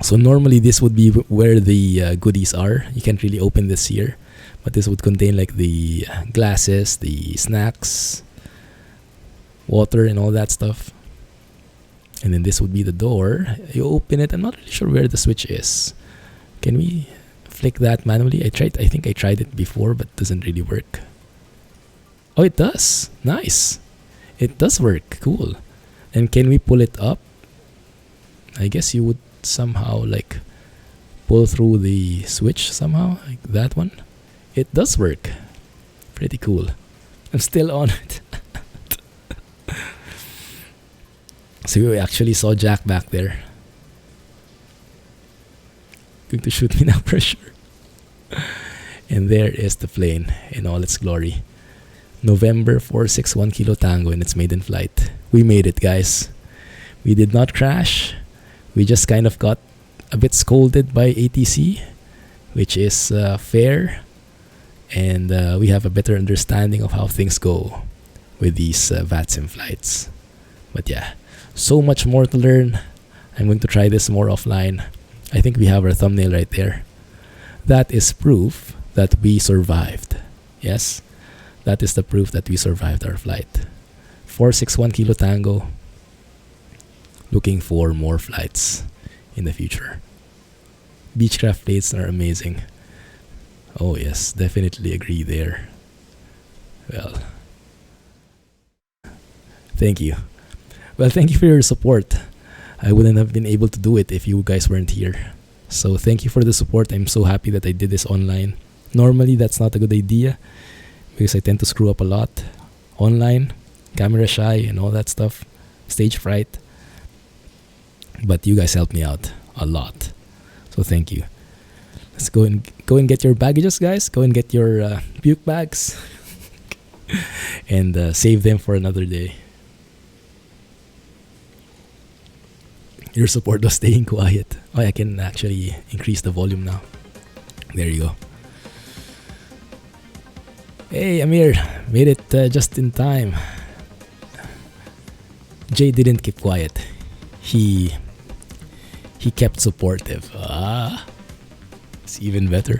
So normally this would be where the goodies are. You can't really open this here. But this would contain like the glasses, the snacks, water and all that stuff. And then this would be the door. You open it. I'm not really sure where the switch is. Can we... flick that manually? I think I tried it before, but it doesn't really work. Oh, it does. Nice. It does work. Cool. And can we pull it up? I guess you would somehow like pull through the switch somehow, like that one. It does work. Pretty cool. I'm still on it. So we actually saw Jack back there. Going to shoot me now for sure. And there is the plane in all its glory. November 461 Kilo Tango in its maiden flight. We made it, guys. We did not crash. We just kind of got a bit scolded by ATC, which is fair. And we have a better understanding of how things go with these Vatsim flights. But yeah, so much more to learn. I'm going to try this more offline. I think we have our thumbnail right there. That is proof that we survived. Yes, that is the proof that we survived our flight. 461 Kilo Tango. Looking for more flights in the future. Beechcraft plates are amazing. Oh yes, definitely agree there. Well, thank you. Well, thank you for your support. I wouldn't have been able to do it if you guys weren't here. So thank you for the support. I'm so happy that I did this online. Normally, that's not a good idea because I tend to screw up a lot online, camera shy and all that stuff, stage fright. but you guys helped me out a lot, so thank you. Let's go and get your baggages, guys. Go and get your puke bags and save them for another day. Your support was staying quiet. Oh, I can actually increase the volume now. There you go. Hey, Amir, made it just in time. Jay didn't keep quiet. He kept supportive. It's even better.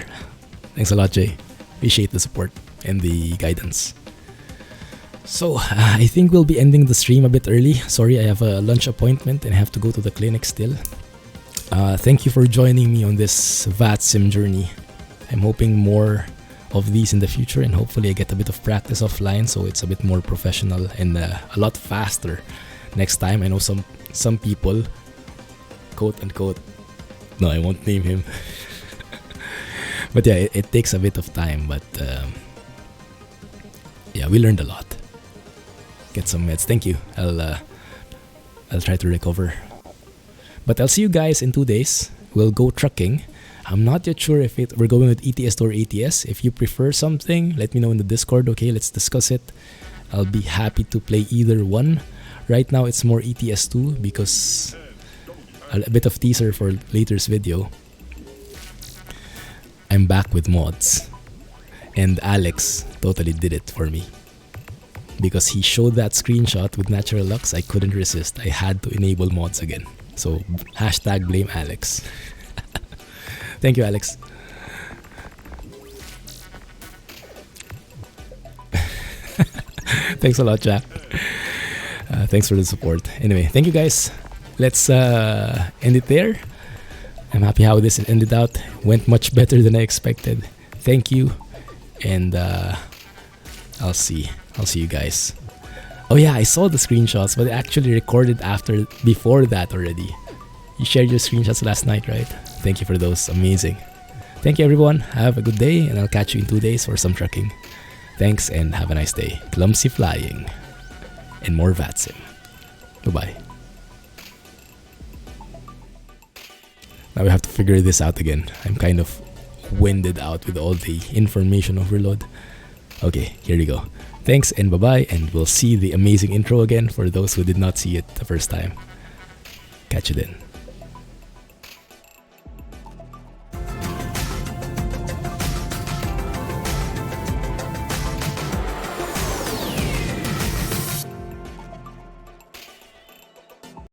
Thanks a lot, Jay. Appreciate the support and the guidance. So, I think we'll be ending the stream a bit early. Sorry, I have a lunch appointment and I have to go to the clinic still. Thank you for joining me on this Vatsim journey. I'm hoping more of these in the future, and hopefully I get a bit of practice offline so it's a bit more professional and a lot faster next time. I know some people, quote unquote, no, I won't name him. But yeah, it takes a bit of time, but yeah, we learned a lot. Get some meds. Thank you. I'll try to recover. But I'll see you guys in 2 days. We'll go trucking. I'm not yet sure if we're going with ETS or ATS. If you prefer something, let me know in the Discord. Okay, let's discuss it. I'll be happy to play either one. Right now, it's more ETS2 because a bit of teaser for later's video. I'm back with mods. And Alex totally did it for me. Because he showed that screenshot with natural lux, I couldn't resist. I had to enable mods again. So, hashtag blame Alex. Thank you, Alex. Thanks a lot, Jack. Thanks for the support. Anyway, thank you guys. Let's end it there. I'm happy how this ended out. Went much better than I expected. Thank you. And I'll see you guys. Oh yeah, I saw the screenshots, but I actually recorded before that already. You shared your screenshots last night, right? Thank you for those. Amazing. Thank you, everyone. Have a good day, and I'll catch you in 2 days for some trucking. Thanks, and have a nice day. Clumsy flying. And more Vatsim. Bye-bye. Now we have to figure this out again. I'm kind of winded out with all the information overload. Okay, here we go. Thanks and bye-bye, and we'll see the amazing intro again for those who did not see it the first time. Catch you then.